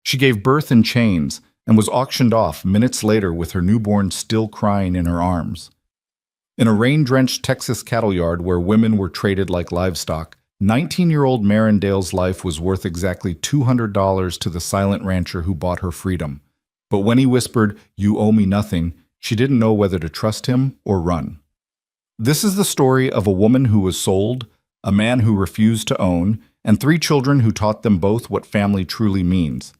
She gave birth in chains and was auctioned off minutes later with her newborn still crying in her arms. In a rain-drenched Texas cattle yard where women were traded like livestock, 19-year-old Marindale's life was worth exactly $200 to the silent rancher who bought her freedom. But when he whispered, "You owe me nothing," she didn't know whether to trust him or run. This is the story of a woman who was sold, a man who refused to own, and 3 children who taught them both what family truly means.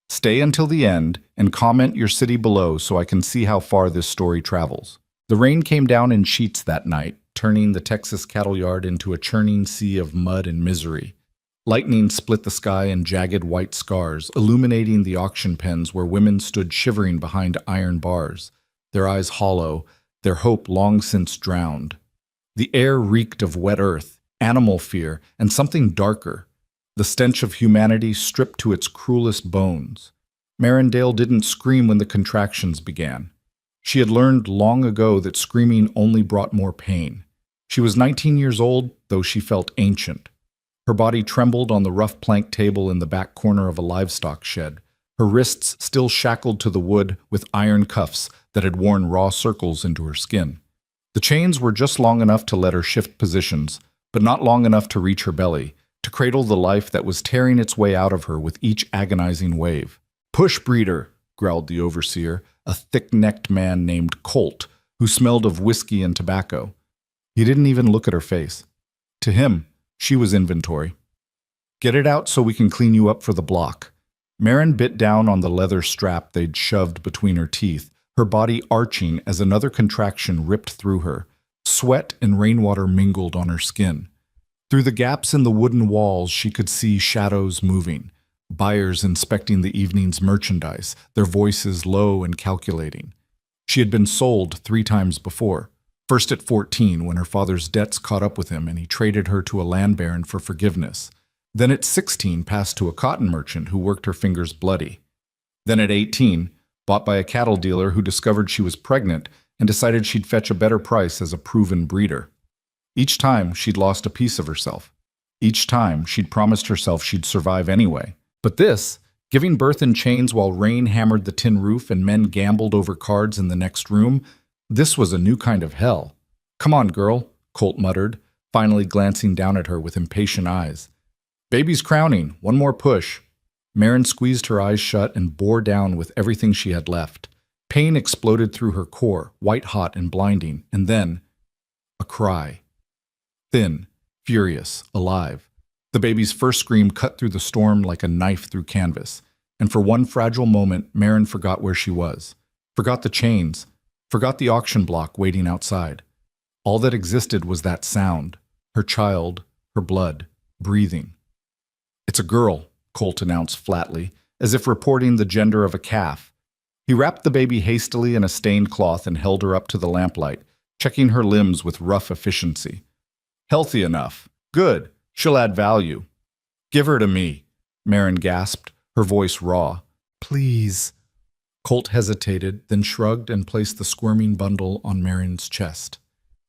Stay until the end and comment your city below so I can see how far this story travels. The rain came down in sheets that night, turning the Texas cattle yard into a churning sea of mud and misery. Lightning split the sky in jagged white scars, illuminating the auction pens where women stood shivering behind iron bars, their eyes hollow, their hope long since drowned. The air reeked of wet earth, animal fear, and something darker, the stench of humanity stripped to its cruelest bones. Marindale didn't scream when the contractions began. She had learned long ago that screaming only brought more pain. She was 19 years old, though she felt ancient. Her body trembled on the rough plank table in the back corner of a livestock shed, her wrists still shackled to the wood with iron cuffs that had worn raw circles into her skin. The chains were just long enough to let her shift positions, but not long enough to reach her belly, to cradle the life that was tearing its way out of her with each agonizing wave. "Push, breeder," growled the overseer, a thick-necked man named Colt, who smelled of whiskey and tobacco. He didn't even look at her face. To him, she was inventory. "Get it out so we can clean you up for the block." Marin bit down on the leather strap they'd shoved between her teeth, her body arching as another contraction ripped through her. Sweat and rainwater mingled on her skin. Through the gaps in the wooden walls, she could see shadows moving, buyers inspecting the evening's merchandise, their voices low and calculating. She had been sold 3 times before. First at 14, when her father's debts caught up with him and he traded her to a land baron for forgiveness. Then at 16, passed to a cotton merchant who worked her fingers bloody. Then at 18, bought by a cattle dealer who discovered she was pregnant and decided she'd fetch a better price as a proven breeder. Each time, she'd lost a piece of herself. Each time, she'd promised herself she'd survive anyway. But this, giving birth in chains while rain hammered the tin roof and men gambled over cards in the next room, this was a new kind of hell. "Come on, girl," Colt muttered, finally glancing down at her with impatient eyes. "Baby's crowning, one more push." Marin squeezed her eyes shut and bore down with everything she had left. Pain exploded through her core, white-hot and blinding, and then a cry. Thin, furious, alive. The baby's first scream cut through the storm like a knife through canvas, and for one fragile moment, Marin forgot where she was, forgot the chains, forgot the auction block waiting outside. All that existed was that sound, her child, her blood, breathing. "It's a girl," Colt announced flatly, as if reporting the gender of a calf. He wrapped the baby hastily in a stained cloth and held her up to the lamplight, checking her limbs with rough efficiency. "Healthy enough. Good. She'll add value." "Give her to me," Marin gasped, her voice raw. "Please." Colt hesitated, then shrugged and placed the squirming bundle on Marin's chest.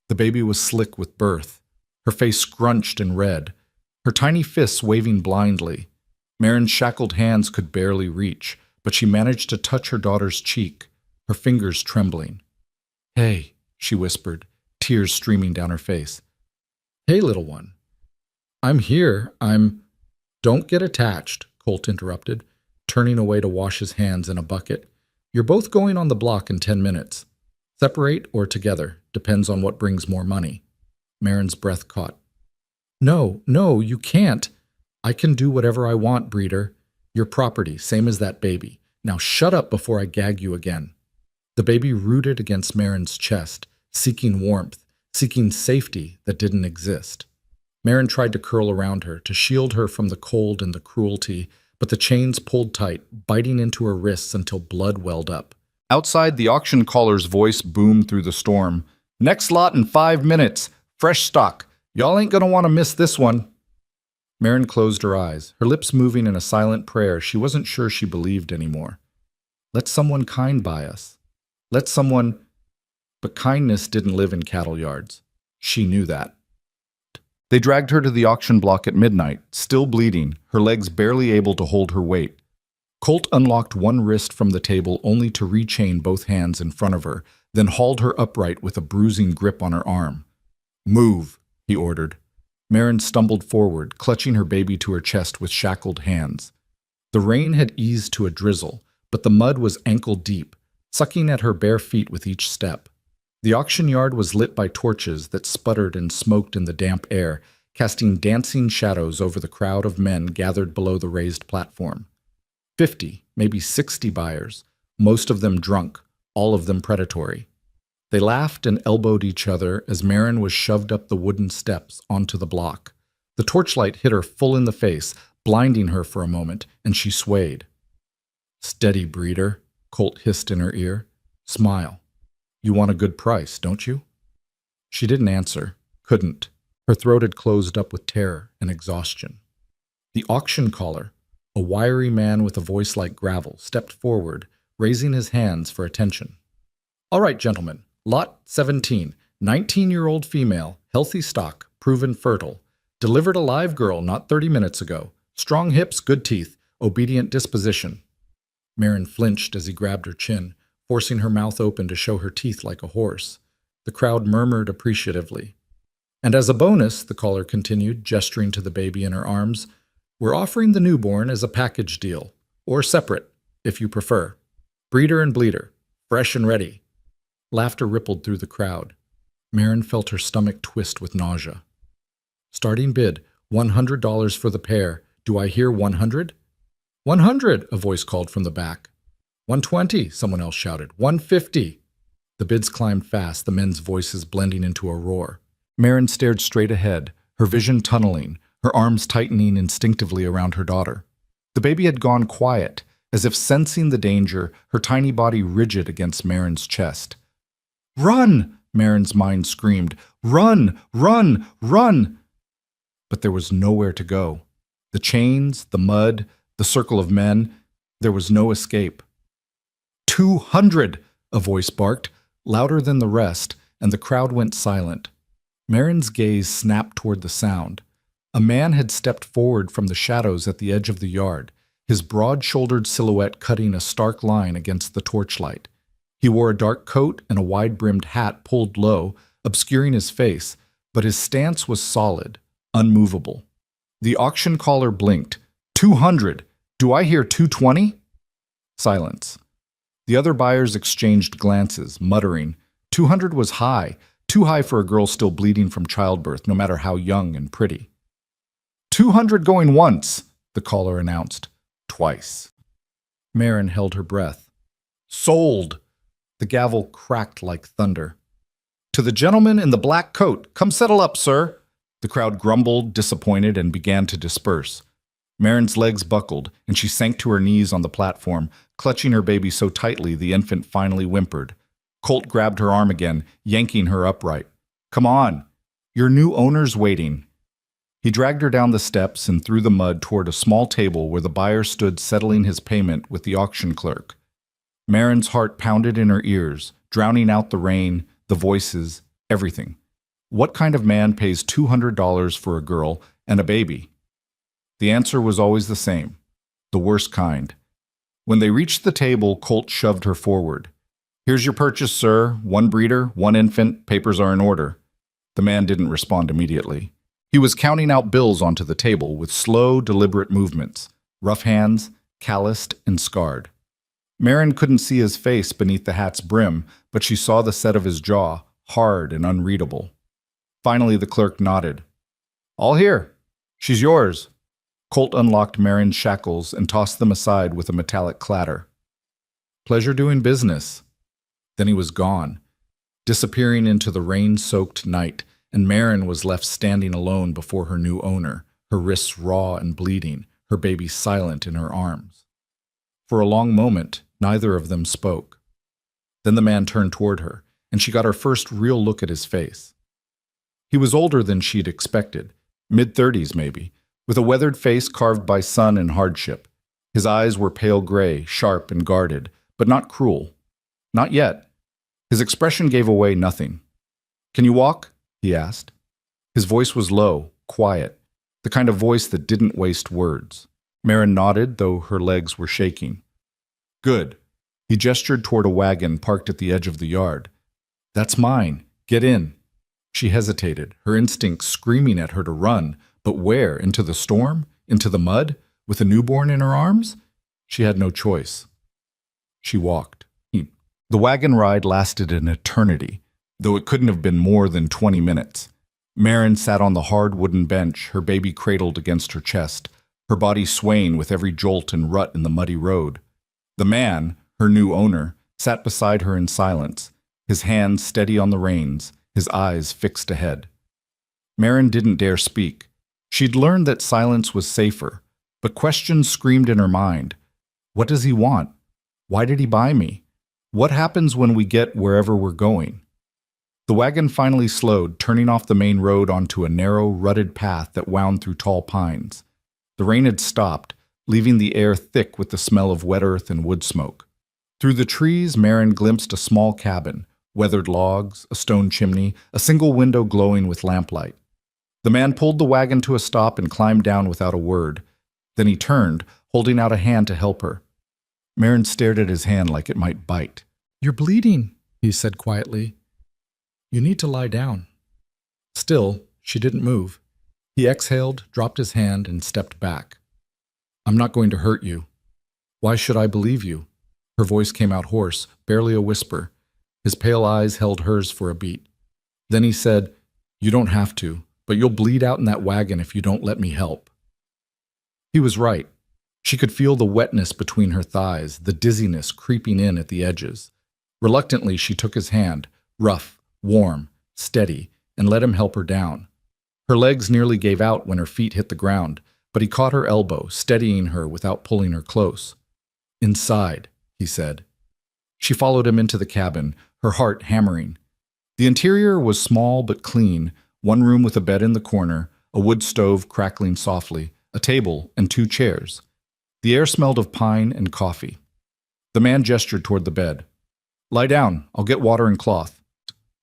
The baby was slick with birth, her face scrunched and red, her tiny fists waving blindly. Marin's shackled hands could barely reach, but she managed to touch her daughter's cheek, her fingers trembling. "Hey," she whispered, tears streaming down her face. "Hey, little one. I'm here. Don't get attached," Colt interrupted, turning away to wash his hands in a bucket. "You're both going on the block in 10 minutes. Separate or together, depends on what brings more money." Marin's breath caught. No, you can't. I can do whatever I want, breeder. Your property, same as that baby. Now shut up before I gag you again." The baby rooted against Marin's chest, seeking warmth, seeking safety that didn't exist. Marin tried to curl around her, to shield her from the cold and the cruelty, but the chains pulled tight, biting into her wrists until blood welled up. Outside, the auction caller's voice boomed through the storm. "Next lot in 5 minutes. Fresh stock. Y'all ain't gonna want to miss this one." Marin closed her eyes, her lips moving in a silent prayer she wasn't sure she believed anymore. Let someone kind by us. Let someone... But kindness didn't live in cattle yards. She knew that. They dragged her to the auction block at midnight, still bleeding, her legs barely able to hold her weight. Colt unlocked one wrist from the table only to rechain both hands in front of her, then hauled her upright with a bruising grip on her arm. "Move," he ordered. Marin stumbled forward, clutching her baby to her chest with shackled hands. The rain had eased to a drizzle, but the mud was ankle-deep, sucking at her bare feet with each step. The auction yard was lit by torches that sputtered and smoked in the damp air, casting dancing shadows over the crowd of men gathered below the raised platform. 50, maybe 60 buyers, most of them drunk, all of them predatory. They laughed and elbowed each other as Marin was shoved up the wooden steps onto the block. The torchlight hit her full in the face, blinding her for a moment, and she swayed. "Steady, breeder," Colt hissed in her ear. "Smile. You want a good price, don't you?" She didn't answer, couldn't. Her throat had closed up with terror and exhaustion. The auction caller, a wiry man with a voice like gravel, stepped forward, raising his hands for attention. "All right, gentlemen, lot 17, 19-year-old female, healthy stock, proven fertile. Delivered a live girl not 30 minutes ago. Strong hips, good teeth, obedient disposition." Marin flinched as he grabbed her chin, forcing her mouth open to show her teeth like a horse. The crowd murmured appreciatively. "And as a bonus," the caller continued, gesturing to the baby in her arms, "we're offering the newborn as a package deal, or separate, if you prefer. Breeder and bleeder, fresh and ready." Laughter rippled through the crowd. Marin felt her stomach twist with nausea. "Starting bid, $100 for the pair. Do I hear 100? "100, a voice called from the back. "120, someone else shouted. "150. The bids climbed fast, the men's voices blending into a roar. Marin stared straight ahead, her vision tunneling, her arms tightening instinctively around her daughter. The baby had gone quiet, as if sensing the danger, her tiny body rigid against Marin's chest. "Run!" Marin's mind screamed. "Run! Run! Run!" But there was nowhere to go. The chains, the mud, the circle of men, there was no escape. 200! A voice barked, louder than the rest, and the crowd went silent. Marin's gaze snapped toward the sound. A man had stepped forward from the shadows at the edge of the yard, his broad-shouldered silhouette cutting a stark line against the torchlight. He wore a dark coat and a wide-brimmed hat pulled low, obscuring his face, but his stance was solid, unmovable. The auction caller blinked. 200! Do I hear 220? Silence. The other buyers exchanged glances, muttering. 200 was high, too high for a girl still bleeding from childbirth, no matter how young and pretty. 200 going once, the caller announced. Twice. Marin held her breath. Sold! The gavel cracked like thunder. To the gentleman in the black coat, come settle up, sir. The crowd grumbled, disappointed, and began to disperse. Marin's legs buckled, and she sank to her knees on the platform, clutching her baby so tightly the infant finally whimpered. Colt grabbed her arm again, yanking her upright. Come on, your new owner's waiting. He dragged her down the steps and through the mud toward a small table where the buyer stood settling his payment with the auction clerk. Marin's heart pounded in her ears, drowning out the rain, the voices, everything. What kind of man pays $200 for a girl and a baby? The answer was always the same, the worst kind. When they reached the table, Colt shoved her forward. Here's your purchase, sir. 1 breeder, 1 infant, papers are in order. The man didn't respond immediately. He was counting out bills onto the table with slow, deliberate movements, rough hands, calloused and scarred. Marin couldn't see his face beneath the hat's brim, but she saw the set of his jaw, hard and unreadable. Finally, the clerk nodded. All here. She's yours. Colt unlocked Marin's shackles and tossed them aside with a metallic clatter. Pleasure doing business. Then he was gone, disappearing into the rain-soaked night, and Marin was left standing alone before her new owner, her wrists raw and bleeding, her baby silent in her arms. For a long moment, neither of them spoke. Then the man turned toward her, and she got her first real look at his face. He was older than she'd expected, mid-30s maybe, with a weathered face carved by sun and hardship. His eyes were pale gray, sharp and guarded, but not cruel. Not yet. His expression gave away nothing. Can you walk? He asked. His voice was low, quiet, the kind of voice that didn't waste words. Marin nodded, though her legs were shaking. Good. He gestured toward a wagon parked at the edge of the yard. That's mine. Get in. She hesitated, her instincts screaming at her to run. But where? Into the storm? Into the mud? With a newborn in her arms? She had no choice. She walked. The wagon ride lasted an eternity, though it couldn't have been more than 20 minutes. Marin sat on the hard wooden bench, her baby cradled against her chest, her body swaying with every jolt and rut in the muddy road. The man, her new owner, sat beside her in silence, his hands steady on the reins, his eyes fixed ahead. Marin didn't dare speak. She'd learned that silence was safer, but questions screamed in her mind. What does he want? Why did he buy me? What happens when we get wherever we're going? The wagon finally slowed, turning off the main road onto a narrow, rutted path that wound through tall pines. The rain had stopped, leaving the air thick with the smell of wet earth and wood smoke. Through the trees, Marin glimpsed a small cabin, weathered logs, a stone chimney, a single window glowing with lamplight. The man pulled the wagon to a stop and climbed down without a word. Then he turned, holding out a hand to help her. Marin stared at his hand like it might bite. "You're bleeding," he said quietly. "You need to lie down." Still, she didn't move. He exhaled, dropped his hand, and stepped back. "I'm not going to hurt you. Why should I believe you?" Her voice came out hoarse, barely a whisper. His pale eyes held hers for a beat. Then he said, "You don't have to, but you'll bleed out in that wagon if you don't let me help." He was right. She could feel the wetness between her thighs, the dizziness creeping in at the edges. Reluctantly, she took his hand, rough, warm, steady, and let him help her down. Her legs nearly gave out when her feet hit the ground, but he caught her elbow, steadying her without pulling her close. "Inside," he said. She followed him into the cabin, her heart hammering. The interior was small but clean, one room with a bed in the corner, a wood stove crackling softly, a table, and 2 chairs. The air smelled of pine and coffee. The man gestured toward the bed. "Lie down. I'll get water and cloth."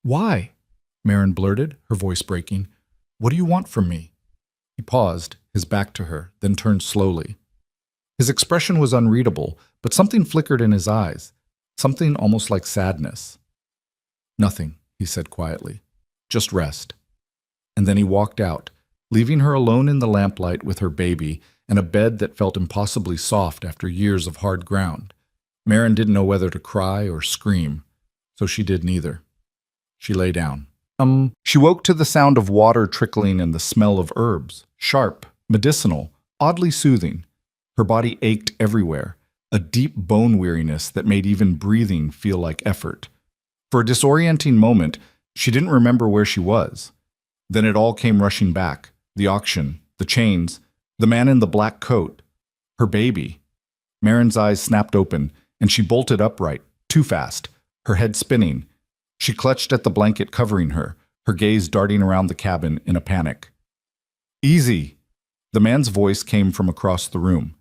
"Why?" Marin blurted, her voice breaking. "What do you want from me?" He paused, his back to her, then turned slowly. His expression was unreadable, but something flickered in his eyes, something almost like sadness. "Nothing," he said quietly. "Just rest." And then he walked out, leaving her alone in the lamplight with her baby and a bed that felt impossibly soft after years of hard ground. Marin didn't know whether to cry or scream, so she did neither. She lay down. She woke to the sound of water trickling and the smell of herbs, sharp, medicinal, oddly soothing. Her body ached everywhere, a deep bone weariness that made even breathing feel like effort. For a disorienting moment, she didn't remember where she was. Then it all came rushing back, the auction, the chains, the man in the black coat, her baby. Marin's eyes snapped open, and she bolted upright, too fast, her head spinning. She clutched at the blanket covering her, her gaze darting around the cabin in a panic. "Easy!" The man's voice came from across the room.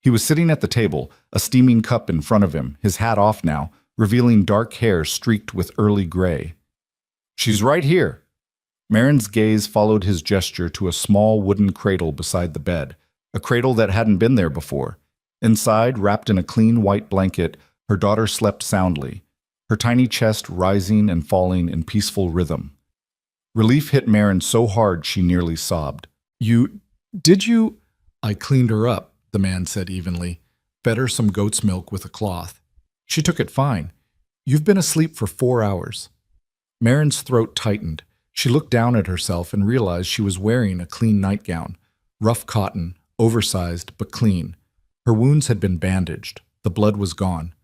He was sitting at the table, a steaming cup in front of him, his hat off now, revealing dark hair streaked with early gray. "She's right here." Marin's gaze followed his gesture to a small wooden cradle beside the bed, a cradle that hadn't been there before. Inside, wrapped in a clean white blanket, her daughter slept soundly, her tiny chest rising and falling in peaceful rhythm. Relief hit Marin so hard she nearly sobbed. Did you? "I cleaned her up," the man said evenly, "fed her some goat's milk with a cloth. She took it fine. You've been asleep for 4 hours." Marin's throat tightened. She looked down at herself and realized she was wearing a clean nightgown, rough cotton, oversized but clean. Her wounds had been bandaged. The blood was gone.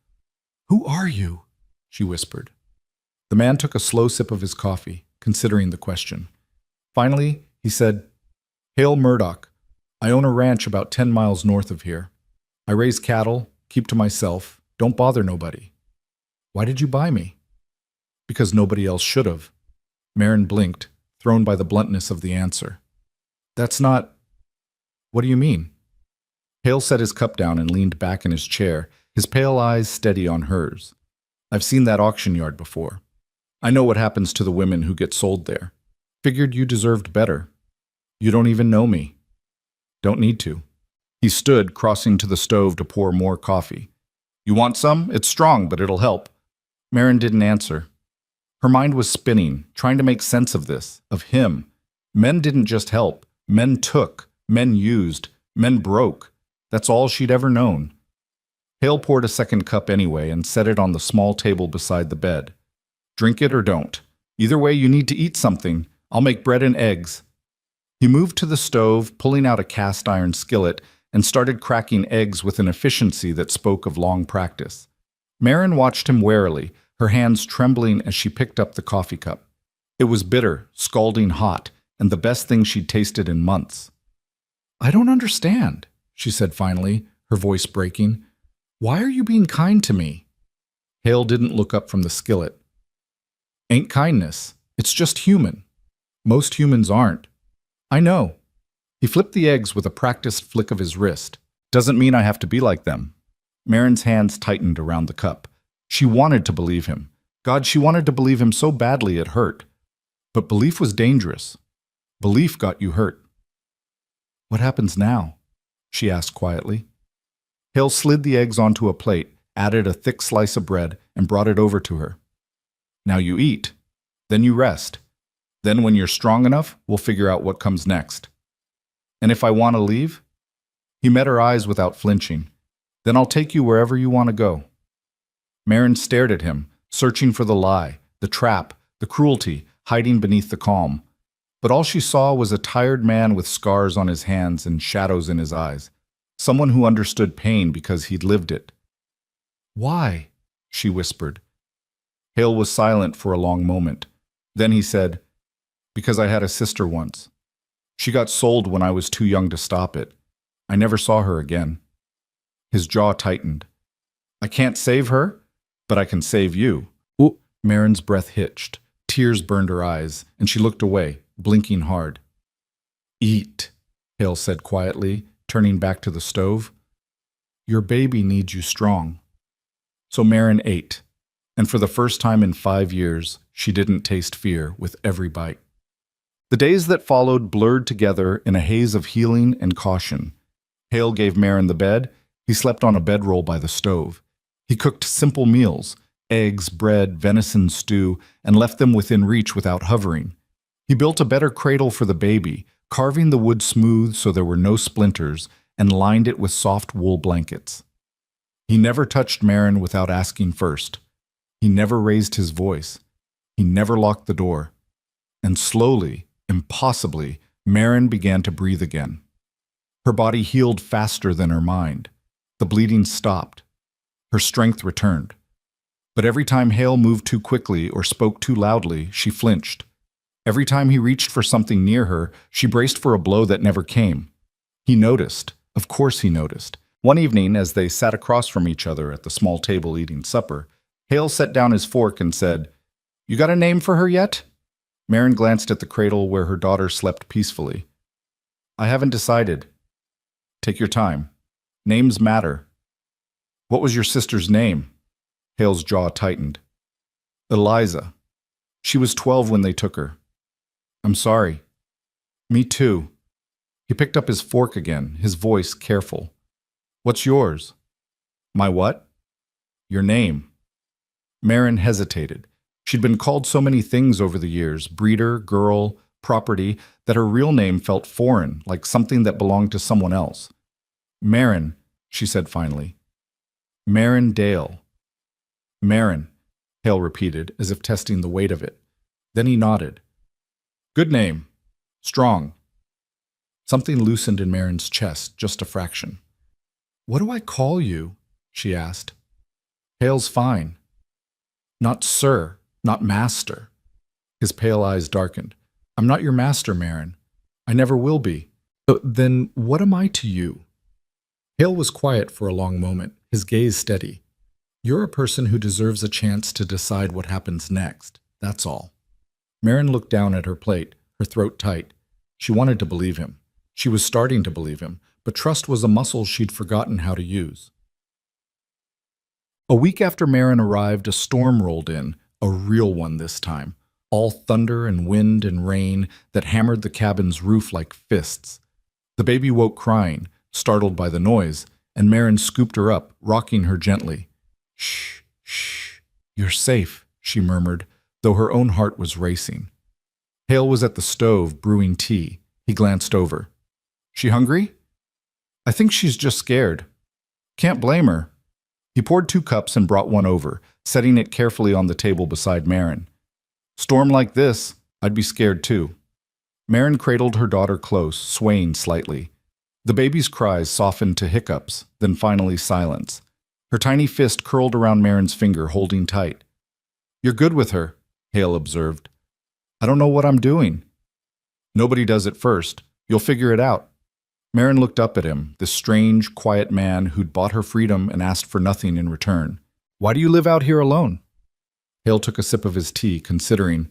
"Who are you?" she whispered. The man took a slow sip of his coffee, considering the question. Finally, he said, "Hale Murdoch. I own a ranch about 10 miles north of here. I raise cattle, keep to myself, don't bother nobody." "Why did you buy me?" "Because nobody else should have." Marin blinked, thrown by the bluntness of the answer. "That's not... What do you mean?" Hale set his cup down and leaned back in his chair, his pale eyes steady on hers. "I've seen that auction yard before. I know what happens to the women who get sold there. Figured you deserved better. You don't even know me." "Don't need to." He stood, crossing to the stove to pour more coffee. You want some? It's strong, but it'll help. Marin didn't answer. Her mind was spinning, trying to make sense of this, of him. Men didn't just help. Men took. Men used. Men broke. That's all she'd ever known. Hale poured a second cup anyway and set it on the small table beside the bed. Drink it or don't. Either way, you need to eat something. I'll make bread and eggs. He moved to the stove, pulling out a cast iron skillet, and started cracking eggs with an efficiency that spoke of long practice. Marin watched him warily, her hands trembling as she picked up the coffee cup. It was bitter, scalding hot, and the best thing she'd tasted in months. I don't understand, she said finally, her voice breaking. Why are you being kind to me? Hale didn't look up from the skillet. Ain't kindness. It's just human. Most humans aren't. I know. He flipped the eggs with a practiced flick of his wrist. Doesn't mean I have to be like them. Marin's hands tightened around the cup. She wanted to believe him. God, she wanted to believe him so badly it hurt. But belief was dangerous. Belief got you hurt. What happens now? She asked quietly. Hale slid the eggs onto a plate, added a thick slice of bread, and brought it over to her. Now you eat. Then you rest. Then when you're strong enough, we'll figure out what comes next. And if I want to leave? He met her eyes without flinching. Then I'll take you wherever you want to go. Marin stared at him, searching for the lie, the trap, the cruelty, hiding beneath the calm. But all she saw was a tired man with scars on his hands and shadows in his eyes. Someone who understood pain because he'd lived it. Why? She whispered. Hale was silent for a long moment. Then he said, Because I had a sister once. She got sold when I was too young to stop it. I never saw her again. His jaw tightened. I can't save her, but I can save you. Ooh. Marin's breath hitched. Tears burned her eyes, and she looked away, blinking hard. Eat, Hale said quietly, turning back to the stove. Your baby needs you strong. So Marin ate, and for the first time in 5 years, she didn't taste fear with every bite. The days that followed blurred together in a haze of healing and caution. Hale gave Marin the bed. He slept on a bedroll by the stove. He cooked simple meals, eggs, bread, venison stew, and left them within reach without hovering. He built a better cradle for the baby, carving the wood smooth so there were no splinters, and lined it with soft wool blankets. He never touched Marin without asking first. He never raised his voice. He never locked the door. And slowly, impossibly, Marin began to breathe again. Her body healed faster than her mind. The bleeding stopped. Her strength returned. But every time Hale moved too quickly or spoke too loudly, she flinched. Every time he reached for something near her, she braced for a blow that never came. He noticed. Of course he noticed. One evening, as they sat across from each other at the small table eating supper, Hale set down his fork and said, You got a name for her yet? Marin glanced at the cradle where her daughter slept peacefully. I haven't decided. Take your time. Names matter. What was your sister's name? Hale's jaw tightened. Eliza. She was 12 when they took her. I'm sorry. Me too. He picked up his fork again, his voice careful. What's yours? My what? Your name. Marin hesitated. She'd been called so many things over the years, breeder, girl, property, that her real name felt foreign, like something that belonged to someone else. Marin, she said finally. Marin Dale. Marin, Hale repeated, as if testing the weight of it. Then he nodded. Good name. Strong. Something loosened in Marin's chest, just a fraction. What do I call you? She asked. Hale's fine. Not sir, not master. His pale eyes darkened. I'm not your master, Marin. I never will be. Then what am I to you? Hale was quiet for a long moment, his gaze steady. You're a person who deserves a chance to decide what happens next, that's all. Marin looked down at her plate, her throat tight. She wanted to believe him. She was starting to believe him, but trust was a muscle she'd forgotten how to use. A week after Marin arrived, a storm rolled in, a real one this time, all thunder and wind and rain that hammered the cabin's roof like fists. The baby woke crying, startled by the noise, and Marin scooped her up, rocking her gently. "Shh, shh, you're safe," she murmured, though her own heart was racing. Hale was at the stove, brewing tea. He glanced over. "She hungry?" "I think she's just scared." "Can't blame her." He poured 2 cups and brought one over, setting it carefully on the table beside Marin. "Storm like this, I'd be scared too." Marin cradled her daughter close, swaying slightly. The baby's cries softened to hiccups, then finally silence. Her tiny fist curled around Marin's finger, holding tight. "You're good with her," Hale observed. "I don't know what I'm doing." "Nobody does at first. You'll figure it out." Marin looked up at him, this strange, quiet man who'd bought her freedom and asked for nothing in return. "Why do you live out here alone?" Hale took a sip of his tea, considering.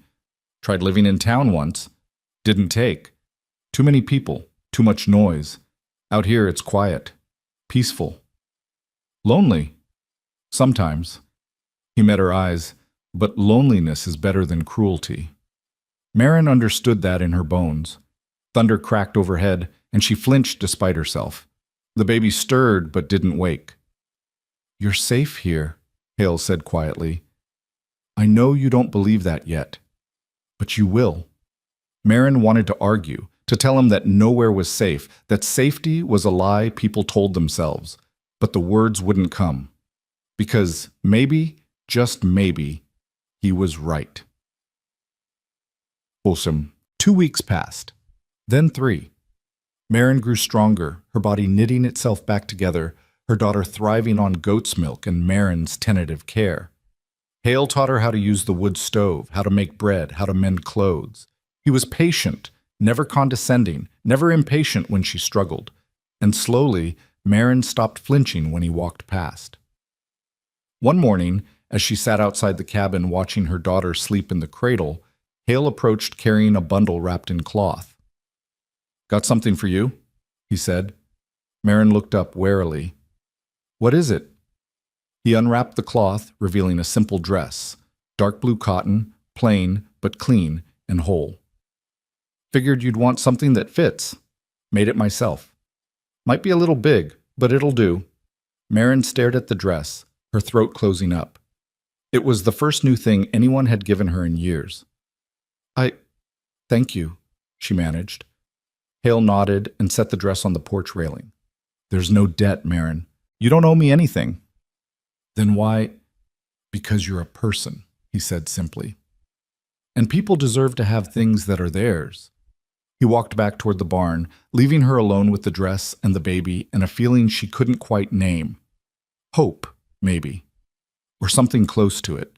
"Tried living in town once. Didn't take. Too many people, too much noise. Out here it's quiet. Peaceful. Lonely. Sometimes." He met her eyes, but loneliness is better than cruelty. Marin understood that in her bones. Thunder cracked overhead, and she flinched despite herself. The baby stirred but didn't wake. "You're safe here," Hale said quietly. "I know you don't believe that yet, but you will." Marin wanted to argue, to tell him that nowhere was safe, that safety was a lie people told themselves, but the words wouldn't come. Because maybe, just maybe, he was right. Wholesome. 2 weeks passed. Then 3. Marin grew stronger, her body knitting itself back together, her daughter thriving on goat's milk and Marin's tentative care. Hale taught her how to use the wood stove, how to make bread, how to mend clothes. He was patient, never condescending, never impatient when she struggled. And slowly, Marin stopped flinching when he walked past. One morning, as she sat outside the cabin watching her daughter sleep in the cradle, Hale approached carrying a bundle wrapped in cloth. "Got something for you?" he said. Marin looked up warily. "What is it?" He unwrapped the cloth, revealing a simple dress, dark blue cotton, plain but clean and whole. "Figured you'd want something that fits. Made it myself. Might be a little big, but it'll do." Marin stared at the dress, her throat closing up. It was the first new thing anyone had given her in years. Thank you," she managed. Hale nodded and set the dress on the porch railing. "There's no debt, Marin. You don't owe me anything." "Then why?" "Because you're a person," he said simply. "And people deserve to have things that are theirs." He walked back toward the barn, leaving her alone with the dress and the baby and a feeling she couldn't quite name. Hope, maybe. Or something close to it.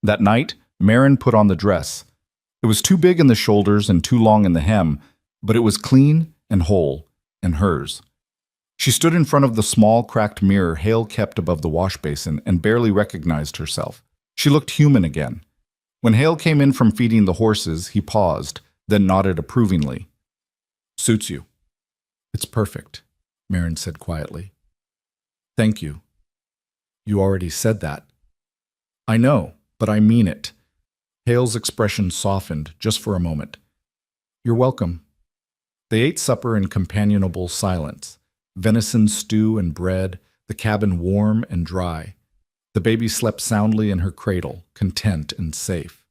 That night, Marin put on the dress. It was too big in the shoulders and too long in the hem, but it was clean and whole, and hers. She stood in front of the small, cracked mirror Hale kept above the wash basin and barely recognized herself. She looked human again. When Hale came in from feeding the horses, he paused, then nodded approvingly. "Suits you." "It's perfect," Marin said quietly. "Thank you." "You already said that." "I know, but I mean it." Hale's expression softened just for a moment. "You're welcome." They ate supper in companionable silence. Venison stew and bread, the cabin warm and dry. The baby slept soundly in her cradle, content and safe.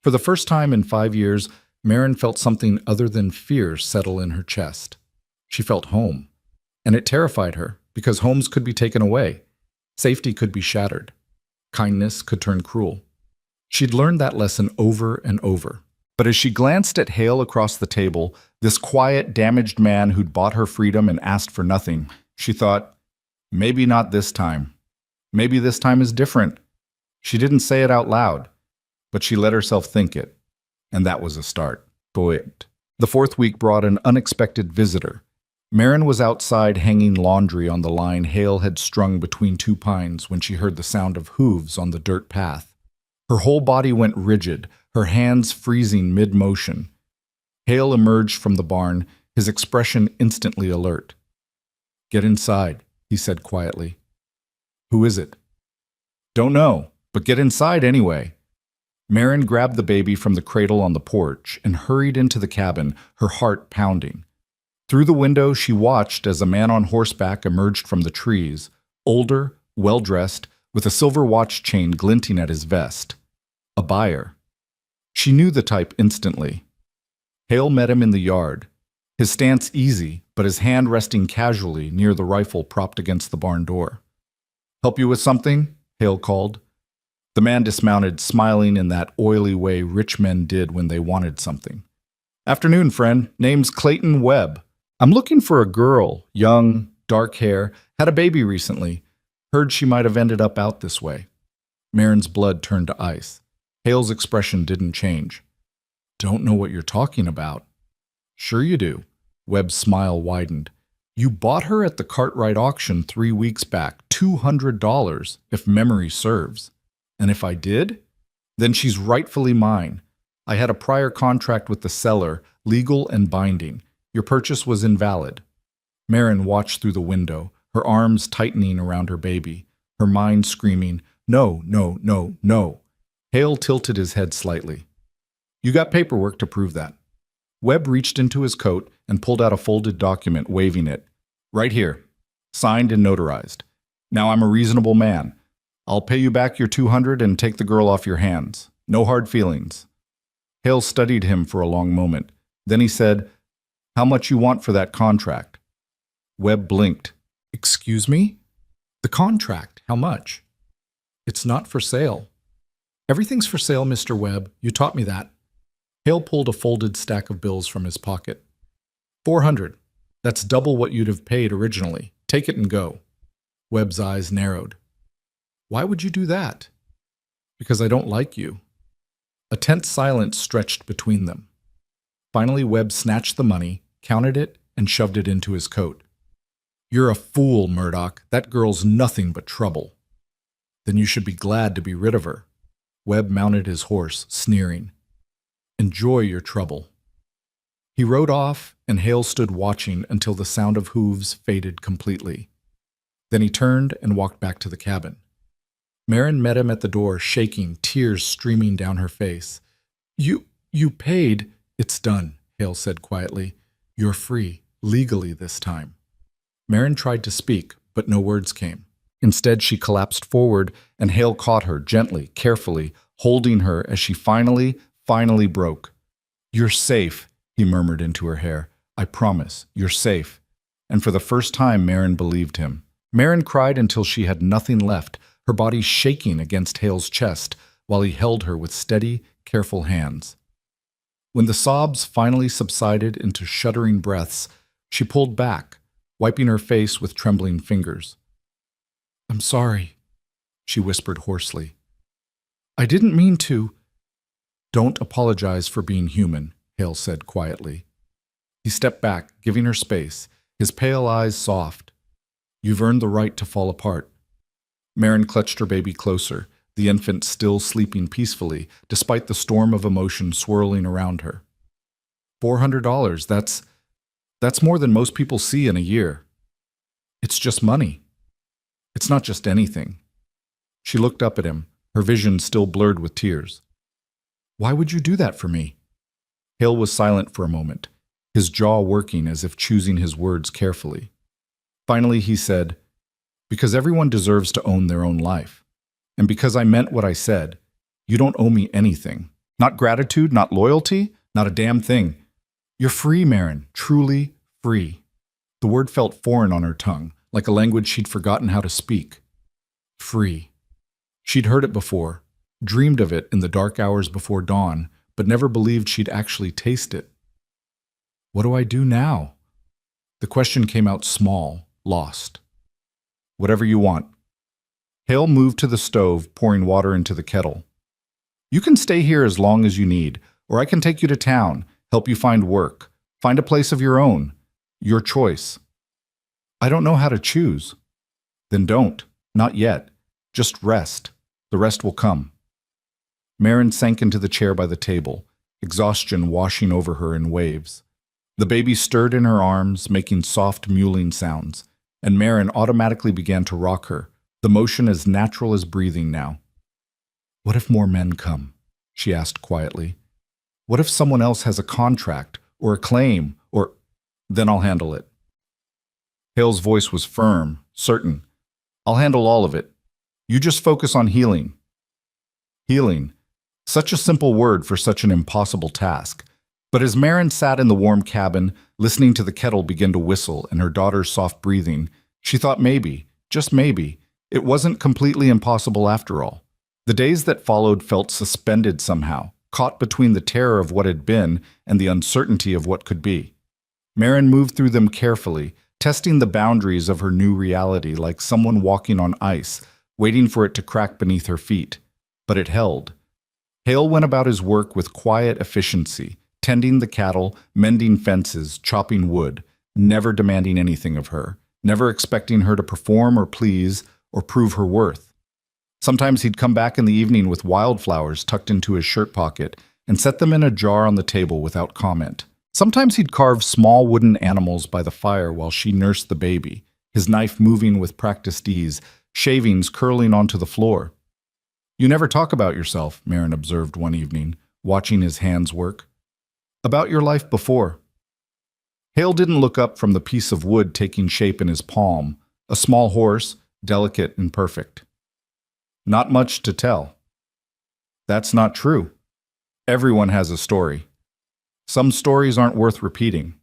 For the first time in 5 years, Marin felt something other than fear settle in her chest. She felt home. And it terrified her, because homes could be taken away. Safety could be shattered. Kindness could turn cruel. She'd learned that lesson over and over. But as she glanced at Hale across the table, this quiet, damaged man who'd bought her freedom and asked for nothing, she thought, maybe not this time. Maybe this time is different. She didn't say it out loud, but she let herself think it. And that was a start. But the 4th week brought an unexpected visitor. Marin was outside hanging laundry on the line Hale had strung between 2 pines when she heard the sound of hooves on the dirt path. Her whole body went rigid, her hands freezing mid-motion. Hale emerged from the barn, his expression instantly alert. "Get inside," he said quietly. "Who is it?" "Don't know, but get inside anyway." Marin grabbed the baby from the cradle on the porch and hurried into the cabin, her heart pounding. Through the window, she watched as a man on horseback emerged from the trees, older, well-dressed, with a silver watch chain glinting at his vest. A buyer. She knew the type instantly. Hale met him in the yard, his stance easy, but his hand resting casually near the rifle propped against the barn door. "Help you with something?" Hale called. The man dismounted, smiling in that oily way rich men did when they wanted something. "Afternoon, friend. Name's Clayton Webb. I'm looking for a girl, young, dark hair, had a baby recently. Heard she might have ended up out this way." Marin's blood turned to ice. Hale's expression didn't change. "Don't know what you're talking about." "Sure you do." Webb's smile widened. "You bought her at the Cartwright auction 3 weeks back, $200, if memory serves. And if I did? Then she's rightfully mine. I had a prior contract with the seller, legal and binding. Your purchase was invalid." Marin watched through the window, her arms tightening around her baby, her mind screaming, "No, no, no, no." Hale tilted his head slightly. "You got paperwork to prove that." Webb reached into his coat and pulled out a folded document, waving it. "Right here. Signed and notarized. Now I'm a reasonable man. I'll pay you back your $200 and take the girl off your hands. No hard feelings." Hale studied him for a long moment. Then he said, "How much you want for that contract?" Webb blinked. "Excuse me? The contract, how much?" "It's not for sale." "Everything's for sale, Mr. Webb. You taught me that." Hale pulled a folded stack of bills from his pocket. $400. That's double what you'd have paid originally. Take it and go." Webb's eyes narrowed. "Why would you do that?" "Because I don't like you." A tense silence stretched between them. Finally, Webb snatched the money, counted it, and shoved it into his coat. "You're a fool, Murdoch. That girl's nothing but trouble." "Then you should be glad to be rid of her." Webb mounted his horse, sneering. "Enjoy your trouble." He rode off, and Hale stood watching until the sound of hooves faded completely. Then he turned and walked back to the cabin. Marin met him at the door, shaking, tears streaming down her face. You paid." "It's done," Hale said quietly. "You're free, legally this time." Marin tried to speak, but no words came. Instead, she collapsed forward, and Hale caught her gently, carefully, holding her as she finally broke. "You're safe," he murmured into her hair. "I promise, you're safe." And for the first time, Marin believed him. Marin cried until she had nothing left, her body shaking against Hale's chest, while he held her with steady, careful hands. When the sobs finally subsided into shuddering breaths, she pulled back, wiping her face with trembling fingers. "I'm sorry," she whispered hoarsely. "I didn't mean to." "Don't apologize for being human," Hale said quietly. He stepped back, giving her space, his pale eyes soft. "You've earned the right to fall apart." Marin clutched her baby closer, the infant still sleeping peacefully, despite the storm of emotion swirling around her. $400, that's more than most people see in a year. It's just money. It's not just anything. She looked up at him, her vision still blurred with tears. "Why would you do that for me?" Hale was silent for a moment, his jaw working as if choosing his words carefully. Finally he said, "Because everyone deserves to own their own life. And because I meant what I said, you don't owe me anything. Not gratitude, not loyalty, not a damn thing. You're free, Marin, truly free." The word felt foreign on her tongue, like a language she'd forgotten how to speak. Free. She'd heard it before, dreamed of it in the dark hours before dawn, but never believed she'd actually taste it. "What do I do now?" The question came out small, lost. "Whatever you want." Hale moved to the stove, pouring water into the kettle. "You can stay here as long as you need, or I can take you to town, help you find work, find a place of your own. Your choice." "I don't know how to choose." "Then don't. Not yet. Just rest. The rest will come." Marin sank into the chair by the table, exhaustion washing over her in waves. The baby stirred in her arms, making soft mewling sounds, and Marin automatically began to rock her, the motion as natural as breathing now. "What if more men come?" she asked quietly. "What if someone else has a contract, or a claim, or—" Then I'll handle it. Hale's voice was firm, certain. I'll handle all of it. You just focus on healing. Healing. Such a simple word for such an impossible task. But as Marin sat in the warm cabin, listening to the kettle begin to whistle and her daughter's soft breathing, she thought maybe, just maybe, it wasn't completely impossible after all. The days that followed felt suspended somehow, caught between the terror of what had been and the uncertainty of what could be. Marin moved through them carefully, testing the boundaries of her new reality like someone walking on ice, waiting for it to crack beneath her feet. But it held. Hale went about his work with quiet efficiency, tending the cattle, mending fences, chopping wood, never demanding anything of her, never expecting her to perform or please or prove her worth. Sometimes he'd come back in the evening with wildflowers tucked into his shirt pocket and set them in a jar on the table without comment. Sometimes he'd carve small wooden animals by the fire while she nursed the baby, his knife moving with practiced ease, shavings curling onto the floor. You never talk about yourself, Marin observed one evening, watching his hands work. About your life before. Hale didn't look up from the piece of wood taking shape in his palm, a small horse, delicate and perfect. Not much to tell. That's not true. Everyone has a story. Some stories aren't worth repeating.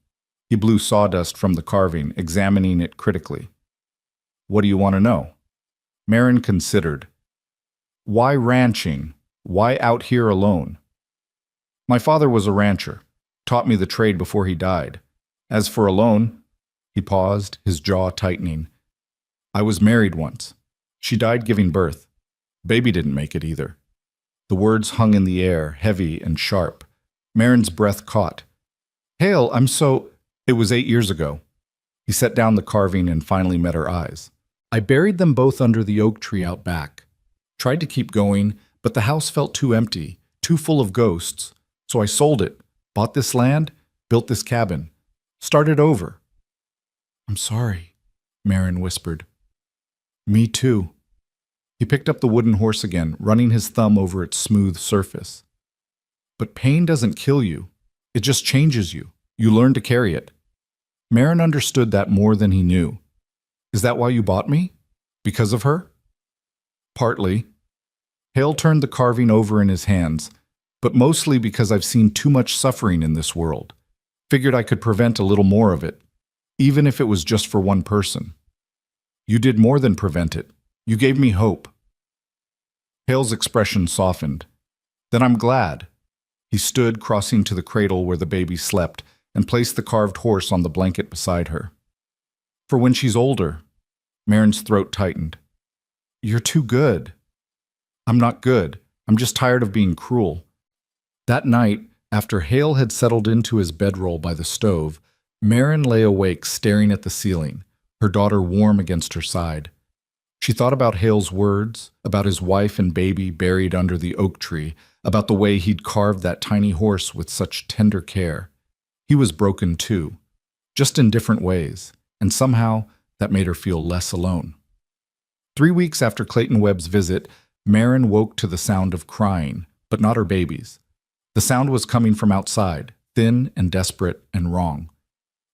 He blew sawdust from the carving, examining it critically. What do you want to know? Marin considered. Why ranching? Why out here alone? My father was a rancher, taught me the trade before he died. As for alone, he paused, his jaw tightening. I was married once. She died giving birth. Baby didn't make it either. The words hung in the air, heavy and sharp. Marin's breath caught. Hale, I'm so... It was 8 years ago. He set down the carving and finally met her eyes. I buried them both under the oak tree out back. Tried to keep going, but the house felt too empty, too full of ghosts. So I sold it, bought this land, built this cabin. Started over. I'm sorry, Marin whispered. Me too. He picked up the wooden horse again, running his thumb over its smooth surface. But pain doesn't kill you. It just changes you. You learn to carry it. Marin understood that more than he knew. Is that why you bought me? Because of her? Partly. Hale turned the carving over in his hands, but mostly because I've seen too much suffering in this world. Figured I could prevent a little more of it, even if it was just for one person. You did more than prevent it. You gave me hope. Hale's expression softened. Then I'm glad. He stood, crossing to the cradle where the baby slept, and placed the carved horse on the blanket beside her. For when she's older, Marin's throat tightened. You're too good. I'm not good. I'm just tired of being cruel. That night, after Hale had settled into his bedroll by the stove, Marin lay awake staring at the ceiling, her daughter warm against her side. She thought about Hale's words, about his wife and baby buried under the oak tree, about the way he'd carved that tiny horse with such tender care. He was broken too, just in different ways, and somehow that made her feel less alone. 3 weeks after Clayton Webb's visit, Marin woke to the sound of crying, but not her baby's. The sound was coming from outside, thin and desperate and wrong.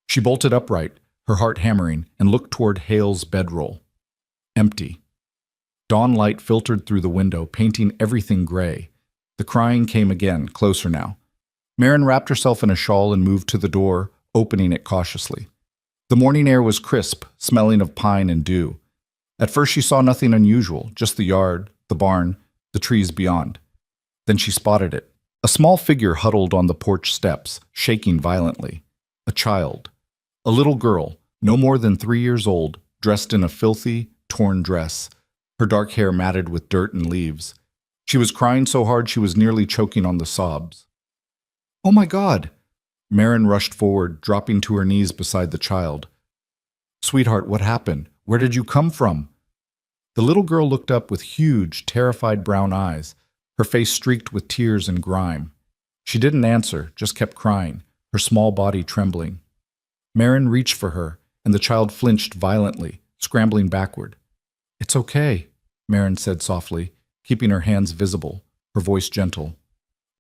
She bolted upright, her heart hammering, and looked toward Hale's bedroll. Empty. Dawn light filtered through the window, painting everything gray. The crying came again, closer now. Marin wrapped herself in a shawl and moved to the door, opening it cautiously. The morning air was crisp, smelling of pine and dew. At first she saw nothing unusual, just the yard, the barn, the trees beyond. Then she spotted it. A small figure huddled on the porch steps, shaking violently. A child. A little girl, no more than 3 years old, dressed in a filthy, torn dress, her dark hair matted with dirt and leaves. She was crying so hard she was nearly choking on the sobs. Oh my God! Marin rushed forward, dropping to her knees beside the child. Sweetheart, what happened? Where did you come from? The little girl looked up with huge, terrified brown eyes, her face streaked with tears and grime. She didn't answer, just kept crying, her small body trembling. Marin reached for her, and the child flinched violently, scrambling backward. It's okay, Marin said softly, keeping her hands visible, her voice gentle.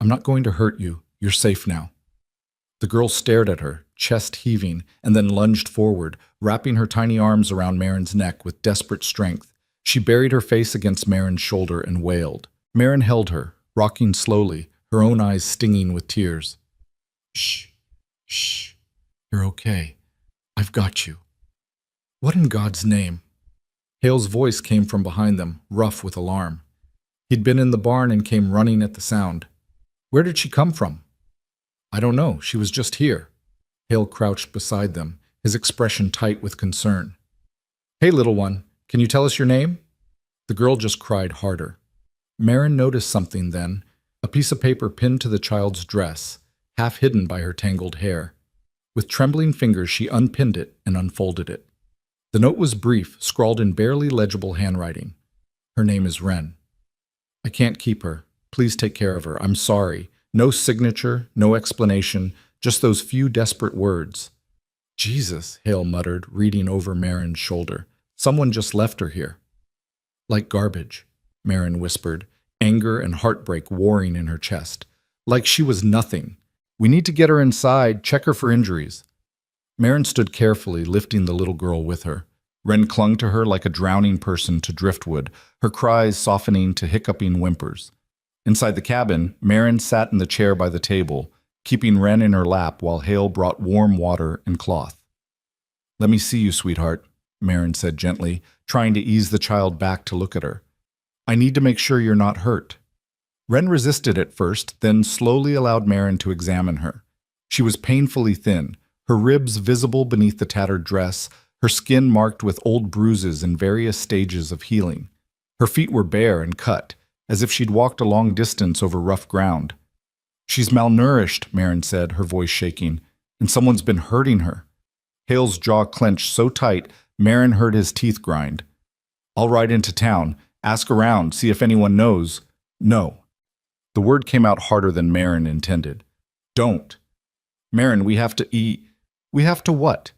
I'm not going to hurt you. You're safe now. The girl stared at her, chest heaving, and then lunged forward, wrapping her tiny arms around Marin's neck with desperate strength. She buried her face against Marin's shoulder and wailed. Marin held her, rocking slowly, her own eyes stinging with tears. Shh, shh, you're okay. I've got you. What in God's name? Hale's voice came from behind them, rough with alarm. He'd been in the barn and came running at the sound. Where did she come from? I don't know, she was just here. Hale crouched beside them, his expression tight with concern. Hey, little one, can you tell us your name? The girl just cried harder. Marin noticed something then, a piece of paper pinned to the child's dress, half hidden by her tangled hair. With trembling fingers, she unpinned it and unfolded it. The note was brief, scrawled in barely legible handwriting. Her name is Wren. I can't keep her. Please take care of her. I'm sorry. No signature, no explanation, just those few desperate words. Jesus, Hale muttered, reading over Marin's shoulder. Someone just left her here. Like garbage, Marin whispered, anger and heartbreak warring in her chest. Like she was nothing. We need to get her inside, check her for injuries. Marin stood carefully, lifting the little girl with her. Wren clung to her like a drowning person to driftwood, her cries softening to hiccuping whimpers. Inside the cabin, Marin sat in the chair by the table, keeping Wren in her lap while Hale brought warm water and cloth. Let me see you, sweetheart, Marin said gently, trying to ease the child back to look at her. I need to make sure you're not hurt. Wren resisted at first, then slowly allowed Marin to examine her. She was painfully thin, her ribs visible beneath the tattered dress, her skin marked with old bruises in various stages of healing. Her feet were bare and cut, as if she'd walked a long distance over rough ground. She's malnourished, Marin said, her voice shaking, and someone's been hurting her. Hale's jaw clenched so tight, Marin heard his teeth grind. I'll ride into town, ask around, see if anyone knows. No. The word came out harder than Marin intended. Don't. Marin, we have to eat. We have to what?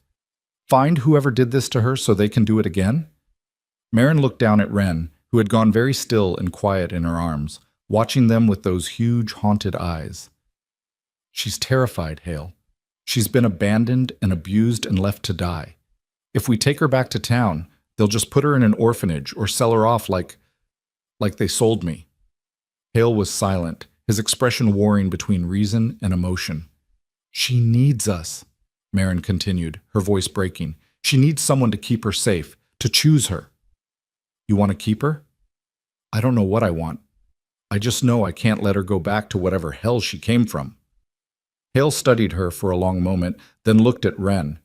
Find whoever did this to her so they can do it again? Marin looked down at Wren, who had gone very still and quiet in her arms, watching them with those huge, haunted eyes. She's terrified, Hale. She's been abandoned and abused and left to die. If we take her back to town, they'll just put her in an orphanage or sell her off like they sold me. Hale was silent, his expression warring between reason and emotion. She needs us, Marin continued, her voice breaking. She needs someone to keep her safe, to choose her. You want to keep her? I don't know what I want. I just know I can't let her go back to whatever hell she came from. Hale studied her for a long moment, then looked at Wren.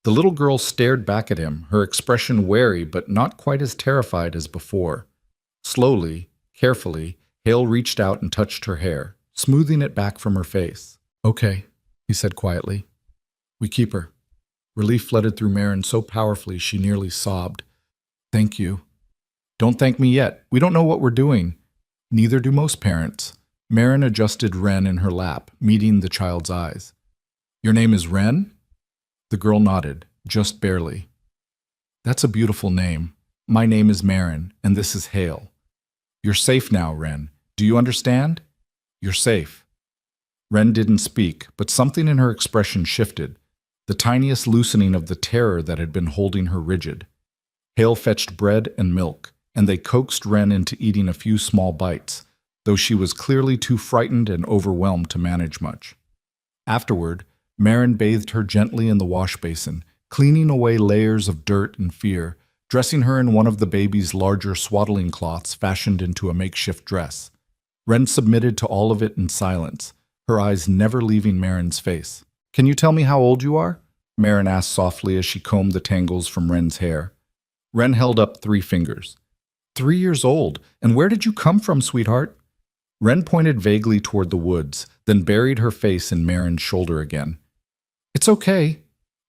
The little girl stared back at him, her expression wary but not quite as terrified as before. Slowly, carefully, Hale reached out and touched her hair, smoothing it back from her face. Okay, he said quietly. We keep her. Relief flooded through Marin so powerfully she nearly sobbed. Thank you. Don't thank me yet. We don't know what we're doing. Neither do most parents. Marin adjusted Wren in her lap, meeting the child's eyes. Your name is Wren? The girl nodded, just barely. That's a beautiful name. My name is Marin, and this is Hale. You're safe now, Wren. Do you understand? You're safe. Wren didn't speak, but something in her expression shifted, the tiniest loosening of the terror that had been holding her rigid. Hale fetched bread and milk, and they coaxed Wren into eating a few small bites, though she was clearly too frightened and overwhelmed to manage much. Afterward, Marin bathed her gently in the wash basin, cleaning away layers of dirt and fear, dressing her in one of the baby's larger swaddling cloths fashioned into a makeshift dress. Wren submitted to all of it in silence, her eyes never leaving Marin's face. Can you tell me how old you are? Marin asked softly as she combed the tangles from Wren's hair. Wren held up 3 fingers. 3 years old, and where did you come from, sweetheart? Wren pointed vaguely toward the woods, then buried her face in Marin's shoulder again. It's okay.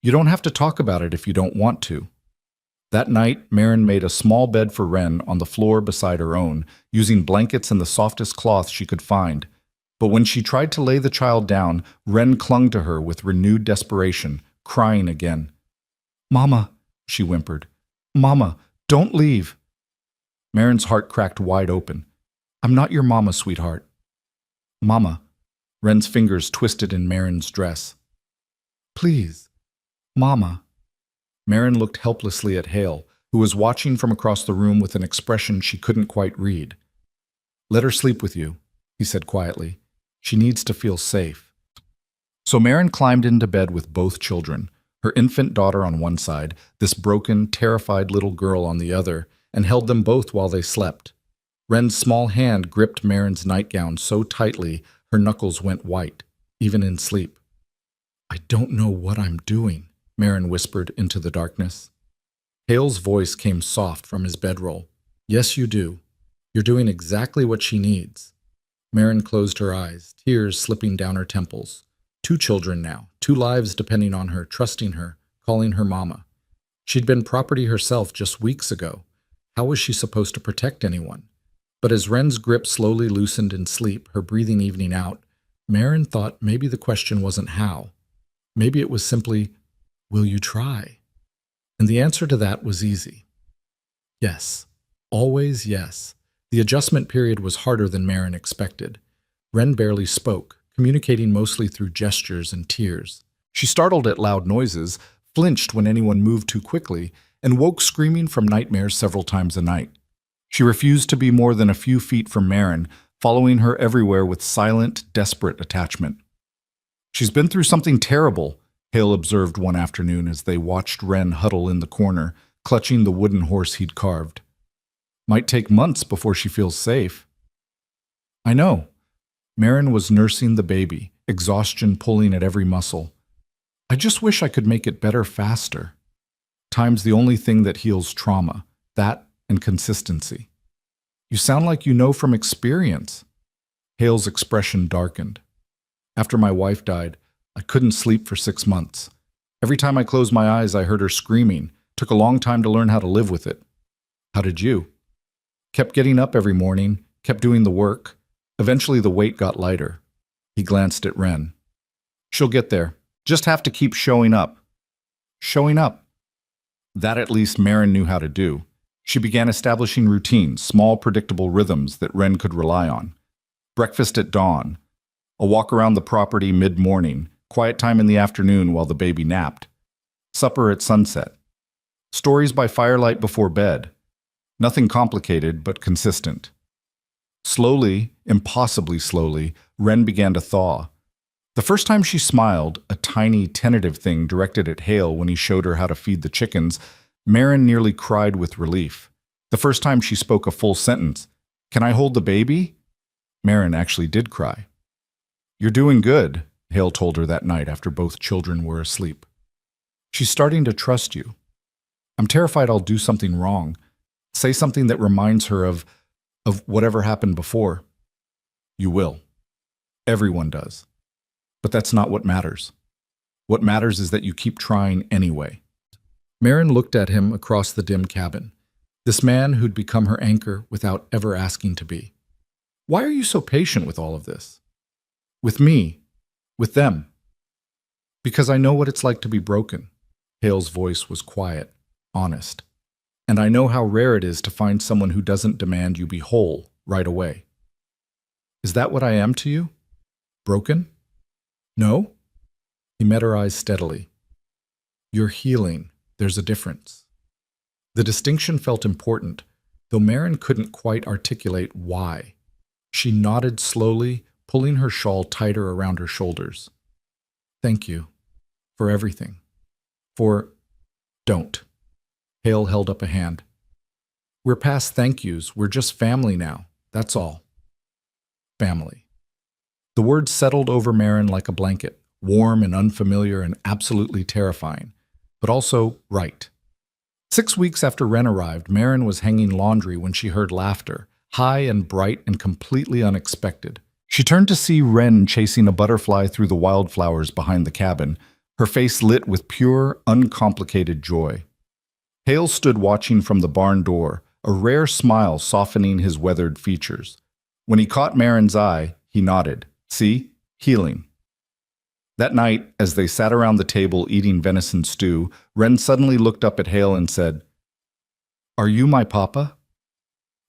You don't have to talk about it if you don't want to. That night, Marin made a small bed for Wren on the floor beside her own, using blankets and the softest cloth she could find. But when she tried to lay the child down, Wren clung to her with renewed desperation, crying again. Mama, she whimpered. Mama, don't leave. Marin's heart cracked wide open. I'm not your mama, sweetheart. Mama. Wren's fingers twisted in Marin's dress. Please. Mama. Marin looked helplessly at Hale, who was watching from across the room with an expression she couldn't quite read. Let her sleep with you, he said quietly. She needs to feel safe. So Marin climbed into bed with both children, her infant daughter on one side, this broken, terrified little girl on the other, and held them both while they slept. Wren's small hand gripped Marin's nightgown so tightly her knuckles went white, even in sleep. I don't know what I'm doing, Marin whispered into the darkness. Hale's voice came soft from his bedroll. Yes, you do. You're doing exactly what she needs. Marin closed her eyes, tears slipping down her temples. 2 children now, 2 lives depending on her, trusting her, calling her mama. She'd been property herself just weeks ago. How was she supposed to protect anyone? But as Wren's grip slowly loosened in sleep, her breathing evening out, Marin thought maybe the question wasn't how. Maybe it was simply, will you try? And the answer to that was easy. Yes. Always yes. The adjustment period was harder than Marin expected. Wren barely spoke, communicating mostly through gestures and tears. She startled at loud noises, flinched when anyone moved too quickly, and woke screaming from nightmares several times a night. She refused to be more than a few feet from Marin, following her everywhere with silent, desperate attachment. She's been through something terrible, Hale observed one afternoon as they watched Wren huddle in the corner, clutching the wooden horse he'd carved. Might take months before she feels safe. I know. Marin was nursing the baby, exhaustion pulling at every muscle. I just wish I could make it better faster. Time's the only thing that heals trauma, that and consistency. You sound like you know from experience. Hale's expression darkened. After my wife died, I couldn't sleep for 6 months. Every time I closed my eyes, I heard her screaming. Took a long time to learn how to live with it. How did you? Kept getting up every morning, kept doing the work. Eventually the weight got lighter. He glanced at Wren. She'll get there. Just have to keep showing up. Showing up. That at least Marin knew how to do. She began establishing routines, small predictable rhythms that Wren could rely on. Breakfast at dawn. A walk around the property mid-morning. Quiet time in the afternoon while the baby napped. Supper at sunset. Stories by firelight before bed. Nothing complicated, but consistent. Slowly, impossibly slowly, Wren began to thaw. The first time she smiled, a tiny, tentative thing directed at Hale when he showed her how to feed the chickens, Marin nearly cried with relief. The first time she spoke a full sentence, "Can I hold the baby?" Marin actually did cry. You're doing good, Hale told her that night after both children were asleep. She's starting to trust you. I'm terrified I'll do something wrong. Say something that reminds her of whatever happened before. You will. Everyone does. But that's not what matters. What matters is that you keep trying anyway. Marin looked at him across the dim cabin. This man who'd become her anchor without ever asking to be. Why are you so patient with all of this? With me. With them. Because I know what it's like to be broken. Hale's voice was quiet, honest. And I know how rare it is to find someone who doesn't demand you be whole right away. Is that what I am to you? Broken? No? He met her eyes steadily. You're healing. There's a difference. The distinction felt important, though Marin couldn't quite articulate why. She nodded slowly, pulling her shawl tighter around her shoulders. Thank you. For everything. Don't. Hale held up a hand. We're past thank yous. We're just family now. That's all. Family. The word settled over Marin like a blanket, warm and unfamiliar and absolutely terrifying, but also right. 6 weeks after Wren arrived, Marin was hanging laundry when she heard laughter, high and bright and completely unexpected. She turned to see Wren chasing a butterfly through the wildflowers behind the cabin, her face lit with pure, uncomplicated joy. Hale stood watching from the barn door, a rare smile softening his weathered features. When he caught Marin's eye, he nodded. See? Healing. That night, as they sat around the table eating venison stew, Wren suddenly looked up at Hale and said, Are you my papa?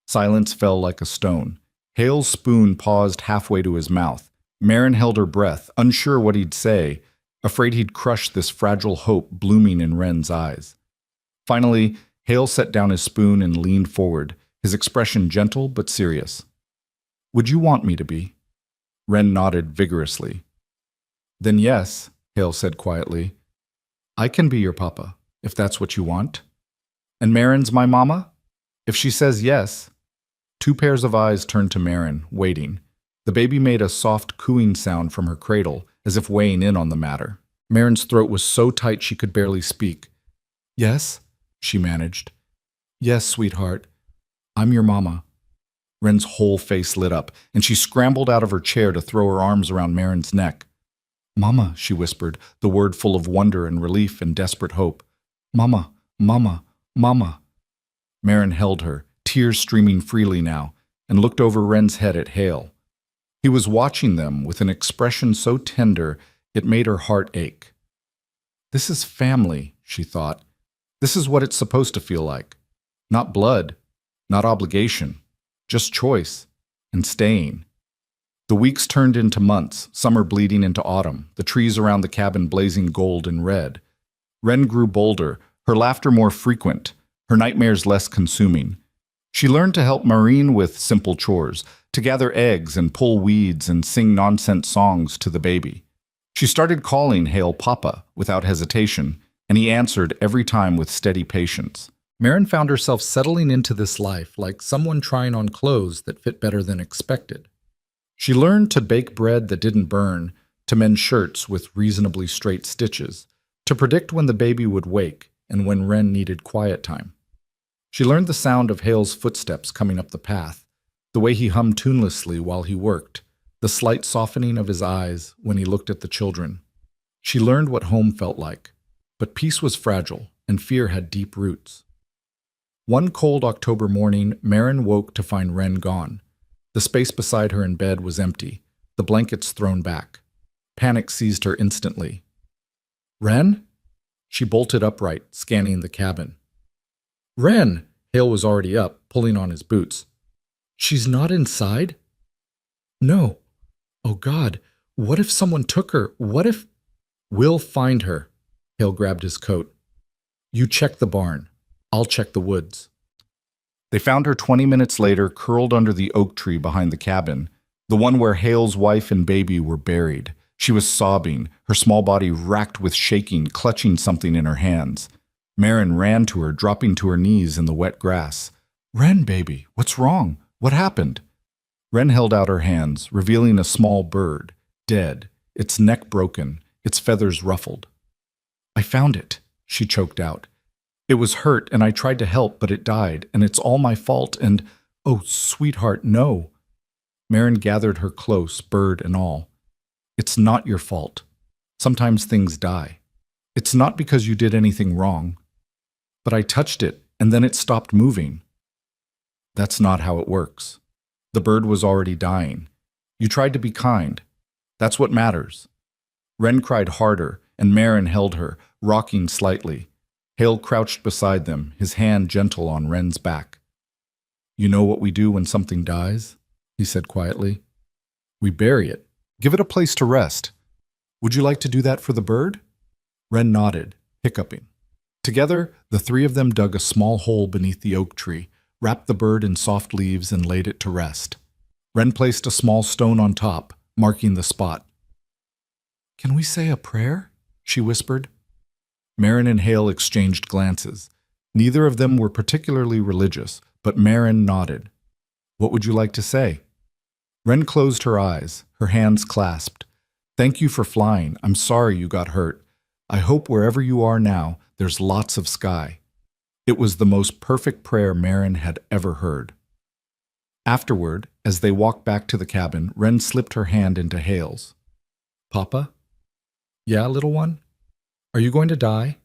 Silence fell like a stone. Hale's spoon paused halfway to his mouth. Marin held her breath, unsure what he'd say, afraid he'd crush this fragile hope blooming in Wren's eyes. Finally, Hale set down his spoon and leaned forward, his expression gentle but serious. Would you want me to be? Wren nodded vigorously. Then yes, Hale said quietly. I can be your papa, if that's what you want. And Marin's my mama? If she says yes. Two pairs of eyes turned to Marin, waiting. The baby made a soft cooing sound from her cradle, as if weighing in on the matter. Marin's throat was so tight she could barely speak. Yes, she managed. Yes, sweetheart. I'm your mama. Wren's whole face lit up, and she scrambled out of her chair to throw her arms around Marin's neck. Mama, she whispered, the word full of wonder and relief and desperate hope. Mama, mama, mama. Marin held her, tears streaming freely now, and looked over Wren's head at Hale. He was watching them with an expression so tender it made her heart ache. This is family, she thought. This is what it's supposed to feel like. Not blood, not obligation, just choice and staying. The weeks turned into months, summer bleeding into autumn, the trees around the cabin blazing gold and red. Wren grew bolder, her laughter more frequent, her nightmares less consuming. She learned to help Maureen with simple chores, to gather eggs and pull weeds and sing nonsense songs to the baby. She started calling Hale Papa without hesitation, and he answered every time with steady patience. Marin found herself settling into this life like someone trying on clothes that fit better than expected. She learned to bake bread that didn't burn, to mend shirts with reasonably straight stitches, to predict when the baby would wake and when Wren needed quiet time. She learned the sound of Hale's footsteps coming up the path, the way he hummed tunelessly while he worked, the slight softening of his eyes when he looked at the children. She learned what home felt like, but peace was fragile and fear had deep roots. One cold October morning, Marin woke to find Wren gone. The space beside her in bed was empty, the blankets thrown back. Panic seized her instantly. Wren? She bolted upright, scanning the cabin. Wren! Hale was already up, pulling on his boots. She's not inside? No. Oh God, what if someone took her? What if... We'll find her. Hale grabbed his coat. You check the barn. I'll check the woods. They found her 20 minutes later, curled under the oak tree behind the cabin, the one where Hale's wife and baby were buried. She was sobbing, her small body racked with shaking, clutching something in her hands. Marin ran to her, dropping to her knees in the wet grass. Wren, baby, what's wrong? What happened? Wren held out her hands, revealing a small bird, dead, its neck broken, its feathers ruffled. I found it, she choked out. It was hurt, and I tried to help, but it died, and it's all my fault, and, oh, sweetheart, no. Marin gathered her close, bird and all. It's not your fault. Sometimes things die. It's not because you did anything wrong. But I touched it, and then it stopped moving. That's not how it works. The bird was already dying. You tried to be kind. That's what matters. Wren cried harder, and Marin held her, rocking slightly. Hale crouched beside them, his hand gentle on Wren's back. You know what we do when something dies? He said quietly. We bury it. Give it a place to rest. Would you like to do that for the bird? Wren nodded, hiccuping. Together, the three of them dug a small hole beneath the oak tree, wrapped the bird in soft leaves, and laid it to rest. Wren placed a small stone on top, marking the spot. Can we say a prayer? She whispered. Marin and Hale exchanged glances. Neither of them were particularly religious, but Marin nodded. What would you like to say? Wren closed her eyes, her hands clasped. Thank you for flying. I'm sorry you got hurt. I hope wherever you are now, there's lots of sky. It was the most perfect prayer Marin had ever heard. Afterward, as they walked back to the cabin, Wren slipped her hand into Hale's. Papa? Yeah, little one? Are you going to die?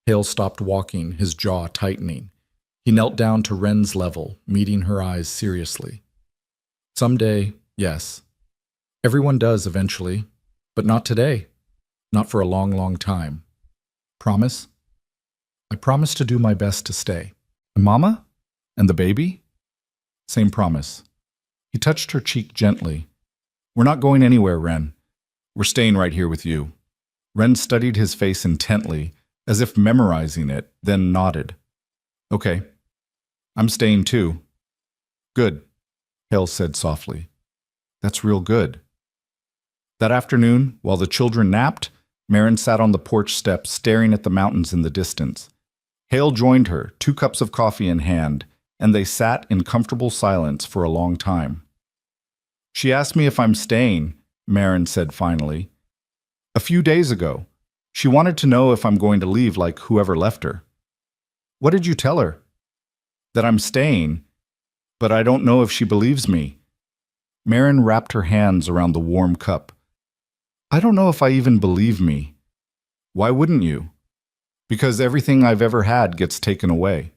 Hale stopped walking, his jaw tightening. He knelt down to Wren's level, meeting her eyes seriously. Someday, yes. Everyone does eventually, but not today. Not for a long, long time. Promise? I promise to do my best to stay. And Mama? And the baby? Same promise. He touched her cheek gently. We're not going anywhere, Wren. We're staying right here with you. Wren studied his face intently, as if memorizing it, then nodded. Okay, I'm staying too. Good, Hale said softly. That's real good. That afternoon, while the children napped, Marin sat on the porch steps staring at the mountains in the distance. Hale joined her, 2 cups of coffee in hand, and they sat in comfortable silence for a long time. She asked me if I'm staying, Marin said finally. A few days ago. She wanted to know if I'm going to leave like whoever left her. What did you tell her? That I'm staying, but I don't know if she believes me. Marin wrapped her hands around the warm cup. I don't know if I even believe me. Why wouldn't you? Because everything I've ever had gets taken away.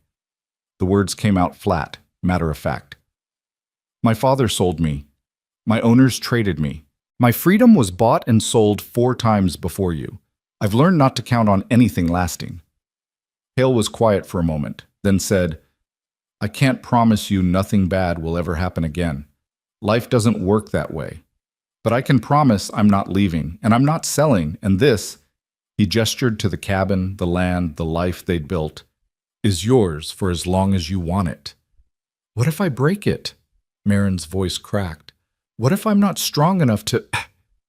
The words came out flat, matter of fact. My father sold me. My owners traded me. My freedom was bought and sold 4 times before you. I've learned not to count on anything lasting. Hale was quiet for a moment, then said, I can't promise you nothing bad will ever happen again. Life doesn't work that way. But I can promise I'm not leaving, and I'm not selling, and this, he gestured to the cabin, the land, the life they'd built, is yours for as long as you want it. What if I break it? Marin's voice cracked. What if I'm not strong enough to…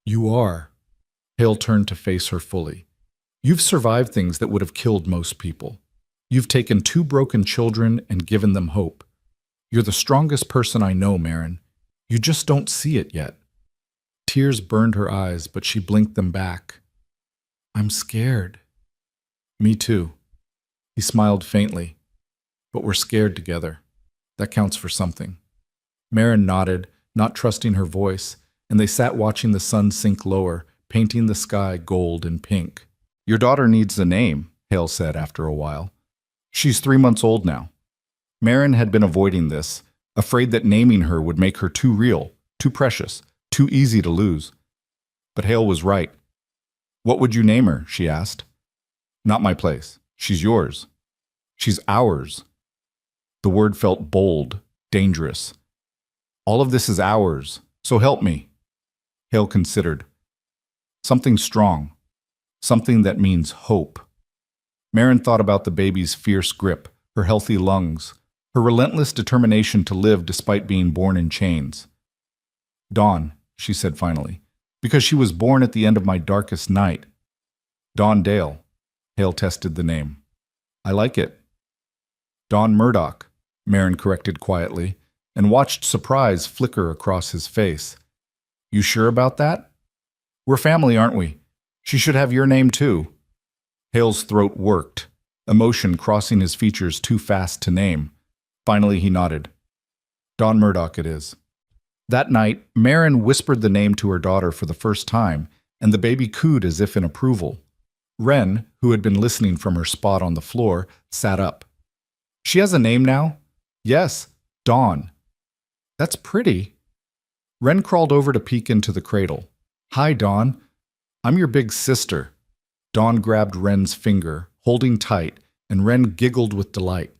You are. Hale turned to face her fully. You've survived things that would have killed most people. You've taken 2 broken children and given them hope. You're the strongest person I know, Marin. You just don't see it yet. Tears burned her eyes, but she blinked them back. I'm scared. Me too. He smiled faintly. But we're scared together. That counts for something. Marin nodded, not trusting her voice, and they sat watching the sun sink lower, painting the sky gold and pink. Your daughter needs a name, Hale said after a while. She's 3 months old now. Marin had been avoiding this, afraid that naming her would make her too real, too precious, too easy to lose. But Hale was right. What would you name her? She asked. Not my place. She's yours. She's ours. The word felt bold, dangerous. All of this is ours, so help me. Hale considered. Something strong. Something that means hope. Marin thought about the baby's fierce grip, her healthy lungs, her relentless determination to live despite being born in chains. Dawn, she said finally, because she was born at the end of my darkest night. Dawn Dale. Hale tested the name. I like it. Dawn Murdoch, Marin corrected quietly, and watched surprise flicker across his face. You sure about that? We're family, aren't we? She should have your name too. Hale's throat worked, emotion crossing his features too fast to name. Finally he nodded. Dawn Murdoch it is. That night, Marin whispered the name to her daughter for the first time, and the baby cooed as if in approval. Wren, who had been listening from her spot on the floor, sat up. She has a name now? Yes, Dawn. That's pretty. Wren crawled over to peek into the cradle. Hi, Dawn. I'm your big sister. Dawn grabbed Wren's finger, holding tight, and Wren giggled with delight.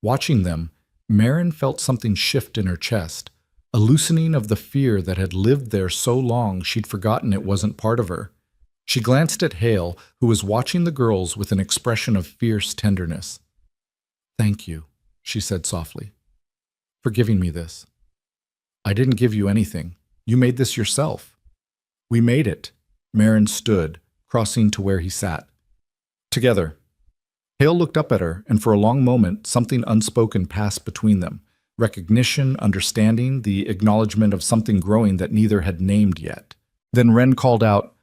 Watching them, Marin felt something shift in her chest, a loosening of the fear that had lived there so long she'd forgotten it wasn't part of her. She glanced at Hale, who was watching the girls with an expression of fierce tenderness. Thank you, she said softly, for giving me this. I didn't give you anything. You made this yourself. We made it. Marin stood, crossing to where he sat. Together. Hale looked up at her, and for a long moment, something unspoken passed between them. Recognition, understanding, the acknowledgement of something growing that neither had named yet. Then Wren called out,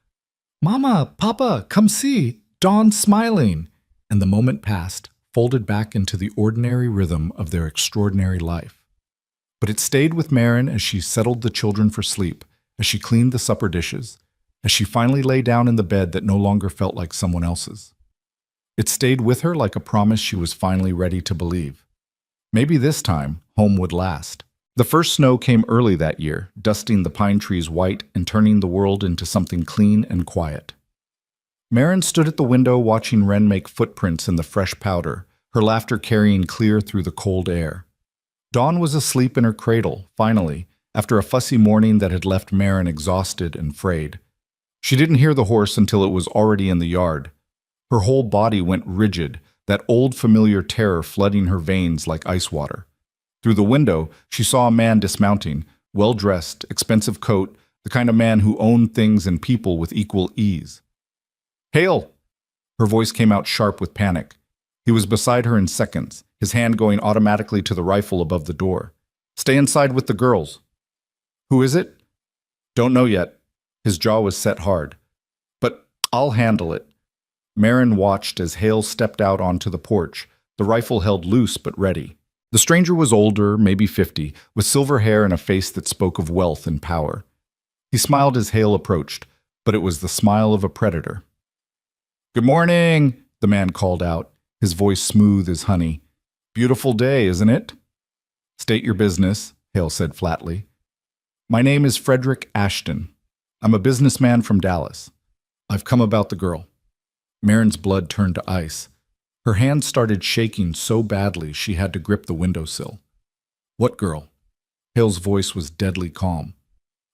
Mama, Papa, come see, Dawn's smiling. And the moment passed, folded back into the ordinary rhythm of their extraordinary life. But it stayed with Marin as she settled the children for sleep, as she cleaned the supper dishes, as she finally lay down in the bed that no longer felt like someone else's. It stayed with her like a promise she was finally ready to believe. Maybe this time, home would last. The first snow came early that year, dusting the pine trees white and turning the world into something clean and quiet. Marin stood at the window watching Wren make footprints in the fresh powder, her laughter carrying clear through the cold air. Dawn was asleep in her cradle, finally, after a fussy morning that had left Marin exhausted and frayed. She didn't hear the horse until it was already in the yard. Her whole body went rigid, that old familiar terror flooding her veins like ice water. Through the window, she saw a man dismounting, well-dressed, expensive coat, the kind of man who owned things and people with equal ease. "Hale!" Her voice came out sharp with panic. He was beside her in seconds, his hand going automatically to the rifle above the door. "Stay inside with the girls." "Who is it?" "Don't know yet." His jaw was set hard. "But I'll handle it." Marin watched as Hale stepped out onto the porch, the rifle held loose but ready. The stranger was older, maybe 50, with silver hair and a face that spoke of wealth and power. He smiled as Hale approached, but it was the smile of a predator. "Good morning," the man called out, his voice smooth as honey. "Beautiful day, isn't it?" "State your business," Hale said flatly. "My name is Frederick Ashton. I'm a businessman from Dallas. I've come about the girl." Marin's blood turned to ice. Her hand started shaking so badly she had to grip the windowsill. "What girl?" Hale's voice was deadly calm.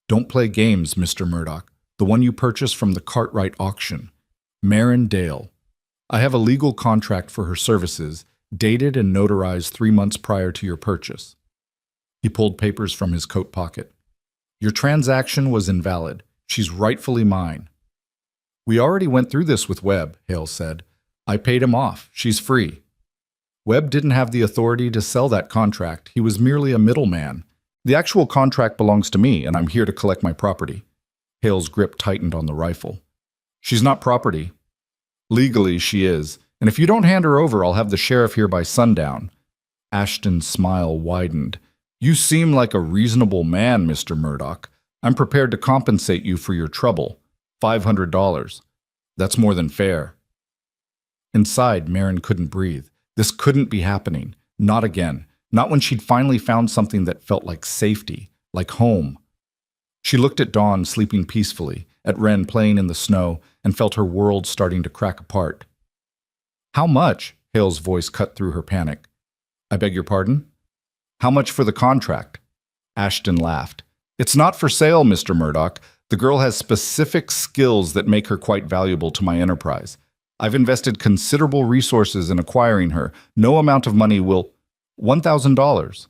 "Don't play games, Mr. Murdoch. The one you purchased from the Cartwright auction. Marin Dale. I have a legal contract for her services, dated and notarized 3 months prior to your purchase." He pulled papers from his coat pocket. "Your transaction was invalid. She's rightfully mine." "We already went through this with Webb," Hale said. "I paid him off. She's free." "Webb didn't have the authority to sell that contract. He was merely a middleman. The actual contract belongs to me, and I'm here to collect my property." Hale's grip tightened on the rifle. "She's not property." "Legally, she is. And if you don't hand her over, I'll have the sheriff here by sundown." Ashton's smile widened. "You seem like a reasonable man, Mr. Murdoch. I'm prepared to compensate you for your trouble. $500. That's more than fair." Inside, Marin couldn't breathe. This couldn't be happening. Not again. Not when she'd finally found something that felt like safety, like home. She looked at Dawn sleeping peacefully, at Wren playing in the snow, and felt her world starting to crack apart. "How much?" Hale's voice cut through her panic. "I beg your pardon?" "How much for the contract?" Ashton laughed. "It's not for sale, Mr. Murdoch. The girl has specific skills that make her quite valuable to my enterprise. I've invested considerable resources in acquiring her. No amount of money will— $1,000.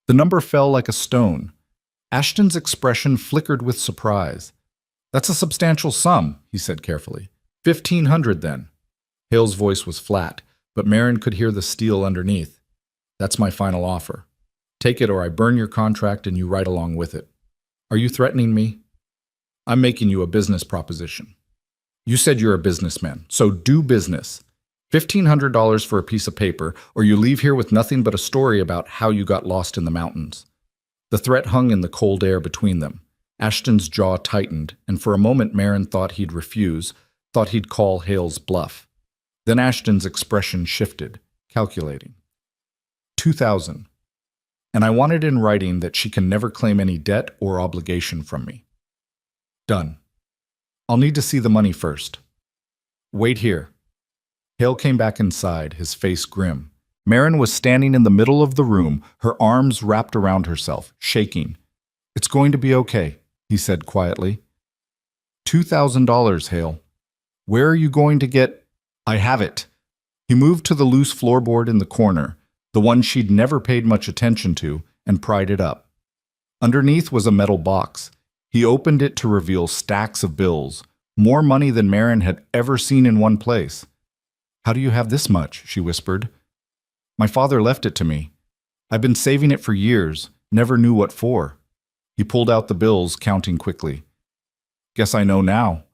The number fell like a stone. Ashton's expression flickered with surprise. "That's a substantial sum," he said carefully. $1,500 then." Hale's voice was flat, but Marin could hear the steel underneath. "That's my final offer. Take it or I burn your contract and you right along with it." "Are you threatening me?" "I'm making you a business proposition." "You said you're a businessman, so do business. $1,500 for a piece of paper, or you leave here with nothing but a story about how you got lost in the mountains." The threat hung in the cold air between them. Ashton's jaw tightened, and for a moment Marin thought he'd refuse, thought he'd call Hale's bluff. Then Ashton's expression shifted, calculating. 2,000. And I want it in writing that she can never claim any debt or obligation from me. Done. I'll need to see the money first. Wait here. Hale came back inside, his face grim. Marin was standing in the middle of the room, her arms wrapped around herself, shaking. "It's going to be okay," he said quietly. $2,000, Hale. "Where are you going to get—" "I have it." He moved to the loose floorboard in the corner, the one she'd never paid much attention to, and pried it up. Underneath was a metal box. He opened it to reveal stacks of bills, more money than Marin had ever seen in one place. "How do you have this much?" she whispered. "My father left it to me. I've been saving it for years, never knew what for." He pulled out the bills, counting quickly. "Guess I know now."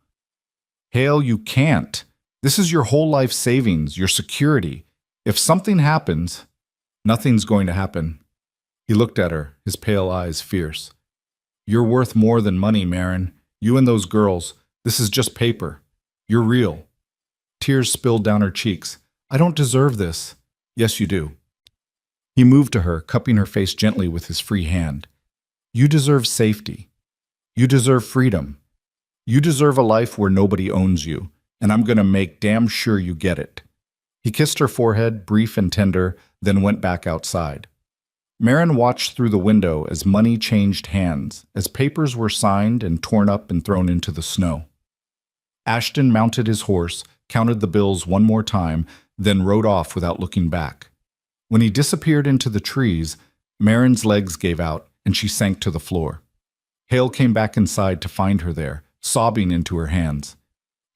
"Hale, you can't. This is your whole life savings, your security. If something happens—" "Nothing's going to happen." He looked at her, his pale eyes fierce. "You're worth more than money, Marin. You and those girls. This is just paper. You're real." Tears spilled down her cheeks. "I don't deserve this." "Yes, you do." He moved to her, cupping her face gently with his free hand. "You deserve safety. You deserve freedom. You deserve a life where nobody owns you, and I'm going to make damn sure you get it." He kissed her forehead, brief and tender, then went back outside. Marin watched through the window as money changed hands, as papers were signed and torn up and thrown into the snow. Ashton mounted his horse, counted the bills one more time, then rode off without looking back. When he disappeared into the trees, Marin's legs gave out and she sank to the floor. Hale came back inside to find her there, sobbing into her hands.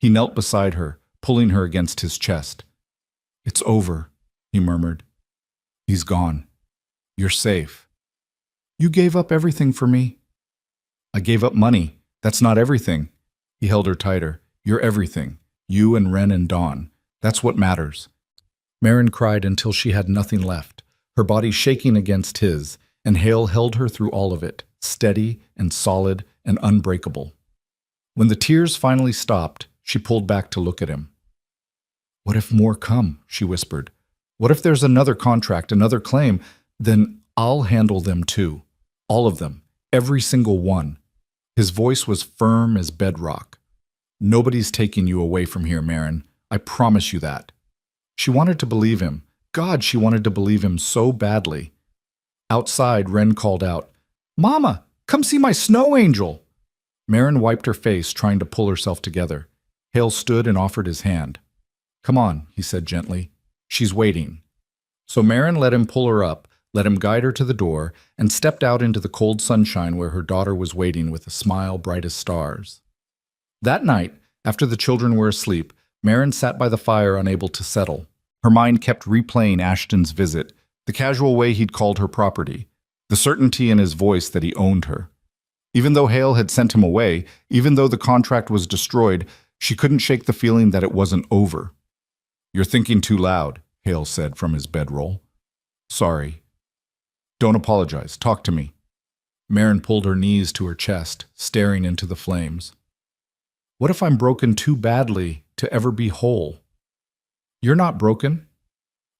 He knelt beside her, pulling her against his chest. "It's over," he murmured. "He's gone. You're safe." "You gave up everything for me." "I gave up money. That's not everything." He held her tighter. "You're everything. You and Ren and Dawn. That's what matters." Marin cried until she had nothing left, her body shaking against his, and Hale held her through all of it, steady and solid and unbreakable. When the tears finally stopped, she pulled back to look at him. "What if more come?" she whispered. "What if there's another contract, another claim? Then I'll handle them too. All of them. Every single one." His voice was firm as bedrock. "Nobody's taking you away from here, Marin. I promise you that." She wanted to believe him. God, she wanted to believe him so badly. Outside, Ren called out, "Mama, come see my snow angel." Marin wiped her face, trying to pull herself together. Hale stood and offered his hand. "Come on," he said gently. "She's waiting." So Marin let him pull her up, let him guide her to the door, and stepped out into the cold sunshine where her daughter was waiting with a smile bright as stars. That night, after the children were asleep, Marin sat by the fire unable to settle. Her mind kept replaying Ashton's visit, the casual way he'd called her property, the certainty in his voice that he owned her. Even though Hale had sent him away, even though the contract was destroyed, she couldn't shake the feeling that it wasn't over. "You're thinking too loud," Hale said from his bedroll. "Sorry." "Don't apologize. Talk to me." Marin pulled her knees to her chest, staring into the flames. "What if I'm broken too badly to ever be whole?" "You're not broken."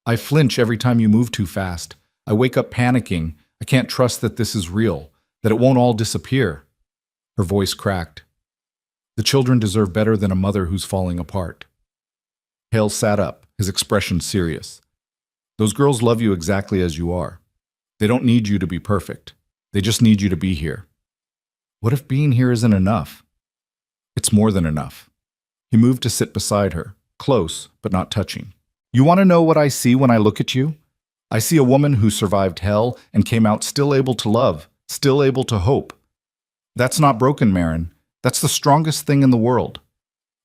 "I flinch every time you move too fast. I wake up panicking. I can't trust that this is real, that it won't all disappear." Her voice cracked. "The children deserve better than a mother who's falling apart." Hale sat up, his expression serious. "Those girls love you exactly as you are. They don't need you to be perfect. They just need you to be here." "What if being here isn't enough?" "It's more than enough." He moved to sit beside her, close but not touching. "You want to know what I see when I look at you? I see a woman who survived hell and came out still able to love, still able to hope. That's not broken, Marin. That's the strongest thing in the world."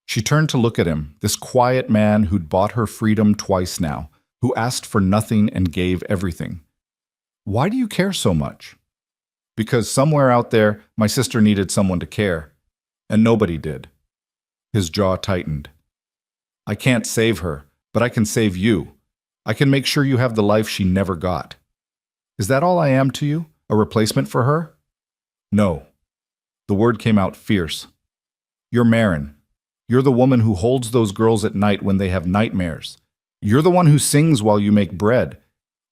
She turned to look at him, this quiet man who'd bought her freedom twice now, who asked for nothing and gave everything. "Why do you care so much?" "Because somewhere out there, my sister needed someone to care, and nobody did." His jaw tightened. "I can't save her, but I can save you. I can make sure you have the life she never got." "Is that all I am to you? A replacement for her?" "No." The word came out fierce. "You're Marin. You're the woman who holds those girls at night when they have nightmares. You're the one who sings while you make bread.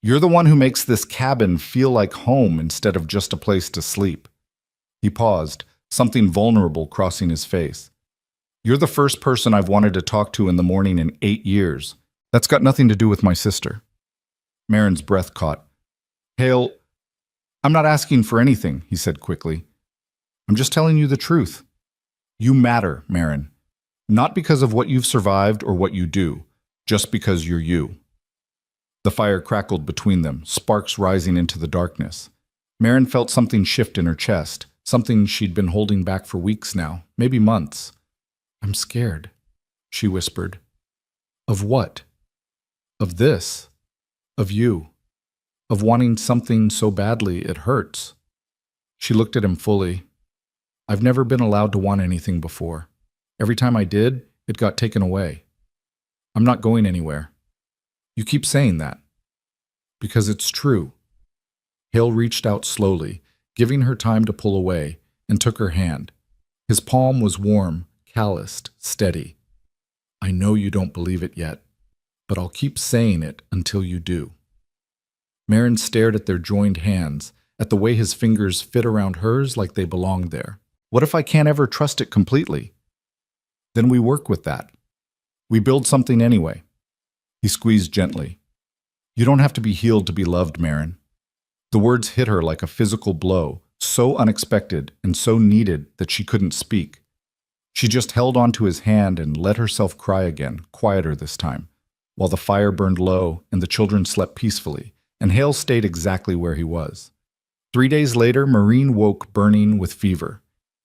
You're the one who makes this cabin feel like home instead of just a place to sleep." He paused, something vulnerable crossing his face. "You're the first person I've wanted to talk to in the morning in 8 years. That's got nothing to do with my sister." Marin's breath caught. "Hale, I'm not asking for anything," he said quickly. "I'm just telling you the truth. You matter, Marin. Not because of what you've survived or what you do, just because you're you." The fire crackled between them, sparks rising into the darkness. Marin felt something shift in her chest, something she'd been holding back for weeks now, maybe months. "I'm scared," she whispered. "Of what?" "Of this. Of you. Of wanting something so badly it hurts." She looked at him fully. "I've never been allowed to want anything before. Every time I did, it got taken away. I'm not going anywhere." "You keep saying that." "Because it's true." Hale reached out slowly, giving her time to pull away, and took her hand. His palm was warm, calloused, steady. "I know you don't believe it yet, but I'll keep saying it until you do." Marin stared at their joined hands, at the way his fingers fit around hers like they belonged there. "What if I can't ever trust it completely?" "Then we work with that. We build something anyway." He squeezed gently. "You don't have to be healed to be loved, Marin. The words hit her like a physical blow, so unexpected and so needed that she couldn't speak. She just held onto his hand and let herself cry again, quieter this time, while the fire burned low and the children slept peacefully, and Hale stayed exactly where he was. 3 days later, Maureen woke burning with fever.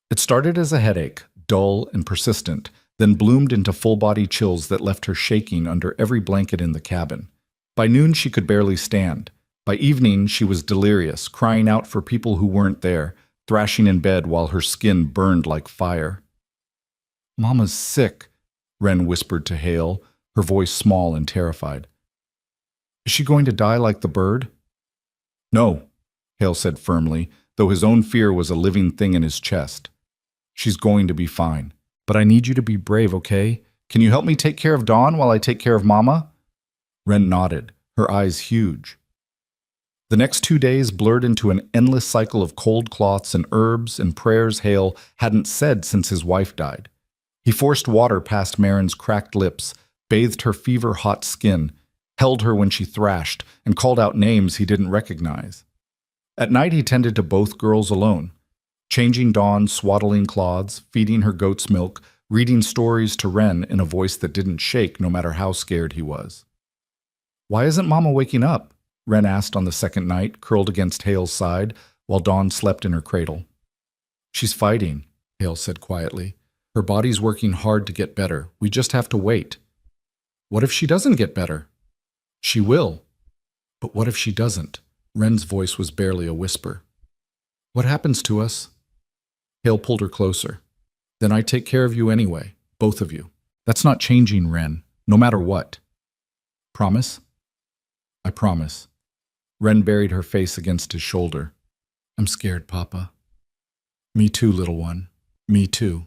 It started as a headache, dull and persistent, then bloomed into full-body chills that left her shaking under every blanket in the cabin. By noon, she could barely stand. By evening, she was delirious, crying out for people who weren't there, thrashing in bed while her skin burned like fire. "Mama's sick," Wren whispered to Hale, her voice small and terrified. "Is she going to die like the bird?" "No," Hale said firmly, though his own fear was a living thing in his chest. "She's going to be fine. But I need you to be brave, okay? Can you help me take care of Dawn while I take care of Mama?" Wren nodded, her eyes huge. The next 2 days blurred into an endless cycle of cold cloths and herbs and prayers Hale hadn't said since his wife died. He forced water past Marin's cracked lips, bathed her fever-hot skin, held her when she thrashed, and called out names he didn't recognize. At night he tended to both girls alone, changing Dawn's swaddling cloths, feeding her goat's milk, reading stories to Wren in a voice that didn't shake no matter how scared he was. "Why isn't Mama waking up?" Wren asked on the second night, curled against Hale's side, while Dawn slept in her cradle. "She's fighting," Hale said quietly. "Her body's working hard to get better. We just have to wait." "What if she doesn't get better?" "She will." "But what if she doesn't?" Wren's voice was barely a whisper. "What happens to us?" Hale pulled her closer. "Then I take care of you anyway, both of you. That's not changing, Wren, no matter what." "Promise?" "I promise." Wren buried her face against his shoulder. "I'm scared, Papa." "Me too, little one. Me too."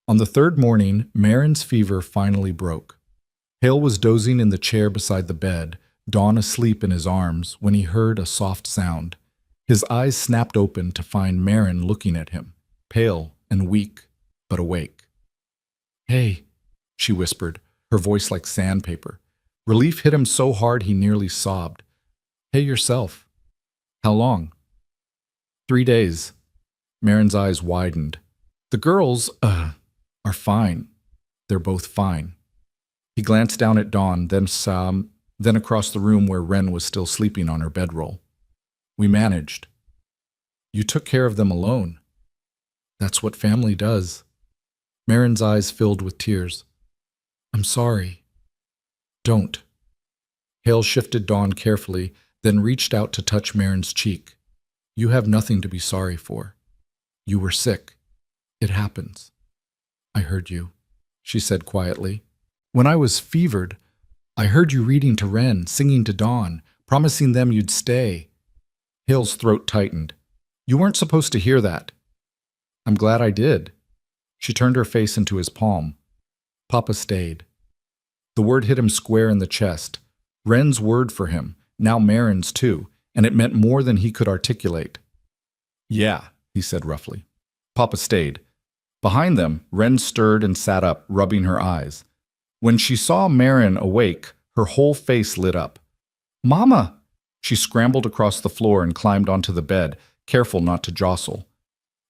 On the third morning, Marin's fever finally broke. Hale was dozing in the chair beside the bed, Dawn asleep in his arms, when he heard a soft sound. His eyes snapped open to find Marin looking at him, pale and weak, but awake. "Hey," she whispered, her voice like sandpaper. Relief hit him so hard he nearly sobbed. "Hey yourself." "How long?" 3 days. Marin's eyes widened. "The girls, are fine. They're both fine." He glanced down at Dawn, then across the room where Wren was still sleeping on her bedroll. "We managed." "You took care of them alone." "That's what family does." Marin's eyes filled with tears. "I'm sorry." "Don't." Hale shifted Dawn carefully, then reached out to touch Marin's cheek. "You have nothing to be sorry for. You were sick. It happens." "I heard you," she said quietly. "When I was fevered, I heard you reading to Wren, singing to Dawn, promising them you'd stay." Hale's throat tightened. "You weren't supposed to hear that." "I'm glad I did." She turned her face into his palm. "Papa stayed." The word hit him square in the chest. Wren's word for him, now Marin's too, and it meant more than he could articulate. "Yeah," he said roughly. Papa stayed. Behind them, Wren stirred and sat up, rubbing her eyes. When she saw Marin awake, her whole face lit up. "Mama!" She scrambled across the floor and climbed onto the bed, careful not to jostle.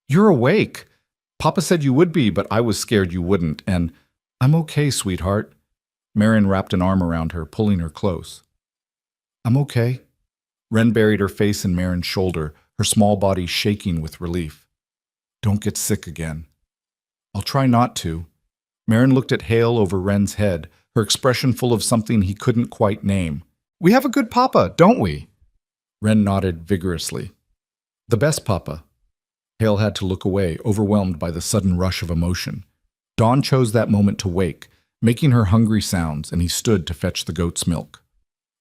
"You're awake! Papa said you would be, but I was scared you wouldn't, and I'm okay, sweetheart." Marin wrapped an arm around her, pulling her close. "I'm okay." Wren buried her face in Marin's shoulder, her small body shaking with relief. "Don't get sick again." "I'll try not to." Marin looked at Hale over Wren's head, her expression full of something he couldn't quite name. "We have a good papa, don't we?" Wren nodded vigorously. "The best papa." Hale had to look away, overwhelmed by the sudden rush of emotion. Dawn chose that moment to wake, making her hungry sounds, and he stood to fetch the goat's milk.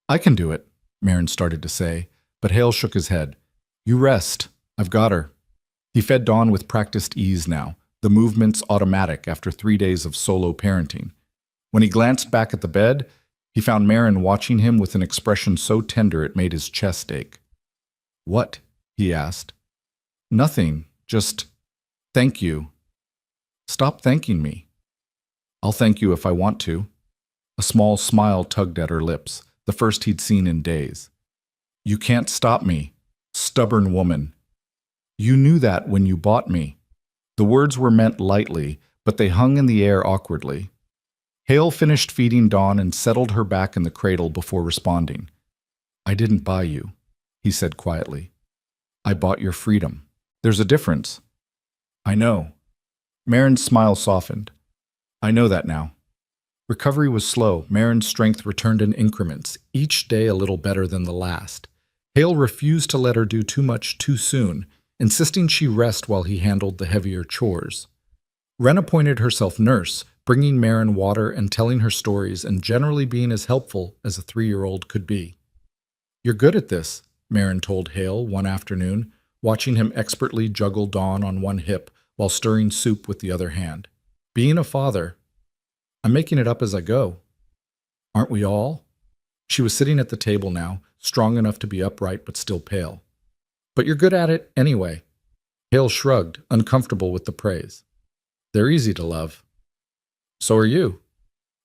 "I can do it," Marin started to say, but Hale shook his head. "You rest. I've got her." He fed Dawn with practiced ease now, the movements automatic after 3 days of solo parenting. When he glanced back at the bed, he found Marin watching him with an expression so tender it made his chest ache. "What?" he asked. "Nothing, just thank you." "Stop thanking me." "I'll thank you if I want to." A small smile tugged at her lips, the first he'd seen in days. You can't stop me, stubborn woman. You knew that when you bought me. The words were meant lightly, but they hung in the air awkwardly. Hale finished feeding Dawn and settled her back in the cradle before responding. I didn't buy you, he said quietly. I bought your freedom. There's a difference. I know. Marin's smile softened. I know that now. Recovery was slow. Marin's strength returned in increments, each day a little better than the last. Hale refused to let her do too much too soon, insisting she rest while he handled the heavier chores. Wren appointed herself nurse, bringing Marin water and telling her stories and generally being as helpful as a 3-year-old could be. You're good at this, Marin told Hale one afternoon, watching him expertly juggle Dawn on one hip while stirring soup with the other hand. Being a father, I'm making it up as I go. Aren't we all? She was sitting at the table now, strong enough to be upright but still pale. But you're good at it anyway. Hale shrugged, uncomfortable with the praise. They're easy to love. So are you.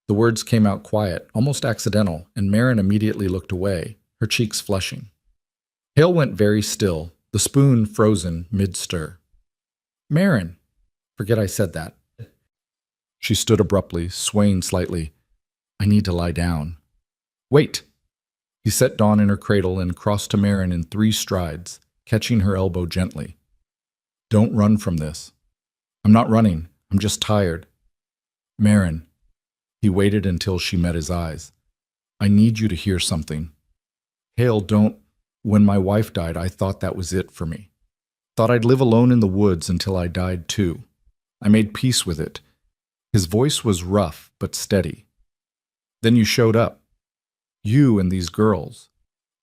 The words came out quiet, almost accidental, and Marin immediately looked away, her cheeks flushing. Hale went very still, the spoon frozen mid-stir. Marin, forget I said that. She stood abruptly, swaying slightly. I need to lie down. Wait! He set Dawn in her cradle and crossed to Marin in 3 strides, catching her elbow gently. Don't run from this. I'm not running. I'm just tired. Marin. He waited until she met his eyes. I need you to hear something. Hale, don't. When my wife died, I thought that was it for me. Thought I'd live alone in the woods until I died too. I made peace with it. His voice was rough but steady. Then you showed up. You and these girls.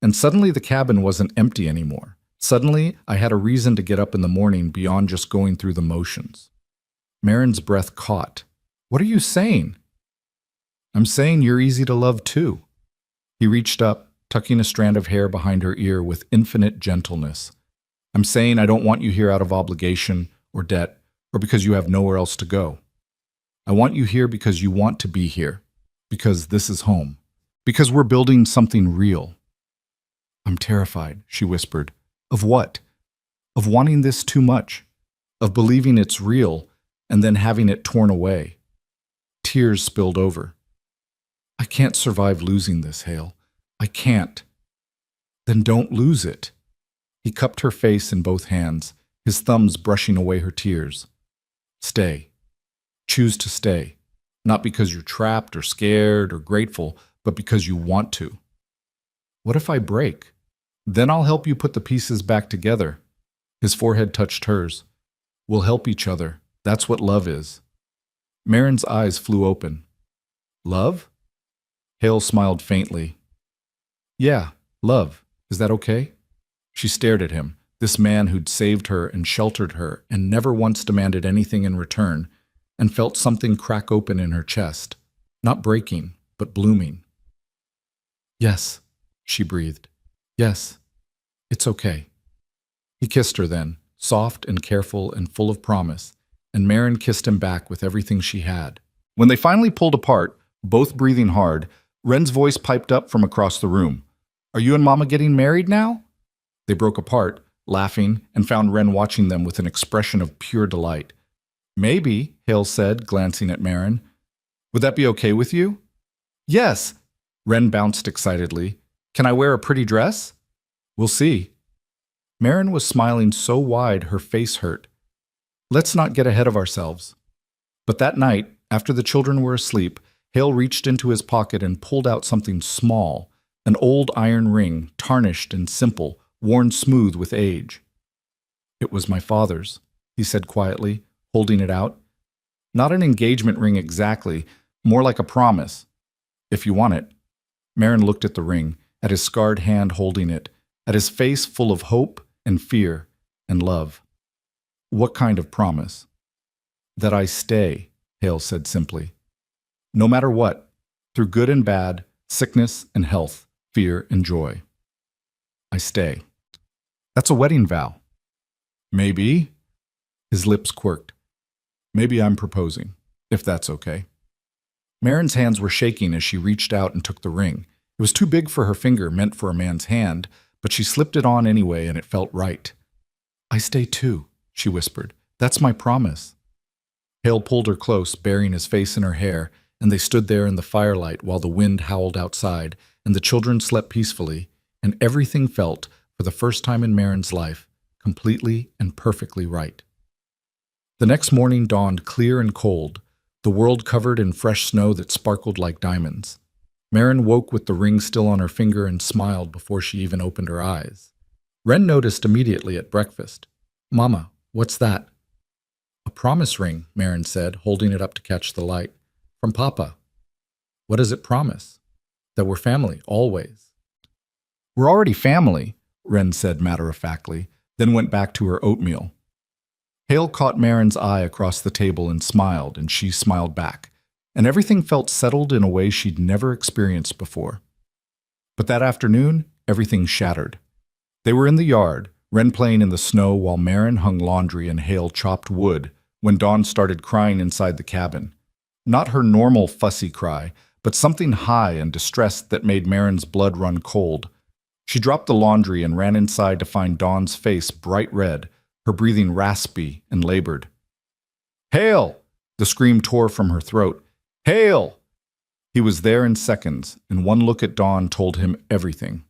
And suddenly the cabin wasn't empty anymore. Suddenly I had a reason to get up in the morning beyond just going through the motions. Marin's breath caught. What are you saying? I'm saying you're easy to love too. He reached up, tucking a strand of hair behind her ear with infinite gentleness. I'm saying I don't want you here out of obligation or debt or because you have nowhere else to go. I want you here because you want to be here, because this is home, because we're building something real. I'm terrified, she whispered. Of what? Of wanting this too much, of believing it's real and then having it torn away. Tears spilled over. I can't survive losing this, Hale. I can't. Then don't lose it. He cupped her face in both hands, his thumbs brushing away her tears. Stay. Choose to stay, not because you're trapped or scared or grateful, but because you want to. What if I break? Then I'll help you put the pieces back together. His forehead touched hers. We'll help each other. That's what love is. Marin's eyes flew open. Love? Hale smiled faintly. Yeah, love. Is that okay? She stared at him, this man who'd saved her and sheltered her and never once demanded anything in return, and felt something crack open in her chest, not breaking, but blooming. Yes, she breathed. Yes, it's okay. He kissed her then, soft and careful and full of promise, and Marin kissed him back with everything she had. When they finally pulled apart, both breathing hard, Wren's voice piped up from across the room. Are you and Mama getting married now? They broke apart, laughing, and found Wren watching them with an expression of pure delight. Maybe, Hale said, glancing at Marin. Would that be okay with you? Yes, Wren bounced excitedly. Can I wear a pretty dress? We'll see. Marin was smiling so wide her face hurt. Let's not get ahead of ourselves. But that night, after the children were asleep, Hale reached into his pocket and pulled out something small, an old iron ring, tarnished and simple, worn smooth with age. It was my father's, he said quietly, holding it out. Not an engagement ring exactly, more like a promise. If you want it. Marin looked at the ring, at his scarred hand holding it, at his face full of hope and fear and love. What kind of promise? That I stay, Hale said simply. No matter what, through good and bad, sickness and health, fear and joy. I stay. That's a wedding vow. Maybe. His lips quirked. Maybe I'm proposing, if that's okay. Marin's hands were shaking as she reached out and took the ring. It was too big for her finger, meant for a man's hand, but she slipped it on anyway and it felt right. "I stay too," she whispered. "That's my promise." Hale pulled her close, burying his face in her hair, and they stood there in the firelight while the wind howled outside, and the children slept peacefully, and everything felt, for the first time in Marin's life, completely and perfectly right. The next morning dawned clear and cold, the world covered in fresh snow that sparkled like diamonds. Marin woke with the ring still on her finger and smiled before she even opened her eyes. Wren noticed immediately at breakfast. "Mama, what's that?" "A promise ring," Marin said, holding it up to catch the light. "From Papa." "What does it promise?" "That we're family, always." "We're already family," Wren said matter-of-factly, then went back to her oatmeal. Hale caught Marin's eye across the table and she smiled back, and everything felt settled in a way she'd never experienced before. But that afternoon, everything shattered. They were in the yard, Wren playing in the snow while Marin hung laundry and Hale chopped wood, when Dawn started crying inside the cabin. Not her normal fussy cry, but something high and distressed that made Marin's blood run cold. She dropped the laundry and ran inside to find Dawn's face bright red, her breathing raspy and labored. "Hale!" The scream tore from her throat. "Hale!" He was there in seconds, and one look at Dawn told him everything.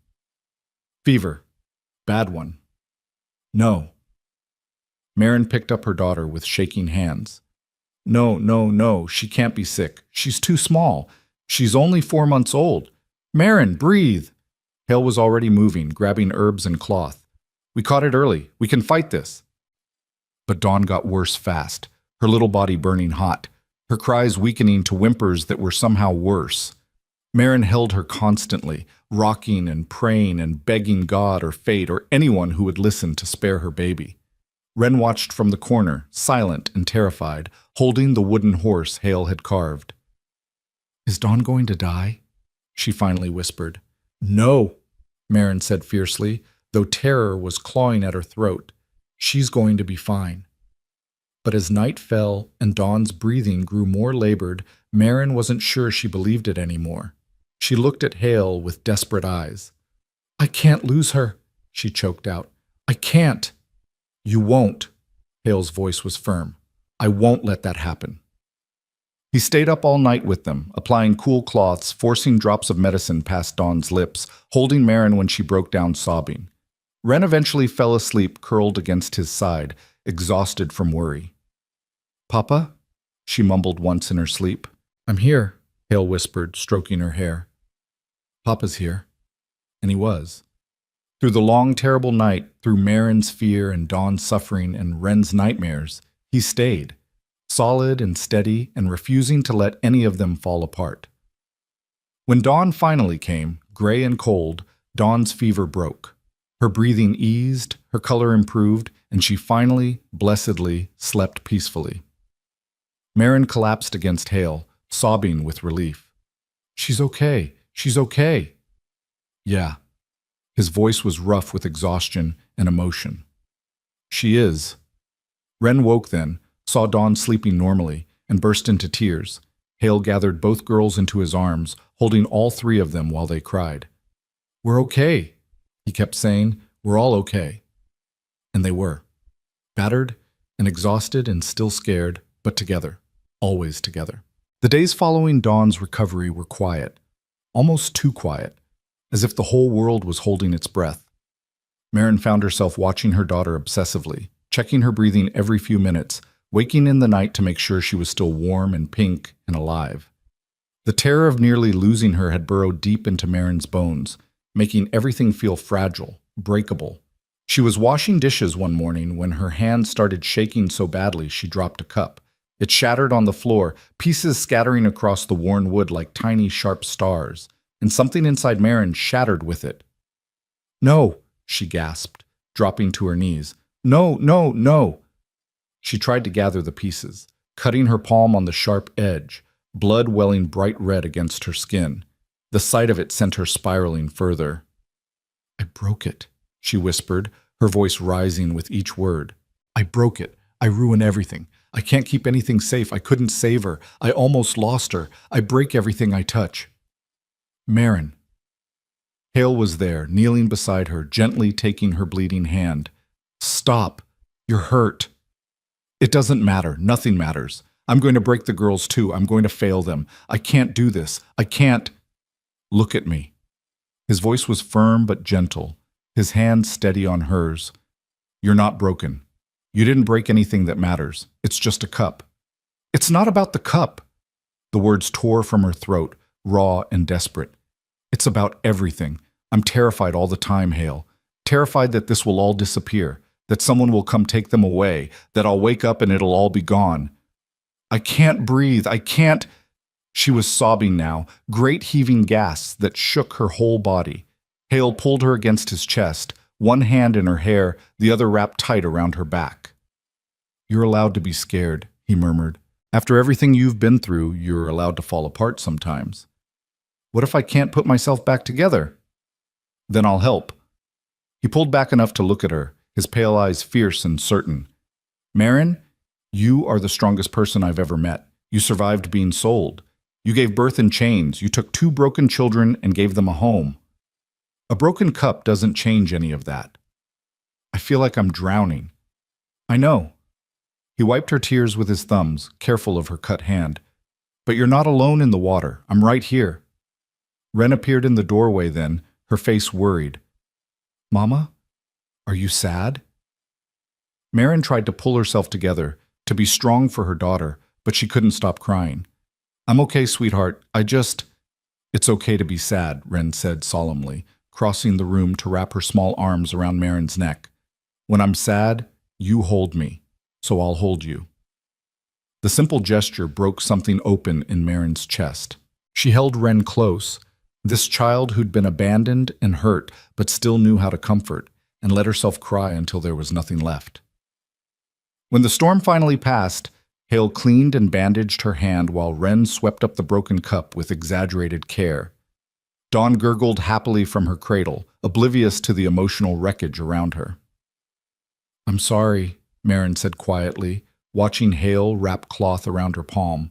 "Fever. Bad one." "No." Marin picked up her daughter with shaking hands. "No, no, no, she can't be sick. She's too small. She's only 4 months old. Marin, breathe!" Hale was already moving, grabbing herbs and cloth. "We caught it early. We can fight this." But Dawn got worse fast, her little body burning hot, her cries weakening to whimpers that were somehow worse. Marin held her constantly, rocking and praying and begging God or fate or anyone who would listen to spare her baby. Wren watched from the corner, silent and terrified, holding the wooden horse Hale had carved. "Is Dawn going to die?" she finally whispered. "No," Marin said fiercely, though terror was clawing at her throat. "She's going to be fine." But as night fell and Dawn's breathing grew more labored, Marin wasn't sure she believed it anymore. She looked at Hale with desperate eyes. "I can't lose her," she choked out. "I can't." "You won't," Hale's voice was firm. "I won't let that happen." He stayed up all night with them, applying cool cloths, forcing drops of medicine past Dawn's lips, holding Marin when she broke down sobbing. Wren eventually fell asleep, curled against his side, exhausted from worry. "Papa?" she mumbled once in her sleep. "I'm here," Hale whispered, stroking her hair. "Papa's here." And he was. Through the long, terrible night, through Marin's fear and Dawn's suffering and Wren's nightmares, he stayed, solid and steady and refusing to let any of them fall apart. When dawn finally came, gray and cold, Dawn's fever broke. Her breathing eased, her color improved, and she finally, blessedly, slept peacefully. Marin collapsed against Hale, sobbing with relief. "She's okay. She's okay." "Yeah." His voice was rough with exhaustion and emotion. "She is." Wren woke then, saw Dawn sleeping normally, and burst into tears. Hale gathered both girls into his arms, holding all 3 of them while they cried. "We're okay," he kept saying. "We're all okay." And they were. Battered and exhausted and still scared, but together, always together. The days following Dawn's recovery were quiet, almost too quiet, as if the whole world was holding its breath. Marin found herself watching her daughter obsessively, checking her breathing every few minutes, waking in the night to make sure she was still warm and pink and alive. The terror of nearly losing her had burrowed deep into Marin's bones, making everything feel fragile, breakable. She was washing dishes one morning when her hand started shaking so badly she dropped a cup. It shattered on the floor, pieces scattering across the worn wood like tiny, sharp stars, and something inside Marin shattered with it. "No," she gasped, dropping to her knees. "No, no, no." She tried to gather the pieces, cutting her palm on the sharp edge, blood welling bright red against her skin. The sight of it sent her spiraling further. "I broke it," she whispered, her voice rising with each word. "I broke it. I ruin everything. I can't keep anything safe. I couldn't save her. I almost lost her. I break everything I touch." "Marin." Hale was there, kneeling beside her, gently taking her bleeding hand. Stop. You're hurt. It doesn't matter. Nothing matters. I'm going to break the girls too. I'm going to fail them. I can't do this. I can't. Look at me. His voice was firm but gentle, his hand steady on hers. You're not broken. You didn't break anything that matters. It's just a cup. It's not about the cup. The words tore from her throat, raw and desperate. It's about everything. I'm terrified all the time, Hale. Terrified that this will all disappear, that someone will come take them away, that I'll wake up and it'll all be gone. I can't breathe. I can't. She was sobbing now, great heaving gasps that shook her whole body. Hale pulled her against his chest, one hand in her hair, the other wrapped tight around her back. You're allowed to be scared, he murmured. After everything you've been through, you're allowed to fall apart sometimes. What if I can't put myself back together? Then I'll help. He pulled back enough to look at her, his pale eyes fierce and certain. Marin, you are the strongest person I've ever met. You survived being sold. You gave birth in chains. You took 2 broken children and gave them a home. A broken cup doesn't change any of that. I feel like I'm drowning. I know. He wiped her tears with his thumbs, careful of her cut hand. But you're not alone in the water. I'm right here. Wren appeared in the doorway then, her face worried. Mama, are you sad? Marin tried to pull herself together, to be strong for her daughter, but she couldn't stop crying. I'm okay, sweetheart. It's okay to be sad, Wren said solemnly, crossing the room to wrap her small arms around Marin's neck. When I'm sad, you hold me, so I'll hold you. The simple gesture broke something open in Marin's chest. She held Wren close, this child who'd been abandoned and hurt, but still knew how to comfort, and let herself cry until there was nothing left. When the storm finally passed, Hale cleaned and bandaged her hand while Wren swept up the broken cup with exaggerated care. Dawn gurgled happily from her cradle, oblivious to the emotional wreckage around her. I'm sorry, Marin said quietly, watching Hale wrap cloth around her palm,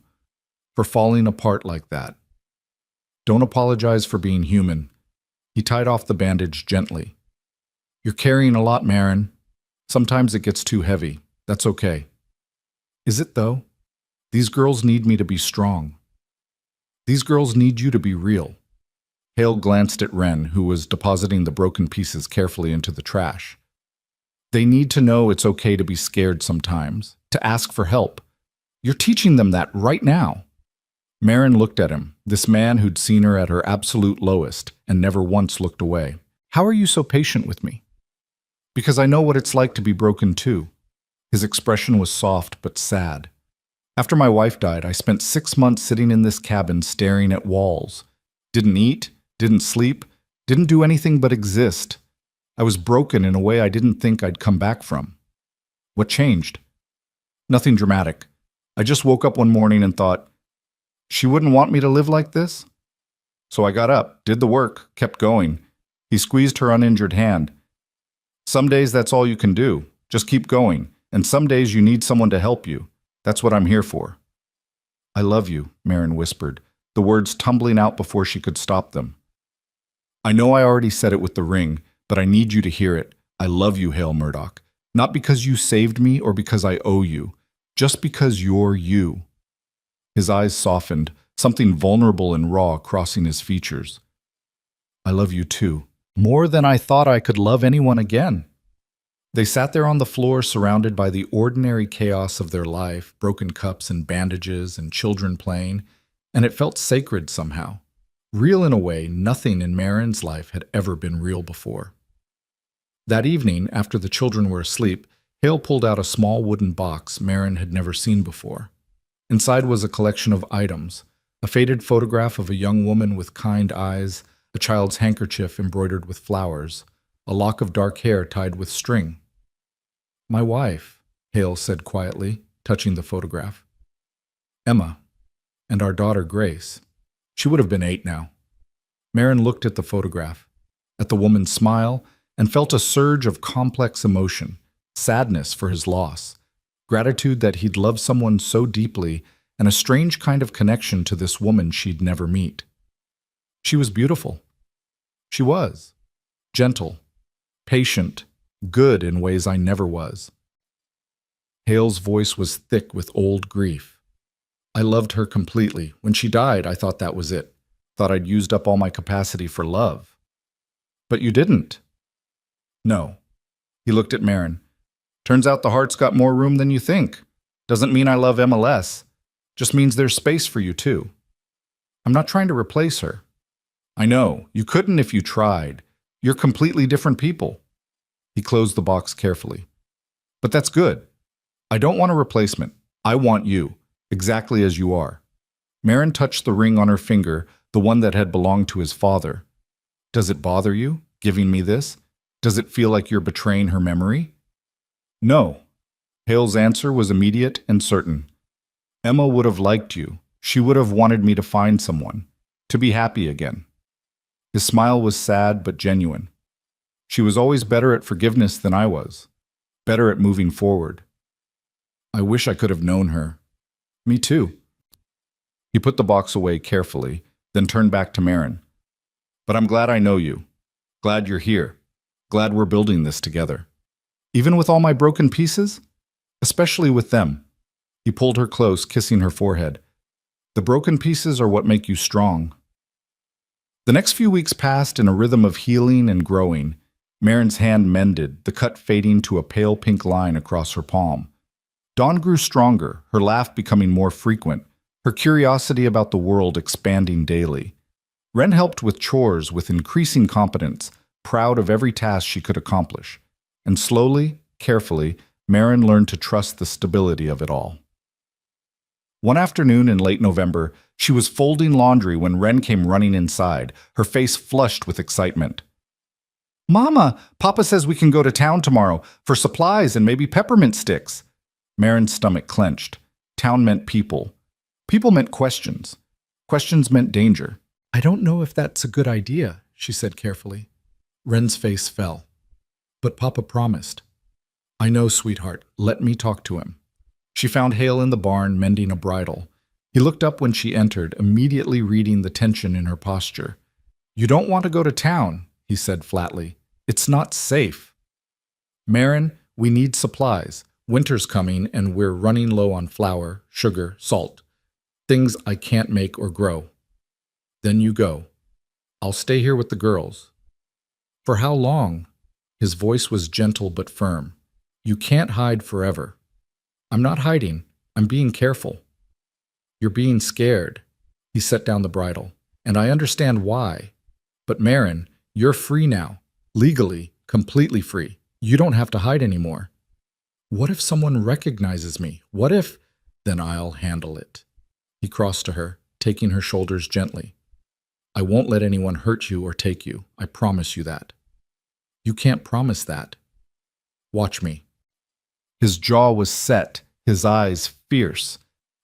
for falling apart like that. Don't apologize for being human. He tied off the bandage gently. You're carrying a lot, Marin. Sometimes it gets too heavy. That's okay. Is it, though? These girls need me to be strong. These girls need you to be real. Hale glanced at Wren, who was depositing the broken pieces carefully into the trash. They need to know it's okay to be scared sometimes, to ask for help. You're teaching them that right now. Marin looked at him, this man who'd seen her at her absolute lowest and never once looked away. How are you so patient with me? Because I know what it's like to be broken too. His expression was soft but sad. After my wife died, I spent 6 months sitting in this cabin staring at walls. Didn't eat, didn't sleep, didn't do anything but exist. I was broken in a way I didn't think I'd come back from. What changed? Nothing dramatic. I just woke up one morning and thought, she wouldn't want me to live like this? So I got up, did the work, kept going. He squeezed her uninjured hand. Some days that's all you can do. Just keep going. And some days you need someone to help you. That's what I'm here for. I love you, Marin whispered, the words tumbling out before she could stop them. I know I already said it with the ring, but I need you to hear it. I love you, Hale Murdoch. Not because you saved me or because I owe you. Just because you're you. His eyes softened, something vulnerable and raw crossing his features. I love you too. More than I thought I could love anyone again. They sat there on the floor surrounded by the ordinary chaos of their life, broken cups and bandages and children playing, and it felt sacred somehow. Real in a way nothing in Marin's life had ever been real before. That evening, after the children were asleep, Hale pulled out a small wooden box Marin had never seen before. Inside was a collection of items, a faded photograph of a young woman with kind eyes, a child's handkerchief embroidered with flowers, a lock of dark hair tied with string. My wife, Hale said quietly, touching the photograph. Emma, and our daughter Grace. She would have been 8 now. Marin looked at the photograph, at the woman's smile, and felt a surge of complex emotion, sadness for his loss, gratitude that he'd loved someone so deeply, and a strange kind of connection to this woman she'd never meet. She was beautiful. She was. Gentle, patient, good in ways I never was. Hale's voice was thick with old grief. I loved her completely. When she died, I thought that was it. Thought I'd used up all my capacity for love. But you didn't. No. He looked at Marin. Turns out the heart's got more room than you think. Doesn't mean I love Emma less. Just means there's space for you too. I'm not trying to replace her. I know, you couldn't if you tried. You're completely different people. He closed the box carefully. But that's good. I don't want a replacement. I want you, exactly as you are. Marin touched the ring on her finger, the one that had belonged to his father. Does it bother you, giving me this? Does it feel like you're betraying her memory? No. Hale's answer was immediate and certain. Emma would have liked you. She would have wanted me to find someone, to be happy again. His smile was sad but genuine. She was always better at forgiveness than I was, better at moving forward. I wish I could have known her. Me too. He put the box away carefully, then turned back to Marin. But I'm glad I know you. Glad you're here. Glad we're building this together. Even with all my broken pieces? Especially with them. He pulled her close, kissing her forehead. The broken pieces are what make you strong. The next few weeks passed in a rhythm of healing and growing. Marin's hand mended, the cut fading to a pale pink line across her palm. Dawn grew stronger, her laugh becoming more frequent, her curiosity about the world expanding daily. Wren helped with chores with increasing competence, proud of every task she could accomplish. And slowly, carefully, Marin learned to trust the stability of it all. One afternoon in late November, she was folding laundry when Wren came running inside, her face flushed with excitement. Mama, Papa says we can go to town tomorrow for supplies and maybe peppermint sticks. Marin's stomach clenched. Town meant people. People meant questions. Questions meant danger. I don't know if that's a good idea, she said carefully. Wren's face fell. But Papa promised. I know, sweetheart. Let me talk to him. She found Hale in the barn mending a bridle. He looked up when she entered, immediately reading the tension in her posture. You don't want to go to town, he said flatly. It's not safe. Marin, we need supplies. Winter's coming and we're running low on flour, sugar, salt. Things I can't make or grow. Then you go. I'll stay here with the girls. For how long? His voice was gentle but firm. You can't hide forever. I'm not hiding. I'm being careful. You're being scared. He set down the bridle. And I understand why. But Marin, you're free now. Legally, completely free. You don't have to hide anymore. What if someone recognizes me? What if... Then I'll handle it. He crossed to her, taking her shoulders gently. I won't let anyone hurt you or take you. I promise you that. You can't promise that. Watch me. His jaw was set, his eyes fierce.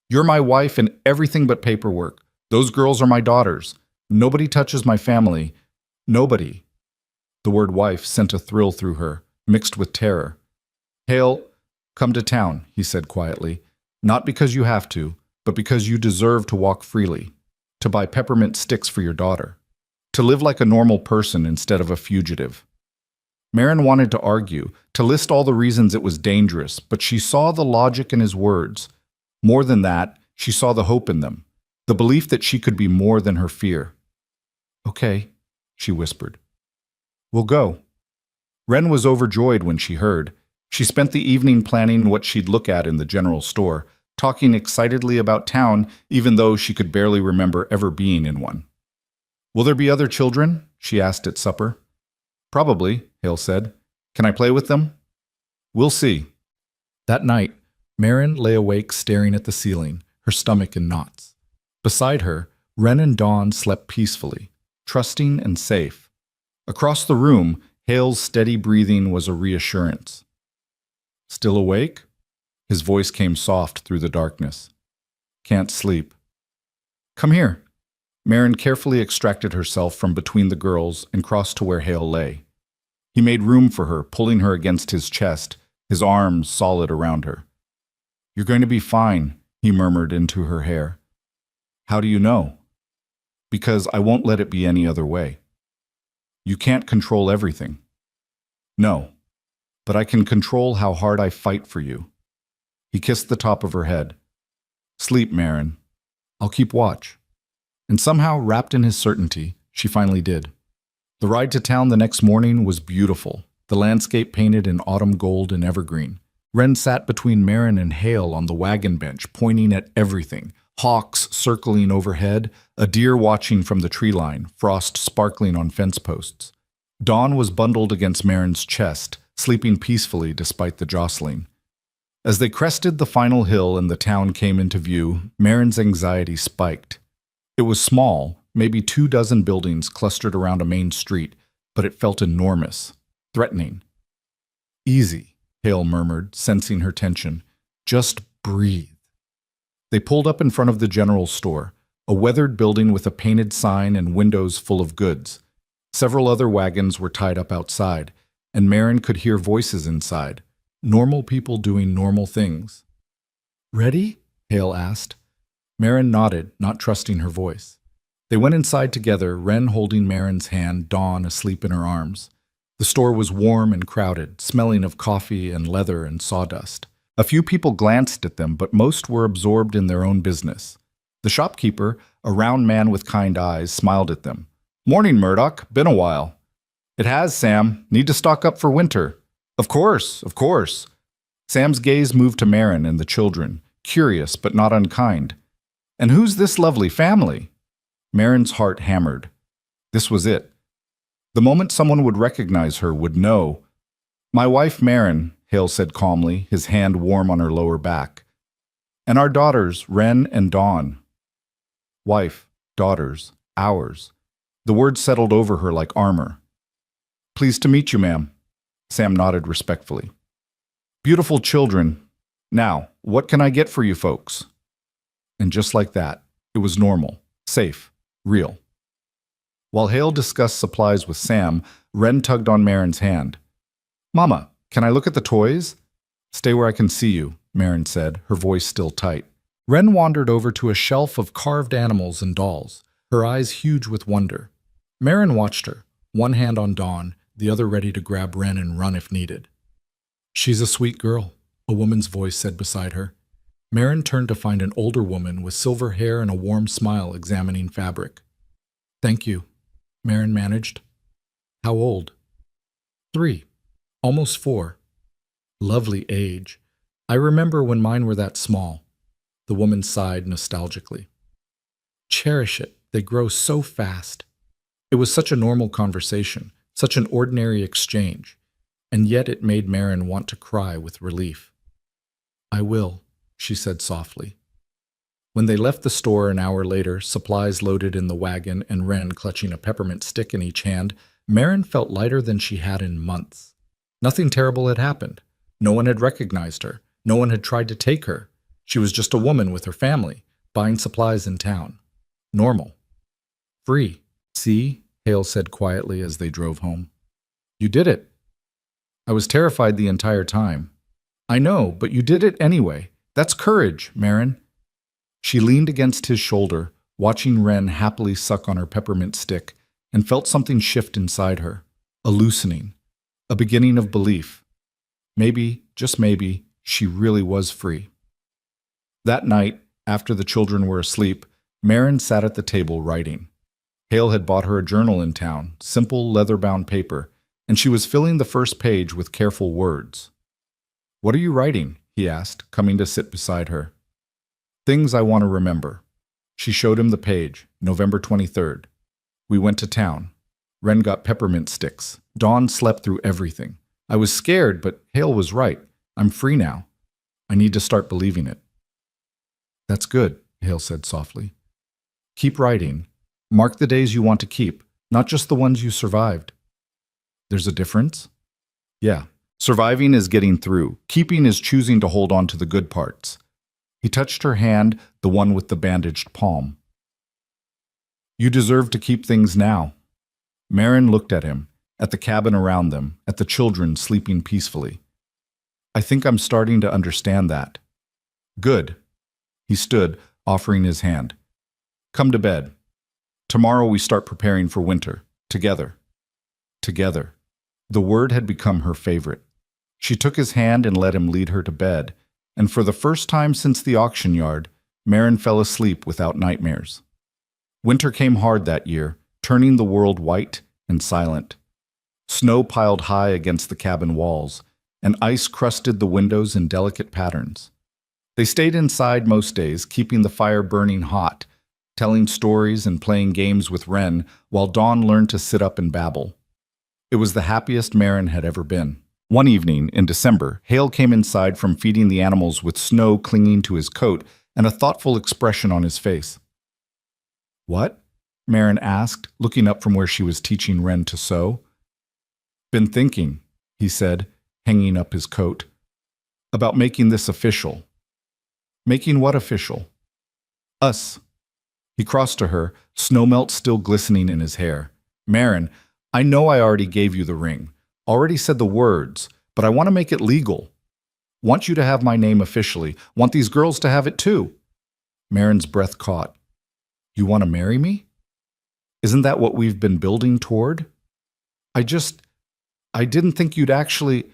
You're my wife and everything but paperwork. Those girls are my daughters. Nobody touches my family. Nobody. The word wife sent a thrill through her, mixed with terror. Hale, come to town, he said quietly. Not because you have to, but because you deserve to walk freely, to buy peppermint sticks for your daughter, to live like a normal person instead of a fugitive. Marin wanted to argue, to list all the reasons it was dangerous, but she saw the logic in his words. More than that, she saw the hope in them, the belief that she could be more than her fear. Okay, she whispered. We'll go. Wren was overjoyed when she heard. She spent the evening planning what she'd look at in the general store, talking excitedly about town, even though she could barely remember ever being in one. Will there be other children? She asked at supper. Probably, Hale said. Can I play with them? We'll see. That night, Marin lay awake staring at the ceiling, her stomach in knots. Beside her, Wren and Dawn slept peacefully, trusting and safe. Across the room, Hale's steady breathing was a reassurance. Still awake? His voice came soft through the darkness. Can't sleep. Come here. Marin carefully extracted herself from between the girls and crossed to where Hale lay. He made room for her, pulling her against his chest, his arms solid around her. You're going to be fine, he murmured into her hair. How do you know? Because I won't let it be any other way. You can't control everything. No, but I can control how hard I fight for you. He kissed the top of her head. Sleep, Marin. I'll keep watch. And somehow, wrapped in his certainty, she finally did. The ride to town the next morning was beautiful, the landscape painted in autumn gold and evergreen. Wren sat between Marin and Hale on the wagon bench, pointing at everything. Hawks circling overhead, a deer watching from the tree line, frost sparkling on fence posts. Dawn was bundled against Marin's chest, sleeping peacefully despite the jostling. As they crested the final hill and the town came into view, Marin's anxiety spiked. It was small, maybe 24 buildings clustered around a main street, but it felt enormous, threatening. Easy, Hale murmured, sensing her tension. Just breathe. They pulled up in front of the general store, a weathered building with a painted sign and windows full of goods. Several other wagons were tied up outside, and Marin could hear voices inside, normal people doing normal things. Ready? Hale asked. Marin nodded, not trusting her voice. They went inside together, Wren holding Marin's hand, Dawn asleep in her arms. The store was warm and crowded, smelling of coffee and leather and sawdust. A few people glanced at them, but most were absorbed in their own business. The shopkeeper, a round man with kind eyes, smiled at them. Morning, Murdoch. Been a while. It has, Sam. Need to stock up for winter. Of course, of course. Sam's gaze moved to Marin and the children, curious but not unkind. And who's this lovely family? Marin's heart hammered. This was it. The moment someone would recognize her, would know. My wife, Marin, Hale said calmly, his hand warm on her lower back. And our daughters, Wren and Dawn. Wife, daughters, ours. The words settled over her like armor. Pleased to meet you, ma'am. Sam nodded respectfully. Beautiful children. Now, what can I get for you folks? And just like that, it was normal, safe, real. While Hale discussed supplies with Sam, Wren tugged on Marin's hand. Mama, can I look at the toys? Stay where I can see you, Marin said, her voice still tight. Wren wandered over to a shelf of carved animals and dolls, her eyes huge with wonder. Marin watched her, one hand on Dawn, the other ready to grab Wren and run if needed. She's a sweet girl, a woman's voice said beside her. Marin turned to find an older woman with silver hair and a warm smile examining fabric. Thank you, Marin managed. How old? 3. Almost 4. Lovely age. I remember when mine were that small. The woman sighed nostalgically. Cherish it. They grow so fast. It was such a normal conversation, such an ordinary exchange, and yet it made Marin want to cry with relief. I will, she said softly. When they left the store an hour later, supplies loaded in the wagon and Wren clutching a peppermint stick in each hand, Marin felt lighter than she had in months. Nothing terrible had happened. No one had recognized her. No one had tried to take her. She was just a woman with her family, buying supplies in town. Normal. Free. See, Hale said quietly as they drove home. You did it. I was terrified the entire time. I know, but you did it anyway. That's courage, Marin. She leaned against his shoulder, watching Wren happily suck on her peppermint stick, and felt something shift inside her, a loosening, a beginning of belief. Maybe, just maybe, she really was free. That night, after the children were asleep, Marin sat at the table writing. Hale had bought her a journal in town, simple leather-bound paper, and she was filling the first page with careful words. What are you writing? He asked, coming to sit beside her. Things I want to remember. She showed him the page, November 23rd. We went to town. Wren got peppermint sticks. Dawn slept through everything. I was scared, but Hale was right. I'm free now. I need to start believing it. That's good, Hale said softly. Keep writing. Mark the days you want to keep, not just the ones you survived. There's a difference? Yeah. Surviving is getting through. Keeping is choosing to hold on to the good parts. He touched her hand, the one with the bandaged palm. You deserve to keep things now. Marin looked at him, at the cabin around them, at the children sleeping peacefully. I think I'm starting to understand that. Good. He stood, offering his hand. Come to bed. Tomorrow we start preparing for winter, together. together. The word had become her favorite. She took his hand and let him lead her to bed, and for the first time since the auction yard, Maren fell asleep without nightmares. Winter came hard that year, turning the world white and silent. Snow piled high against the cabin walls, and ice crusted the windows in delicate patterns. They stayed inside most days, keeping the fire burning hot, telling stories and playing games with Wren, while Dawn learned to sit up and babble. It was the happiest Maren had ever been. One evening, in December, Hale came inside from feeding the animals with snow clinging to his coat and a thoughtful expression on his face. "What?" Maren asked, looking up from where she was teaching Wren to sew. "Been thinking," he said, hanging up his coat, "about making this official." "Making what official?" "Us." He crossed to her, snowmelt still glistening in his hair. "Maren, I know I already gave you the ring, already said the words, but I want to make it legal. Want you to have my name officially. Want these girls to have it too." Maren's breath caught. "You want to marry me? Isn't that what we've been building toward? I didn't think you'd actually—"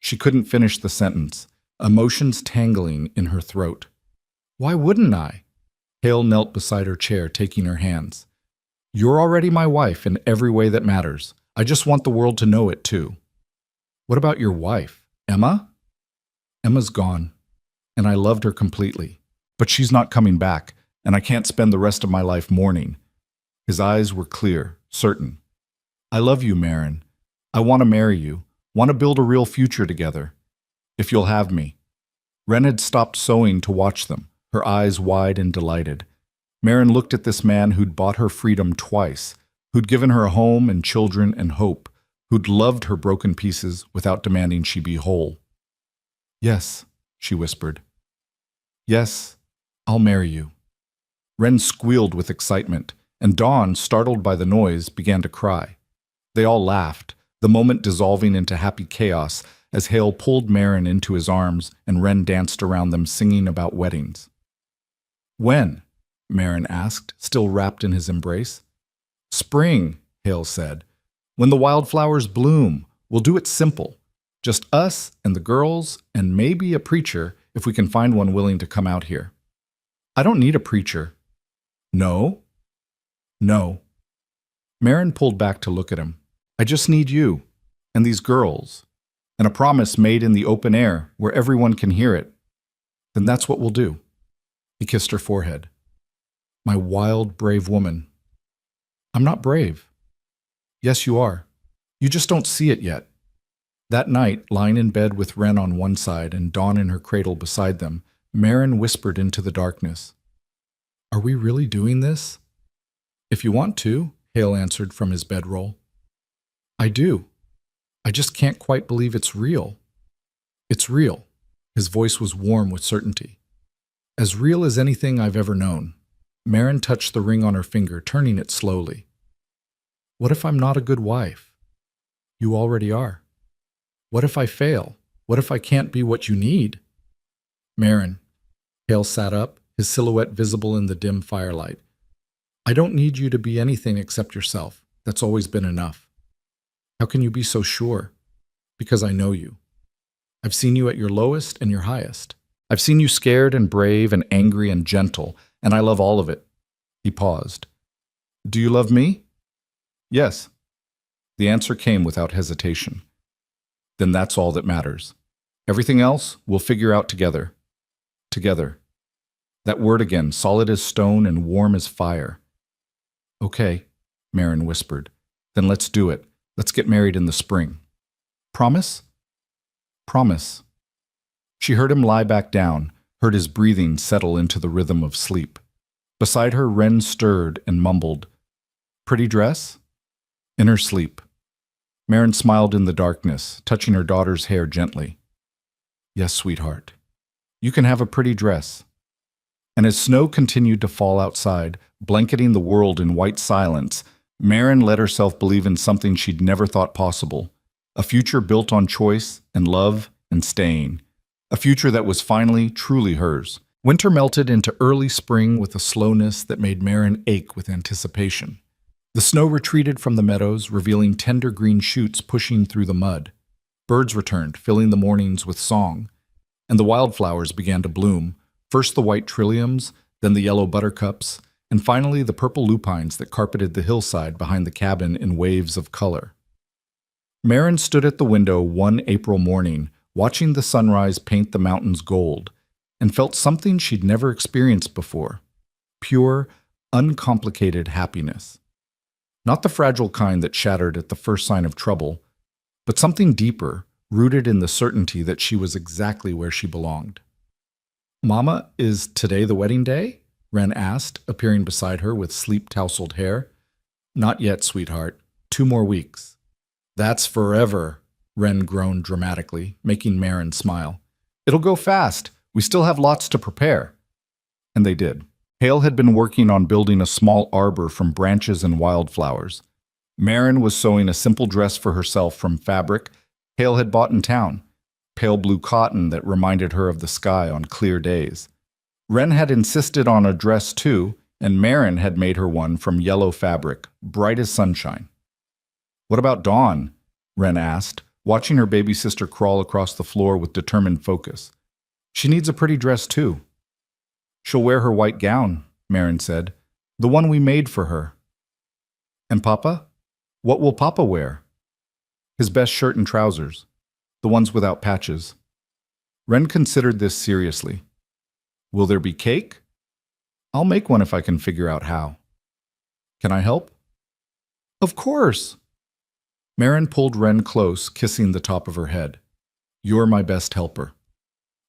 She couldn't finish the sentence, emotions tangling in her throat. "Why wouldn't I?" Hale knelt beside her chair, taking her hands. "You're already my wife in every way that matters. I just want the world to know it, too." "What about your wife, Emma?" "Emma's gone, and I loved her completely. But she's not coming back, and I can't spend the rest of my life mourning." His eyes were clear, certain. "I love you, Maren. I want to marry you, want to build a real future together. If you'll have me." Wren had stopped sewing to watch them, her eyes wide and delighted. Maren looked at this man who'd bought her freedom twice, who'd given her a home and children and hope, who'd loved her broken pieces without demanding she be whole. "Yes," she whispered. "Yes, I'll marry you." Wren squealed with excitement, and Dawn, startled by the noise, began to cry. They all laughed, the moment dissolving into happy chaos as Hale pulled Maren into his arms and Wren danced around them singing about weddings. "When?" Maren asked, still wrapped in his embrace. "Spring," Hale said. "When the wildflowers bloom. We'll do it simple. Just us and the girls and maybe a preacher if we can find one willing to come out here." "I don't need a preacher." "No?" "No." Maren pulled back to look at him. "I just need you and these girls and a promise made in the open air where everyone can hear it. Then that's what we'll do." He kissed her forehead. "My wild, brave woman." "I'm not brave." "Yes, you are. You just don't see it yet." That night, lying in bed with Wren on one side and Dawn in her cradle beside them, Maren whispered into the darkness, "Are we really doing this?" "If you want to," Hale answered from his bedroll. "I do. I just can't quite believe it's real." "It's real." His voice was warm with certainty. "As real as anything I've ever known." Maren touched the ring on her finger, turning it slowly. "What if I'm not a good wife?" "You already are." "What if I fail? What if I can't be what you need?" "Maren." Hale sat up, his silhouette visible in the dim firelight. "I don't need you to be anything except yourself. That's always been enough." "How can you be so sure?" "Because I know you. I've seen you at your lowest and your highest. I've seen you scared and brave and angry and gentle, and I love all of it." He paused. "Do you love me?" "Yes." The answer came without hesitation. "Then that's all that matters. Everything else we'll figure out together." Together. That word again, solid as stone and warm as fire. "Okay," Maren whispered. "Then let's do it. Let's get married in the spring." "Promise?" "Promise." She heard him lie back down, heard his breathing settle into the rhythm of sleep. Beside her, Wren stirred and mumbled, "Pretty dress?" In her sleep. Maren smiled in the darkness, touching her daughter's hair gently. "Yes, sweetheart. You can have a pretty dress." And as snow continued to fall outside, blanketing the world in white silence, Maren let herself believe in something she'd never thought possible. A future built on choice and love and staying. A future that was finally, truly hers. Winter melted into early spring with a slowness that made Maren ache with anticipation. The snow retreated from the meadows, revealing tender green shoots pushing through the mud. Birds returned, filling the mornings with song, and the wildflowers began to bloom, first the white trilliums, then the yellow buttercups, and finally the purple lupines that carpeted the hillside behind the cabin in waves of color. Marin stood at the window one April morning, watching the sunrise paint the mountains gold, and felt something she'd never experienced before: pure, uncomplicated happiness. Not the fragile kind that shattered at the first sign of trouble, but something deeper, rooted in the certainty that she was exactly where she belonged. "Mama, is today the wedding day?" Wren asked, appearing beside her with sleep-tousled hair. "Not yet, sweetheart. 2 more weeks." "That's forever," Wren groaned dramatically, making Marin smile. "It'll go fast. We still have lots to prepare." And they did. Hale had been working on building a small arbor from branches and wildflowers. Marin was sewing a simple dress for herself from fabric Hale had bought in town, pale blue cotton that reminded her of the sky on clear days. Wren had insisted on a dress too, and Marin had made her one from yellow fabric, bright as sunshine. "What about Dawn?" Wren asked, watching her baby sister crawl across the floor with determined focus. "She needs a pretty dress too." "She'll wear her white gown," Marin said, "the one we made for her." "And Papa? What will Papa wear?" "His best shirt and trousers, the ones without patches." Wren considered this seriously. "Will there be cake?" "I'll make one if I can figure out how." "Can I help?" "Of course!" Marin pulled Wren close, kissing the top of her head. "You're my best helper."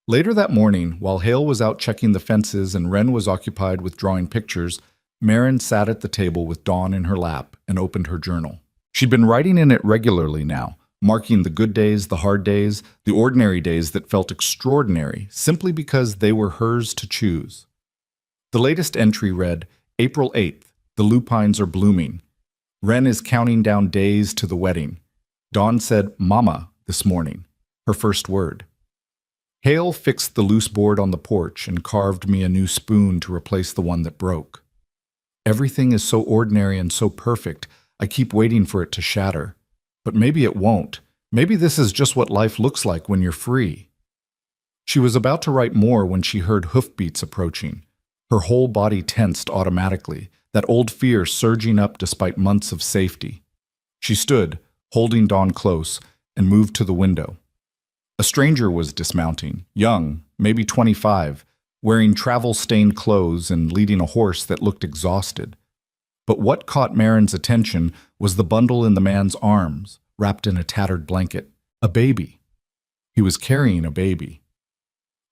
Later that morning, while Hale was out checking the fences and Wren was occupied with drawing pictures, Marin sat at the table with Dawn in her lap and opened her journal. She'd been writing in it regularly now, marking the good days, the hard days, the ordinary days that felt extraordinary, simply because they were hers to choose. The latest entry read, April 8th, the lupines are blooming. Wren is counting down days to the wedding. Dawn said, "Mama," this morning, her first word. Hale fixed the loose board on the porch and carved me a new spoon to replace the one that broke. Everything is so ordinary and so perfect, I keep waiting for it to shatter. But maybe it won't. Maybe this is just what life looks like when you're free. She was about to write more when she heard hoofbeats approaching. Her whole body tensed automatically, that old fear surging up despite months of safety. She stood, holding Dawn close, and moved to the window. A stranger was dismounting, young, maybe 25, wearing travel-stained clothes and leading a horse that looked exhausted. But what caught Marin's attention was the bundle in the man's arms, wrapped in a tattered blanket. A baby. He was carrying a baby.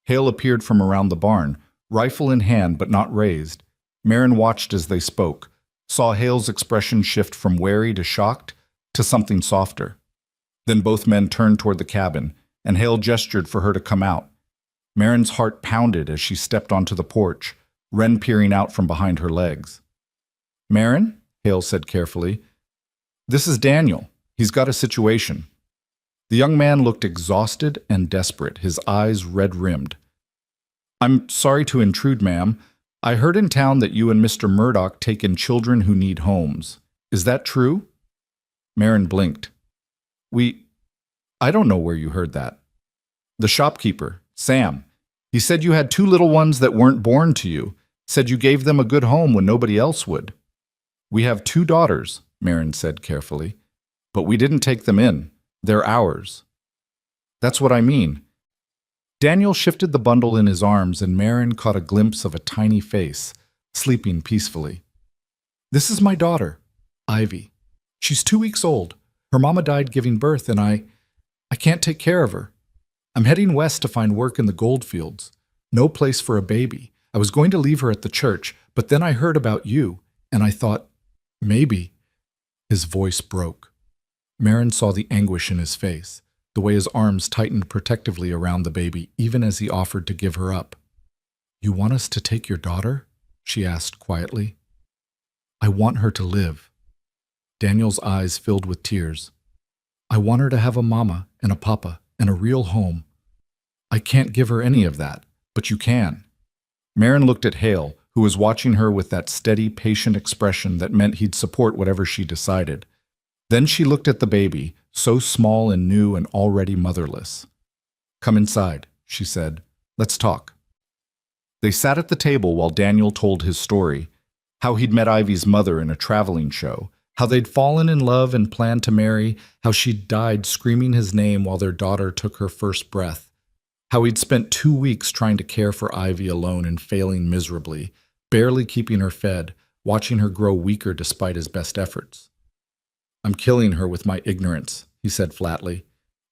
Hale appeared from around the barn, rifle in hand but not raised. Marin watched as they spoke, saw Hale's expression shift from wary to shocked to something softer. Then both men turned toward the cabin, and Hale gestured for her to come out. Marin's heart pounded as she stepped onto the porch, Wren peering out from behind her legs. "Marin," Hale said carefully, "this is Daniel. He's got a situation." The young man looked exhausted and desperate, his eyes red-rimmed. "I'm sorry to intrude, ma'am. I heard in town that you and Mr. Murdoch take in children who need homes. Is that true?" Marin blinked. I don't know where you heard that." "The shopkeeper, Sam. He said you had 2 little ones that weren't born to you, said you gave them a good home when nobody else would." "We have 2 daughters," Marin said carefully, "but we didn't take them in. They're ours." "That's what I mean." Daniel shifted the bundle in his arms and Marin caught a glimpse of a tiny face, sleeping peacefully. "This is my daughter, Ivy. She's 2 weeks old. Her mama died giving birth and I can't take care of her. I'm heading west to find work in the goldfields. No place for a baby. I was going to leave her at the church, but then I heard about you, and I thought, maybe." His voice broke. Marin saw the anguish in his face, the way his arms tightened protectively around the baby, even as he offered to give her up. "You want us to take your daughter?" she asked quietly. "I want her to live." Daniel's eyes filled with tears. "I want her to have a mama and a papa and a real home. I can't give her any of that, but you can." Marin looked at Hale, who was watching her with that steady, patient expression that meant he'd support whatever she decided. Then she looked at the baby, so small and new and already motherless. "Come inside," she said. "Let's talk." They sat at the table while Daniel told his story, how he'd met Ivy's mother in a traveling show, how they'd fallen in love and planned to marry, how she'd died screaming his name while their daughter took her first breath, how he'd spent 2 weeks trying to care for Ivy alone and failing miserably, barely keeping her fed, watching her grow weaker despite his best efforts. "I'm killing her with my ignorance," he said flatly,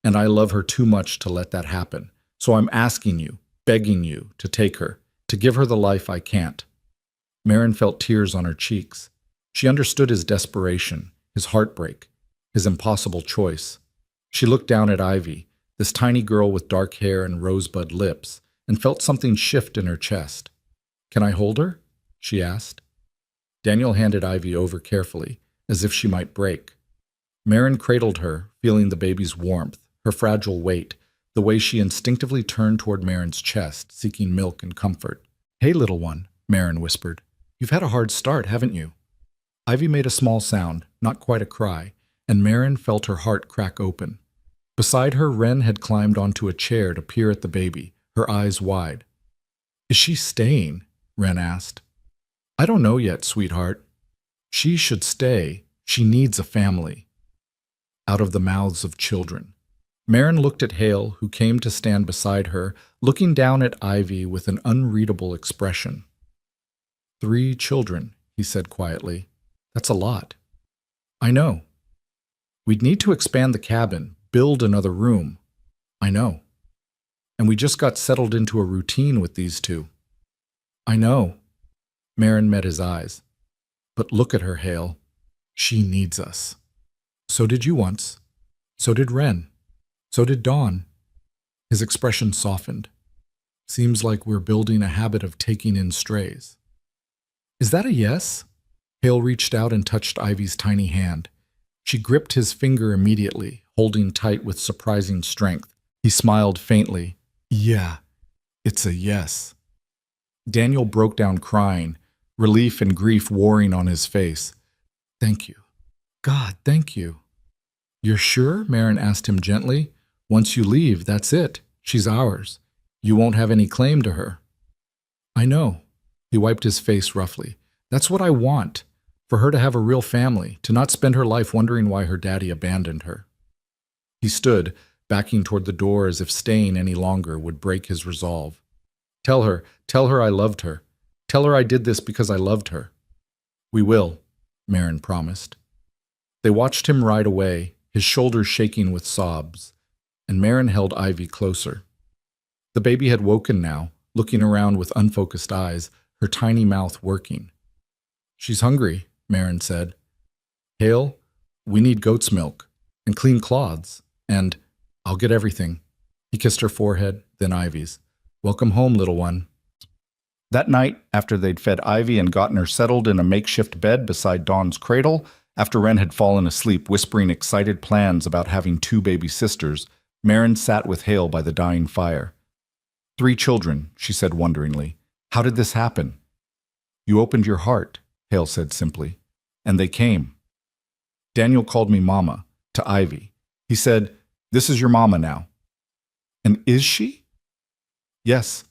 "and I love her too much to let that happen. So I'm asking you, begging you, to take her, to give her the life I can't." Maren felt tears on her cheeks. She understood his desperation, his heartbreak, his impossible choice. She looked down at Ivy, this tiny girl with dark hair and rosebud lips, and felt something shift in her chest. "Can I hold her?" she asked. Daniel handed Ivy over carefully, as if she might break. Maren cradled her, feeling the baby's warmth, her fragile weight, the way she instinctively turned toward Maren's chest, seeking milk and comfort. "Hey, little one," Maren whispered. "You've had a hard start, haven't you?" Ivy made a small sound, not quite a cry, and Maren felt her heart crack open. Beside her, Wren had climbed onto a chair to peer at the baby, her eyes wide. "Is she staying?" Wren asked. "I don't know yet, sweetheart. She should stay. She needs a family." Out of the mouths of children. Maren looked at Hale, who came to stand beside her, looking down at Ivy with an unreadable expression. "3 children," he said quietly. "That's a lot." "I know." "We'd need to expand the cabin, build another room." "I know." "And we just got settled into a routine with these 2. "I know." Maren met his eyes. "But look at her, Hale. She needs us. So did you once. So did Wren. So did Dawn." His expression softened. "Seems like we're building a habit of taking in strays." "Is that a yes?" Hale reached out and touched Ivy's tiny hand. She gripped his finger immediately, holding tight with surprising strength. He smiled faintly. "Yeah, it's a yes." Daniel broke down crying, relief and grief warring on his face. "Thank you. God, thank you." "You're sure?" Maren asked him gently. "Once you leave, that's it. She's ours. You won't have any claim to her." "I know." He wiped his face roughly. "That's what I want. For her to have a real family, to not spend her life wondering why her daddy abandoned her." He stood, backing toward the door as if staying any longer would break his resolve. Tell her I loved her. Tell her I did this because I loved her." "We will," Maren promised. They watched him ride away, his shoulders shaking with sobs, and Maren held Ivy closer. The baby had woken now, looking around with unfocused eyes, her tiny mouth working. "She's hungry," Maren said. "Hale, we need goat's milk, and clean cloths, and I'll get everything." He kissed her forehead, then Ivy's. "Welcome home, little one." That night, after they'd fed Ivy and gotten her settled in a makeshift bed beside Dawn's cradle, after Wren had fallen asleep whispering excited plans about having 2 baby sisters, Maren sat with Hale by the dying fire. 3 children, she said wonderingly. "How did this happen?" "You opened your heart," Hale said simply, "and they came." Daniel called me Mama, to Ivy. He said, "This is your Mama now." "And is she?" "Yes."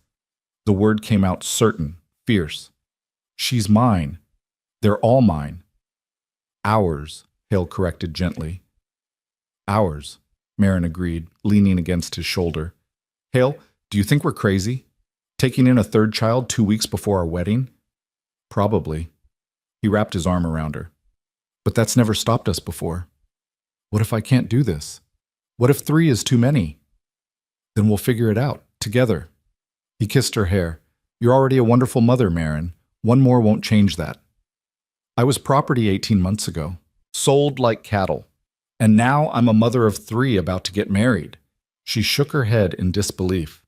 The word came out certain, fierce. "She's mine. They're all mine." "Ours," Hale corrected gently. "Ours," Maren agreed, leaning against his shoulder. "Hale, do you think we're crazy? Taking in a 3rd child 2 weeks before our wedding?" "Probably." He wrapped his arm around her. "But that's never stopped us before. What if I can't do this? What if 3 is too many?" "Then we'll figure it out, together." He kissed her hair. "You're already a wonderful mother, Maren. 1 more won't change that. I was property 18 months ago, sold like cattle. And now I'm a mother of 3 about to get married." She shook her head in disbelief.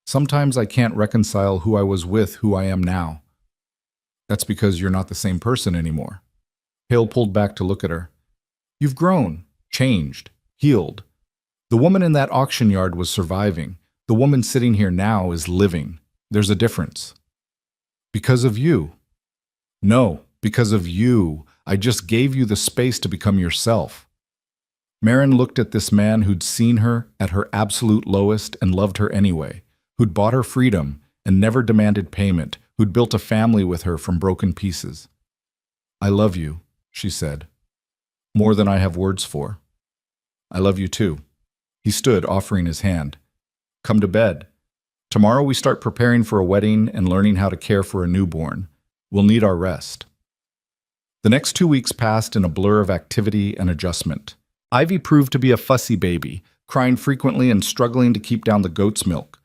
"Sometimes I can't reconcile who I was with who I am now." "That's because you're not the same person anymore." Hale pulled back to look at her. "You've grown, changed, healed. The woman in that auction yard was surviving. The woman sitting here now is living. There's a difference." Because of you. No, because of you. I just gave you the space to become yourself. Marin looked at this man who'd seen her at her absolute lowest and loved her anyway, who'd bought her freedom and never demanded payment, who'd built a family with her from broken pieces. I love you, she said, more than I have words for. I love you too. He stood, offering his hand. Come to bed. Tomorrow we start preparing for a wedding and learning how to care for a newborn. We'll need our rest. The next 2 weeks passed in a blur of activity and adjustment. Ivy proved to be a fussy baby, crying frequently and struggling to keep down the goat's milk.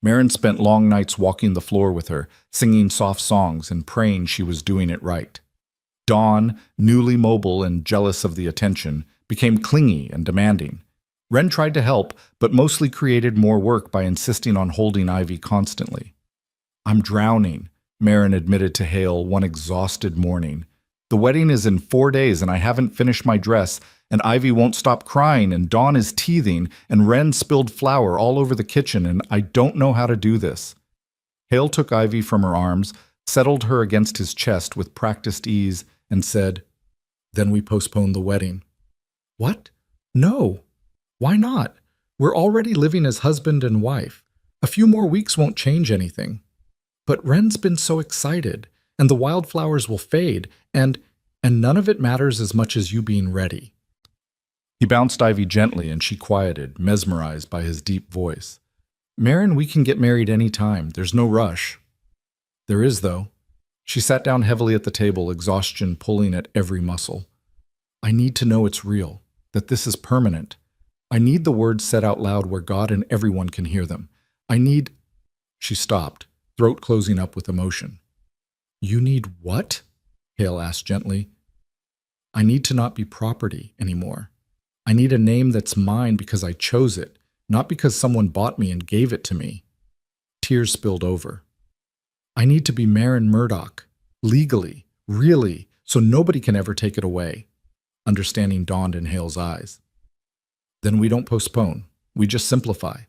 Marin spent long nights walking the floor with her, singing soft songs and praying she was doing it right. Dawn, newly mobile and jealous of the attention, became clingy and demanding. Wren tried to help, but mostly created more work by insisting on holding Ivy constantly. I'm drowning, Marin admitted to Hale one exhausted morning. The wedding is in 4 days and I haven't finished my dress, and Ivy won't stop crying, and Dawn is teething, and Wren spilled flour all over the kitchen, and I don't know how to do this. Hale took Ivy from her arms, settled her against his chest with practiced ease, and said, Then we postpone the wedding. What? No. Why not? We're already living as husband and wife. A few more weeks won't change anything. But Wren's been so excited, and the wildflowers will fade, and none of it matters as much as you being ready. He bounced Ivy gently, and she quieted, mesmerized by his deep voice. Marin, we can get married any time. There's no rush. There is, though. She sat down heavily at the table, exhaustion pulling at every muscle. I need to know it's real, that this is permanent. I need the words said out loud where God and everyone can hear them. I need... She stopped, throat closing up with emotion. You need what? Hale asked gently. I need to not be property anymore. I need a name that's mine because I chose it, not because someone bought me and gave it to me. Tears spilled over. I need to be Marin Murdoch, legally, really, so nobody can ever take it away. Understanding dawned in Hale's eyes. Then we don't postpone. We just simplify.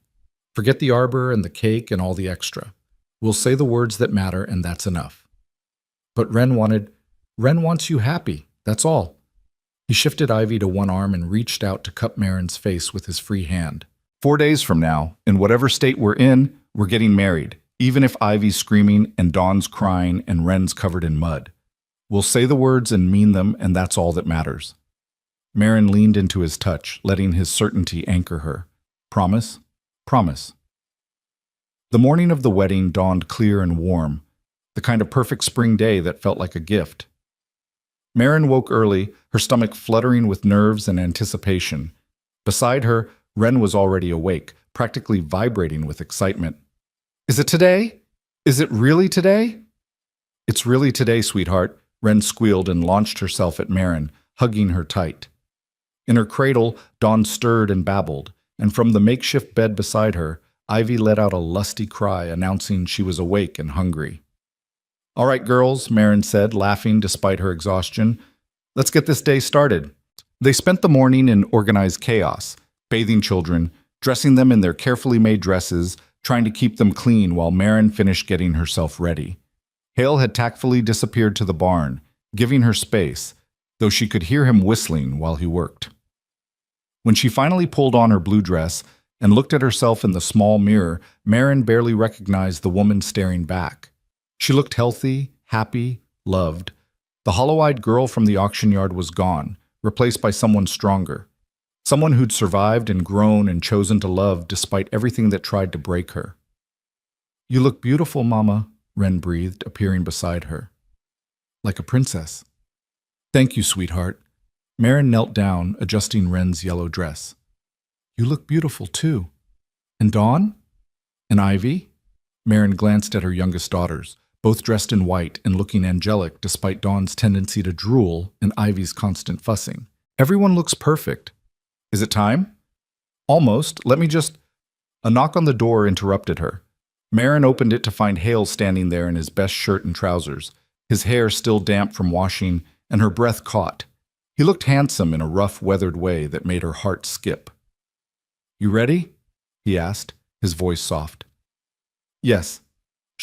Forget the arbor and the cake and all the extra. We'll say the words that matter, and that's enough. But Wren wants you happy, that's all. He shifted Ivy to one arm and reached out to cup Marin's face with his free hand. 4 days from now, in whatever state we're in, we're getting married, even if Ivy's screaming and Dawn's crying and Wren's covered in mud. We'll say the words and mean them, and that's all that matters. Marin leaned into his touch, letting his certainty anchor her. Promise? Promise. The morning of the wedding dawned clear and warm, the kind of perfect spring day that felt like a gift. Marin woke early, her stomach fluttering with nerves and anticipation. Beside her, Wren was already awake, practically vibrating with excitement. Is it today? Is it really today? It's really today, sweetheart, Wren squealed and launched herself at Marin, hugging her tight. In her cradle, Dawn stirred and babbled, and from the makeshift bed beside her, Ivy let out a lusty cry announcing she was awake and hungry. All right, girls, Marin said, laughing despite her exhaustion. Let's get this day started. They spent the morning in organized chaos, bathing children, dressing them in their carefully made dresses, trying to keep them clean while Marin finished getting herself ready. Hale had tactfully disappeared to the barn, giving her space, though she could hear him whistling while he worked. When she finally pulled on her blue dress and looked at herself in the small mirror, Marin barely recognized the woman staring back. She looked healthy, happy, loved. The hollow-eyed girl from the auction yard was gone, replaced by someone stronger. Someone who'd survived and grown and chosen to love despite everything that tried to break her. You look beautiful, Mama, Wren breathed, appearing beside her. Like a princess. Thank you, sweetheart. Marin knelt down, adjusting Wren's yellow dress. You look beautiful, too. And Dawn? And Ivy? Marin glanced at her youngest daughters, both dressed in white and looking angelic despite Dawn's tendency to drool and Ivy's constant fussing. Everyone looks perfect. Is it time? Almost. Let me just... A knock on the door interrupted her. Marin opened it to find Hale standing there in his best shirt and trousers, his hair still damp from washing and her breath caught. He looked handsome in a rough, weathered way that made her heart skip. You ready? He asked, his voice soft. Yes.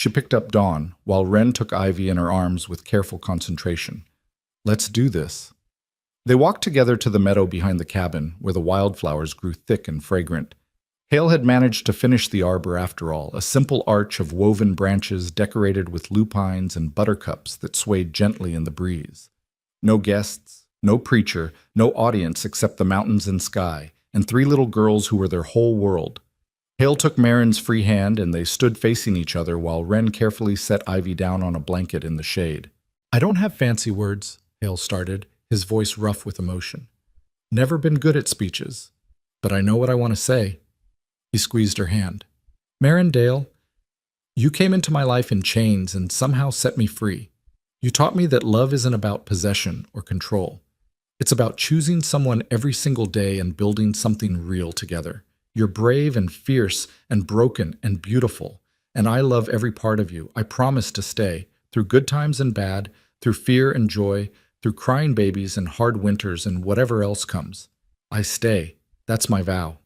She picked up Dawn, while Wren took Ivy in her arms with careful concentration. Let's do this. They walked together to the meadow behind the cabin, where the wildflowers grew thick and fragrant. Hale had managed to finish the arbor after all, a simple arch of woven branches decorated with lupines and buttercups that swayed gently in the breeze. No guests, no preacher, no audience except the mountains and sky, and 3 little girls who were their whole world. Hale took Marin's free hand, and they stood facing each other while Wren carefully set Ivy down on a blanket in the shade. I don't have fancy words, Hale started, his voice rough with emotion. Never been good at speeches, but I know what I want to say. He squeezed her hand. Marin Dale, you came into my life in chains and somehow set me free. You taught me that love isn't about possession or control. It's about choosing someone every single day and building something real together. You're brave and fierce and broken and beautiful, and I love every part of you. I promise to stay, through good times and bad, through fear and joy, through crying babies and hard winters and whatever else comes. I stay. That's my vow.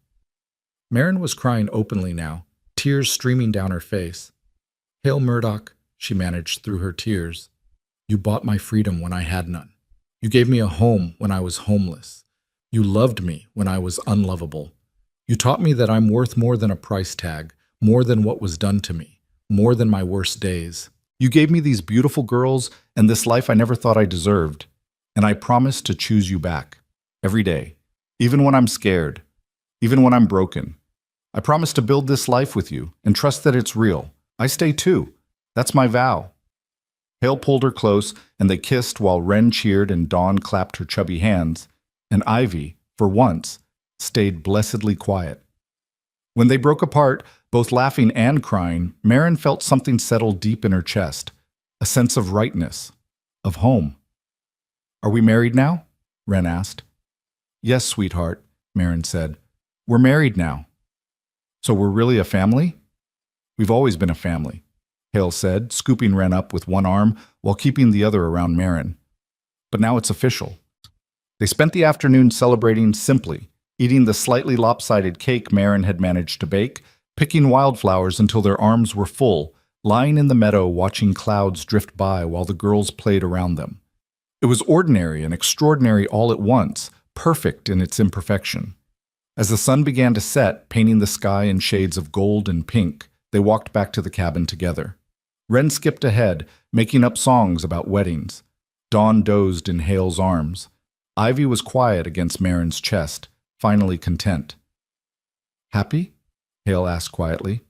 Marin was crying openly now, tears streaming down her face. Hale Murdoch, she managed through her tears. You bought my freedom when I had none. You gave me a home when I was homeless. You loved me when I was unlovable. You taught me that I'm worth more than a price tag, more than what was done to me, more than my worst days. You gave me these beautiful girls and this life I never thought I deserved, and I promise to choose you back, every day, even when I'm scared, even when I'm broken. I promise to build this life with you and trust that it's real. I stay too. That's my vow. Hale pulled her close, and they kissed while Wren cheered and Dawn clapped her chubby hands, and Ivy, for once, stayed blessedly quiet. When they broke apart, both laughing and crying, Marin felt something settle deep in her chest, a sense of rightness, of home. Are we married now? Wren asked. Yes, sweetheart, Marin said. We're married now. So we're really a family? We've always been a family, Hale said, scooping Wren up with one arm while keeping the other around Marin. But now it's official. They spent the afternoon celebrating simply, eating the slightly lopsided cake Marin had managed to bake, picking wildflowers until their arms were full, lying in the meadow watching clouds drift by while the girls played around them. It was ordinary and extraordinary all at once, perfect in its imperfection. As the sun began to set, painting the sky in shades of gold and pink, they walked back to the cabin together. Wren skipped ahead, making up songs about weddings. Dawn dozed in Hale's arms. Ivy was quiet against Marin's chest, finally content. Happy? Hale asked quietly.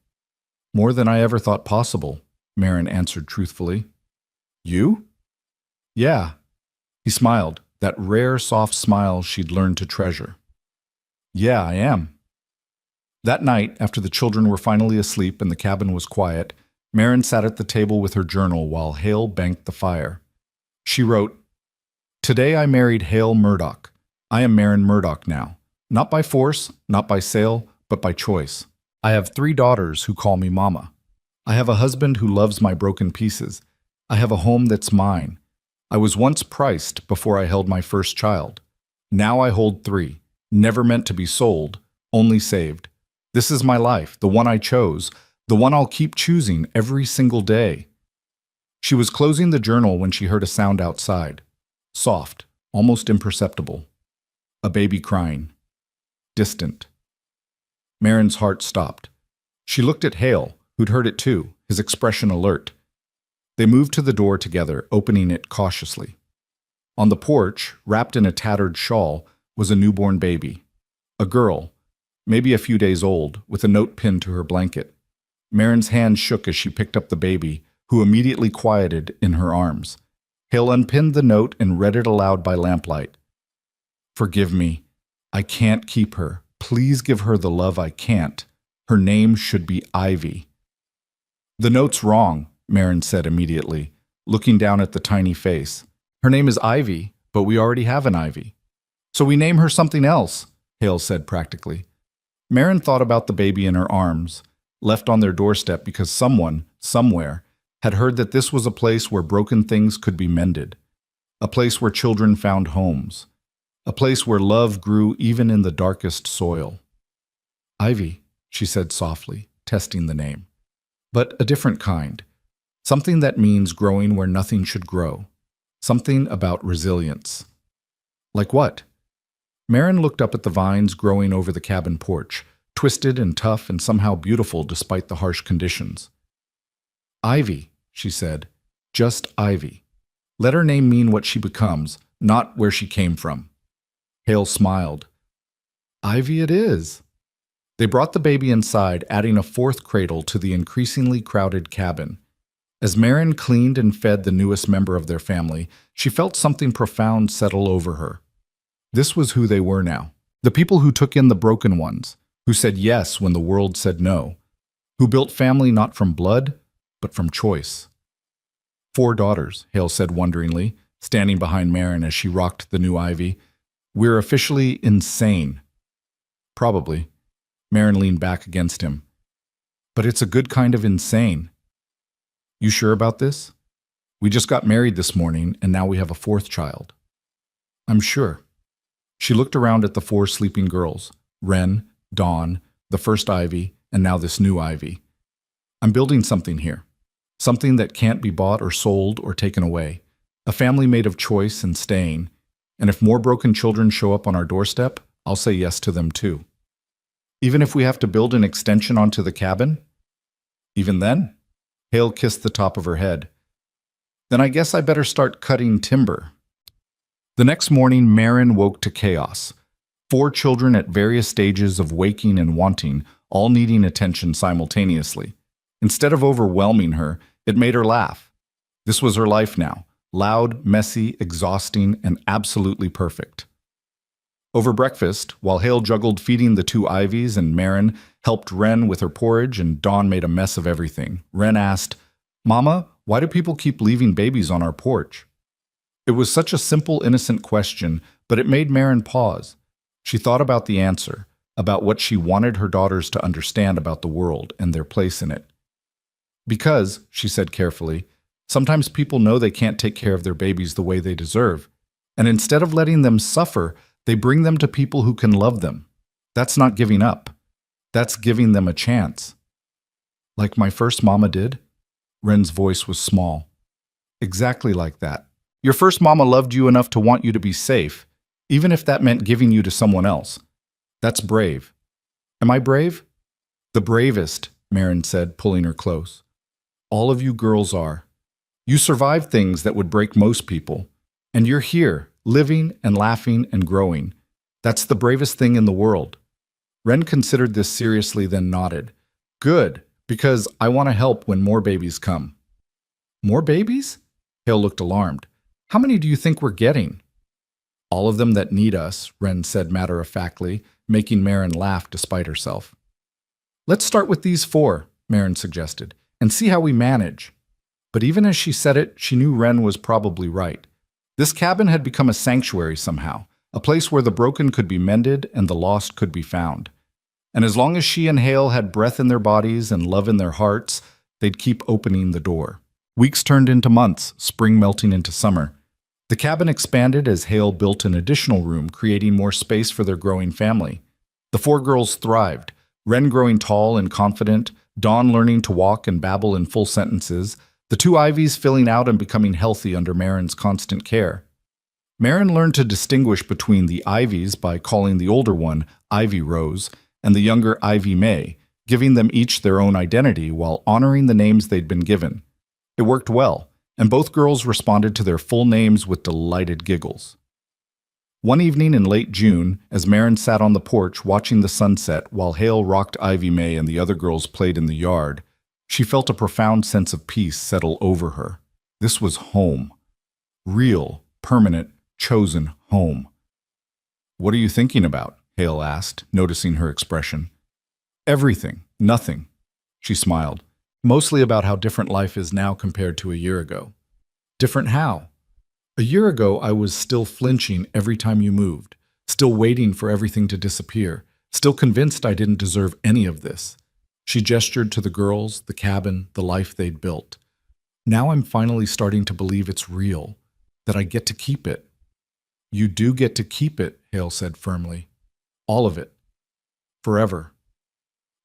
More than I ever thought possible, Marin answered truthfully. You? Yeah. He smiled, that rare, soft smile she'd learned to treasure. Yeah, I am. That night, after the children were finally asleep and the cabin was quiet, Marin sat at the table with her journal while Hale banked the fire. She wrote, Today I married Hale Murdoch. I am Marin Murdoch now. Not by force, not by sale, but by choice. I have 3 daughters who call me Mama. I have a husband who loves my broken pieces. I have a home that's mine. I was once priced before I held my first child. Now I hold 3, never meant to be sold, only saved. This is my life, the one I chose, the one I'll keep choosing every single day. She was closing the journal when she heard a sound outside. Soft, almost imperceptible. A baby crying. Distant. Marin's heart stopped. She looked at Hale, who'd heard it too, his expression alert. They moved to the door together, opening it cautiously. On the porch, wrapped in a tattered shawl, was a newborn baby. A girl, maybe a few days old, with a note pinned to her blanket. Marin's hand shook as she picked up the baby, who immediately quieted in her arms. Hale unpinned the note and read it aloud by lamplight. Forgive me. I can't keep her. Please give her the love I can't. Her name should be Ivy. The note's wrong, Marin said immediately, looking down at the tiny face. Her name is Ivy, but we already have an Ivy. So we name her something else, Hale said practically. Marin thought about the baby in her arms, left on their doorstep because someone, somewhere, had heard that this was a place where broken things could be mended, a place where children found homes, a place where love grew even in the darkest soil. Ivy, she said softly, testing the name. But a different kind, Something that means growing where nothing should grow. Something about resilience. Like what? Marin looked up at the vines growing over the cabin porch, twisted and tough and somehow beautiful despite the harsh conditions. Ivy, she said. Just Ivy. Let her name mean what she becomes, not where she came from. Hale smiled. Ivy it is. They brought the baby inside, adding a fourth cradle to the increasingly crowded cabin. As Marin cleaned and fed the newest member of their family, she felt something profound settle over her. This was who they were now. The people who took in the broken ones, who said yes when the world said no, who built family not from blood, but from choice. 4 daughters, Hale said wonderingly, standing behind Marin as she rocked the new Ivy. We're officially insane. Probably. Marin leaned back against him. But it's a good kind of insane. You sure about this? We just got married this morning, and now we have a 4th child. I'm sure. She looked around at the 4 sleeping girls, Wren, Dawn, the first Ivy, and now this new Ivy. I'm building something here. Something that can't be bought or sold or taken away. A family made of choice and staying. And if more broken children show up on our doorstep, I'll say yes to them too. Even if we have to build an extension onto the cabin? Even then? Hale kissed the top of her head. Then I guess I better start cutting timber. The next morning, Marin woke to chaos. 4 children at various stages of waking and wanting, all needing attention simultaneously. Instead of overwhelming her, it made her laugh. This was her life now. Loud, messy, exhausting, and absolutely perfect. Over breakfast, while Hale juggled feeding the 2 Ivies and Marin helped Wren with her porridge and Dawn made a mess of everything, Wren asked, Mama, why do people keep leaving babies on our porch? It was such a simple, innocent question, but it made Marin pause. She thought about the answer, about what she wanted her daughters to understand about the world and their place in it. Because, she said carefully, sometimes people know they can't take care of their babies the way they deserve, and instead of letting them suffer, they bring them to people who can love them. That's not giving up. That's giving them a chance. Like my first mama did? Wren's voice was small. Exactly like that. Your first mama loved you enough to want you to be safe, even if that meant giving you to someone else. That's brave. Am I brave? The bravest, Marin said, pulling her close. All of you girls are. You survived things that would break most people, and you're here, living and laughing and growing. That's the bravest thing in the world. Wren considered this seriously, then nodded. Good, because I want to help when more babies come. More babies? Hale looked alarmed. How many do you think we're getting? All of them that need us, Wren said matter-of-factly, making Marin laugh despite herself. Let's start with these 4, Marin suggested, and see how we manage. But even as she said it, she knew Wren was probably right. This cabin had become a sanctuary somehow, a place where the broken could be mended and the lost could be found. And as long as she and Hale had breath in their bodies and love in their hearts, they'd keep opening the door. Weeks turned into months, spring melting into summer. The cabin expanded as Hale built an additional room, creating more space for their growing family. The 4 girls thrived, Wren growing tall and confident, Dawn learning to walk and babble in full sentences, the 2 Ivies filling out and becoming healthy under Marin's constant care. Marin learned to distinguish between the Ivies by calling the older one Ivy Rose and the younger Ivy May, giving them each their own identity while honoring the names they'd been given. It worked well, and both girls responded to their full names with delighted giggles. One evening in late June, as Marin sat on the porch watching the sunset while Hale rocked Ivy May and the other girls played in the yard, she felt a profound sense of peace settle over her. This was home. Real, permanent, chosen home. What are you thinking about? Hale asked, noticing her expression. Everything. Nothing. She smiled. Mostly about how different life is now compared to a year ago. Different how? A year ago, I was still flinching every time you moved, still waiting for everything to disappear, still convinced I didn't deserve any of this. She gestured to the girls, the cabin, the life they'd built. Now I'm finally starting to believe it's real, that I get to keep it. You do get to keep it, Hale said firmly. All of it. Forever.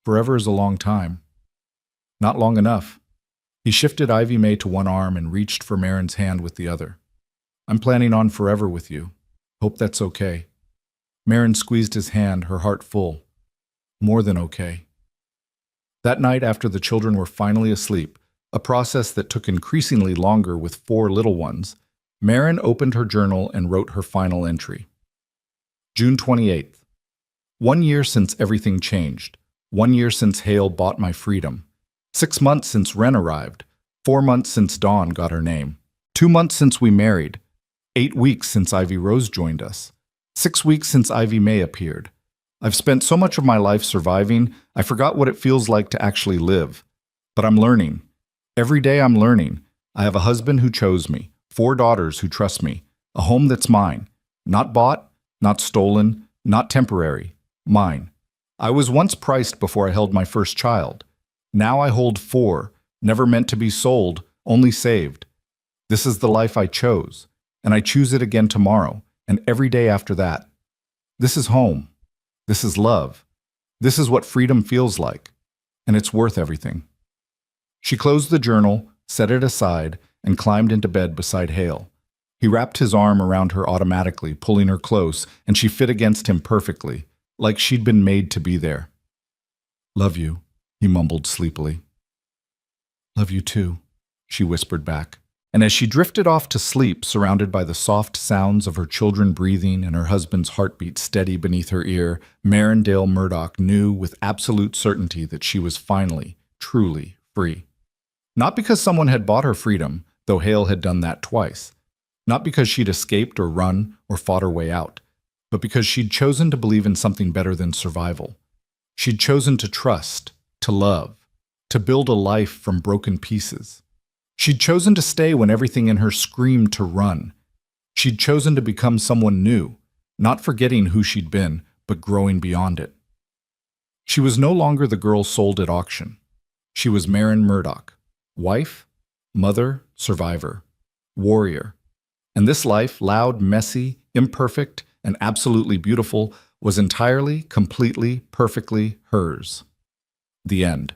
Forever is a long time. Not long enough. He shifted Ivy Mae to one arm and reached for Marin's hand with the other. I'm planning on forever with you. Hope that's okay. Marin squeezed his hand, her heart full. More than okay. That night, after the children were finally asleep, a process that took increasingly longer with 4 little ones, Marin opened her journal and wrote her final entry. June 28th. 1 year since everything changed. 1 year since Hale bought my freedom. 6 months since Wren arrived. 4 months since Dawn got her name. 2 months since we married. 8 weeks since Ivy Rose joined us. 6 weeks since Ivy Mae appeared. I've spent so much of my life surviving, I forgot what it feels like to actually live. But I'm learning. Every day I'm learning. I have a husband who chose me, 4 daughters who trust me, a home that's mine. Not bought, not stolen, not temporary. Mine. I was once priced before I held my first child. Now I hold 4, never meant to be sold, only saved. This is the life I chose, and I choose it again tomorrow, and every day after that. This is home. This is love. This is what freedom feels like, and it's worth everything. She closed the journal, set it aside, and climbed into bed beside Hale. He wrapped his arm around her automatically, pulling her close, and she fit against him perfectly, like she'd been made to be there. Love you, he mumbled sleepily. Love you too, she whispered back. And as she drifted off to sleep, surrounded by the soft sounds of her children breathing and her husband's heartbeat steady beneath her ear, Marindale Murdoch knew with absolute certainty that she was finally, truly free. Not because someone had bought her freedom, though Hale had done that twice. Not because she'd escaped or run or fought her way out, but because she'd chosen to believe in something better than survival. She'd chosen to trust, to love, to build a life from broken pieces. She'd chosen to stay when everything in her screamed to run. She'd chosen to become someone new, not forgetting who she'd been, but growing beyond it. She was no longer the girl sold at auction. She was Marin Murdoch, wife, mother, survivor, warrior. And this life, loud, messy, imperfect, and absolutely beautiful, was entirely, completely, perfectly hers. The end.